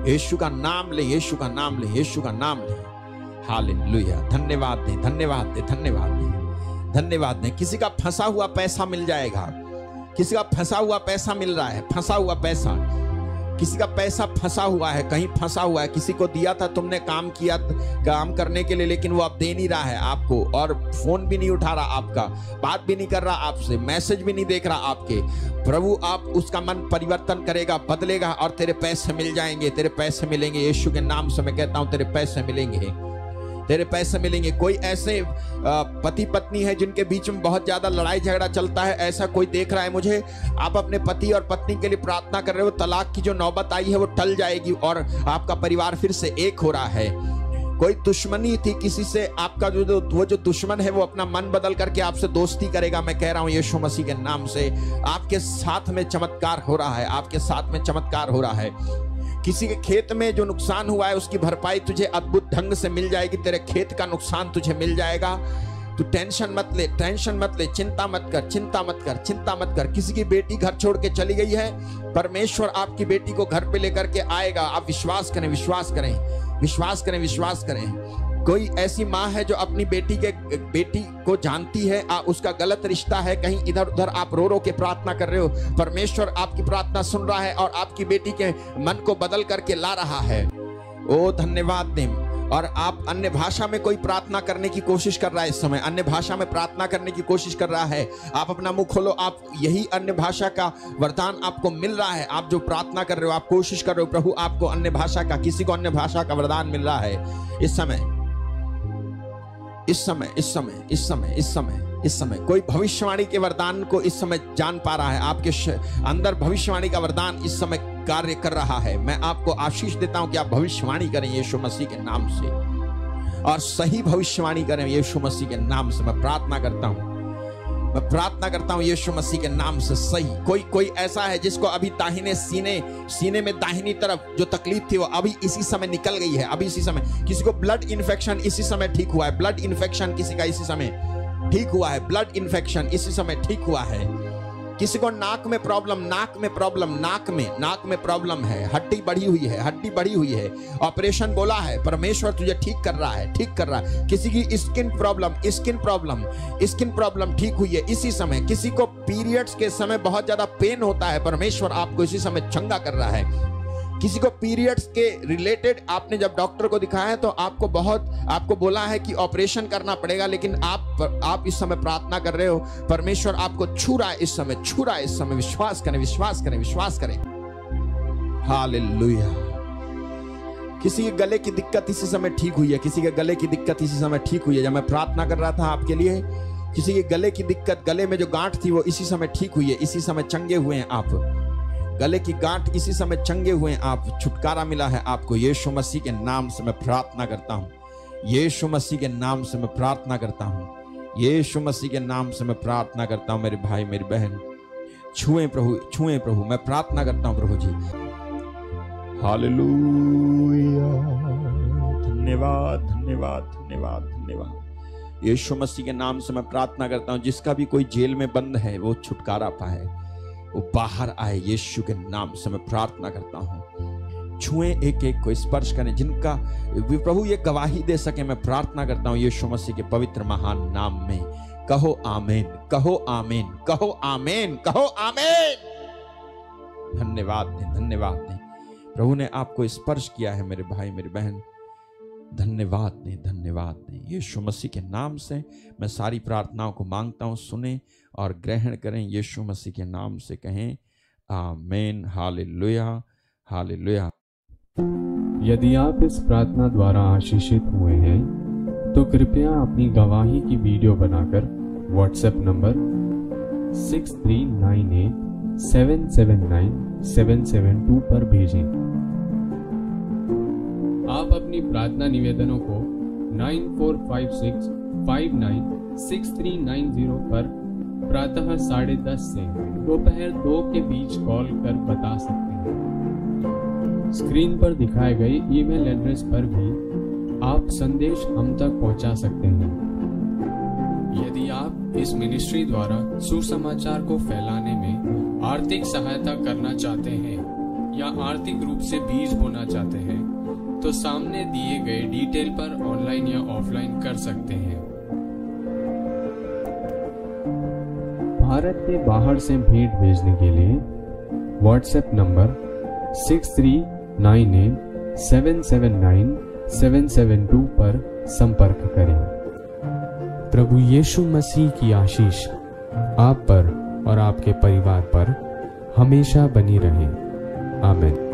S1: यीशु का नाम ले, यीशु का नाम ले, यीशु का नाम ले। हालेलुया। धन्यवाद दे, धन्यवाद दे, धन्यवाद दे, धन्यवाद दे। किसी का फंसा हुआ पैसा मिल जाएगा, किसी का फंसा हुआ पैसा मिल रहा है, फंसा हुआ पैसा। किसी का पैसा फंसा हुआ है, कहीं फंसा हुआ है, किसी को दिया था तुमने काम किया काम करने के लिए, लेकिन वो अब दे नहीं रहा है आपको, और फोन भी नहीं उठा रहा आपका, बात भी नहीं कर रहा आपसे, मैसेज भी नहीं देख रहा आपके। प्रभु आप उसका मन परिवर्तन करेगा, बदलेगा और तेरे पैसे मिल जाएंगे, तेरे पैसे मिलेंगे। यीशु के नाम से मैं कहता हूं तेरे पैसे मिलेंगे, तेरे पैसे मिलेंगे। कोई ऐसे पति पत्नी है जिनके बीच में बहुत ज्यादा लड़ाई झगड़ा चलता है, ऐसा कोई देख रहा है मुझे, आप अपने पति और पत्नी के लिए प्रार्थना कर रहे हो, तलाक की जो नौबत आई है वो टल जाएगी और आपका परिवार फिर से एक हो रहा है। कोई दुश्मनी थी किसी से, आपका वो जो दुश्मन है वो अपना मन बदल करके आपसे दोस्ती करेगा। मैं कह रहा हूं यीशु मसीह के नाम से आपके साथ में चमत्कार हो रहा है, आपके साथ में चमत्कार हो रहा है। किसी के खेत में जो नुकसान हुआ है उसकी भरपाई तुझे अद्भुत ढंग से मिल जाएगी, तेरे खेत का नुकसान तुझे मिल जाएगा। तू टेंशन मत ले, टेंशन मत ले, चिंता मत कर, चिंता मत कर, चिंता मत कर। किसी की बेटी घर छोड़ के चली गई है, परमेश्वर आपकी बेटी को घर पे लेकर के आएगा। आप विश्वास करें, विश्वास करें, विश्वास करें, विश्वास करें। कोई ऐसी माँ है जो अपनी बेटी को जानती है उसका गलत रिश्ता है, कहीं इधर उधर आप रो रो के प्रार्थना कर रहे हो, परमेश्वर आपकी प्रार्थना सुन रहा है और आपकी बेटी के मन को बदल करके ला रहा है। ओ धन्यवाद दें। और आप अन्य भाषा में कोई प्रार्थना करने की कोशिश कर रहा है, इस समय अन्य भाषा में प्रार्थना करने की कोशिश कर रहा है, आप अपना मुंह खोलो, आप यही अन्य भाषा का वरदान आपको मिल रहा है। आप जो प्रार्थना कर रहे हो, आप कोशिश कर रहे हो, प्रभु आपको अन्य भाषा का, किसी को अन्य भाषा का वरदान मिल रहा है इस समय, इस समय, इस समय, इस समय, इस समय, इस समय। कोई भविष्यवाणी के वरदान को इस समय जान पा रहा है, आपके अंदर भविष्यवाणी का वरदान इस समय कार्य कर रहा है। मैं आपको आशीष देता हूं कि आप भविष्यवाणी करें यीशु मसीह के नाम से, और सही भविष्यवाणी करें यीशु मसीह के नाम से। मैं प्रार्थना करता हूं, मैं प्रार्थना करता हूं यीशु मसीह के नाम से। सही कोई ऐसा है जिसको अभी दाहिने सीने में दाहिनी तरफ जो तकलीफ थी वो अभी इसी समय निकल गई है, अभी इसी समय। किसी को ब्लड इन्फेक्शन इसी समय ठीक हुआ है, ब्लड इन्फेक्शन किसी का इसी समय ठीक हुआ है, ब्लड इन्फेक्शन इसी समय ठीक हुआ है। किसी को नाक में प्रॉब्लम, नाक में प्रॉब्लम है, हड्डी बढ़ी हुई है, हड्डी बढ़ी हुई है, ऑपरेशन बोला है, परमेश्वर तुझे ठीक कर रहा है, ठीक कर रहा है। किसी की स्किन प्रॉब्लम ठीक हुई है इसी समय। किसी को पीरियड्स के समय बहुत ज्यादा पेन होता है, परमेश्वर आपको इसी समय चंगा कर रहा है। किसी को पीरियड्स के रिलेटेड आपने जब डॉक्टर को दिखाया है तो आपको बोला है कि ऑपरेशन करना पड़ेगा, लेकिन आप इस समय प्रार्थना कर रहे हो, परमेश्वर आपको छू रहा है इस समय, छू रहा है इस समय। विश्वास करें, विश्वास करें, विश्वास करें। हालेलुया। किसी के गले की दिक्कत इसी समय ठीक हुई है, किसी के गले की दिक्कत इसी समय ठीक हुई है। जब मैं प्रार्थना कर रहा था आपके लिए, किसी के गले की दिक्कत, गले में जो गांठ थी वो इसी समय ठीक हुई है, इसी समय चंगे हुए हैं आप। गले की गांठ इसी समय चंगे हुए हैं आप, छुटकारा मिला है आपको। यीशु मसीह के नाम से मैं प्रार्थना करता हूं, यीशु मसीह के नाम से मैं प्रार्थना करता हूं, यीशु मसीह के नाम से मैं प्रार्थना करता हूं। मेरे भाई मेरी बहन छुएं प्रभु, छुएं प्रभु, मैं प्रार्थना करता हूं प्रभु जी। हालेलुया। धन्यवाद, धन्यवाद, धन्यवाद, धन्यवाद। यीशु मसीह के नाम से मैं प्रार्थना करता हूं, जिसका भी कोई जेल में बंद है वो छुटकारा पाए, वो बाहर आए। यीशु के नाम से मैं प्रार्थना करता हूं, छुएं एक एक को, स्पर्श करें, जिनका प्रभु ये गवाही दे सके। मैं प्रार्थना करता हूं यीशु मसीह के पवित्र महान नाम में। कहो आमीन, कहो आमीन, कहो आमीन, कहो आमीन। धन्यवाद दें, धन्यवाद दें। प्रभु ने आपको स्पर्श किया है मेरे भाई मेरी बहन, धन्यवाद दें, धन्यवाद दें। यीशु मसीह के नाम से मैं सारी प्रार्थनाओं को मांगता हूं, सुने और ग्रहण करें। यीशु मसीह के नाम से कहें आमीन। Hallelujah, hallelujah.
S4: यदि आप इस प्रार्थना द्वारा आशीषित हुए हैं तो कृपया अपनी गवाही की वीडियो बनाकर व्हाट्सएप नंबर 6398779772 पर भेजें। आप अपनी प्रार्थना निवेदनों को 9456596390 पर प्रातः 10:30 से दोपहर 2 के बीच कॉल कर बता सकते हैं। स्क्रीन पर दिखाए गए ईमेल एड्रेस पर भी आप संदेश हम तक पहुंचा सकते हैं। यदि आप इस मिनिस्ट्री द्वारा सुसमाचार को फैलाने में आर्थिक सहायता करना चाहते हैं या आर्थिक रूप से बीज बोना चाहते हैं तो सामने दिए गए डिटेल पर ऑनलाइन या ऑफलाइन कर सकते हैं। भारत के बाहर से भेंट भेजने के लिए व्हाट्सएप नंबर 6398779772 पर संपर्क करें। प्रभु यीशु मसीह की आशीष आप पर और आपके परिवार पर हमेशा बनी रहे। आमीन।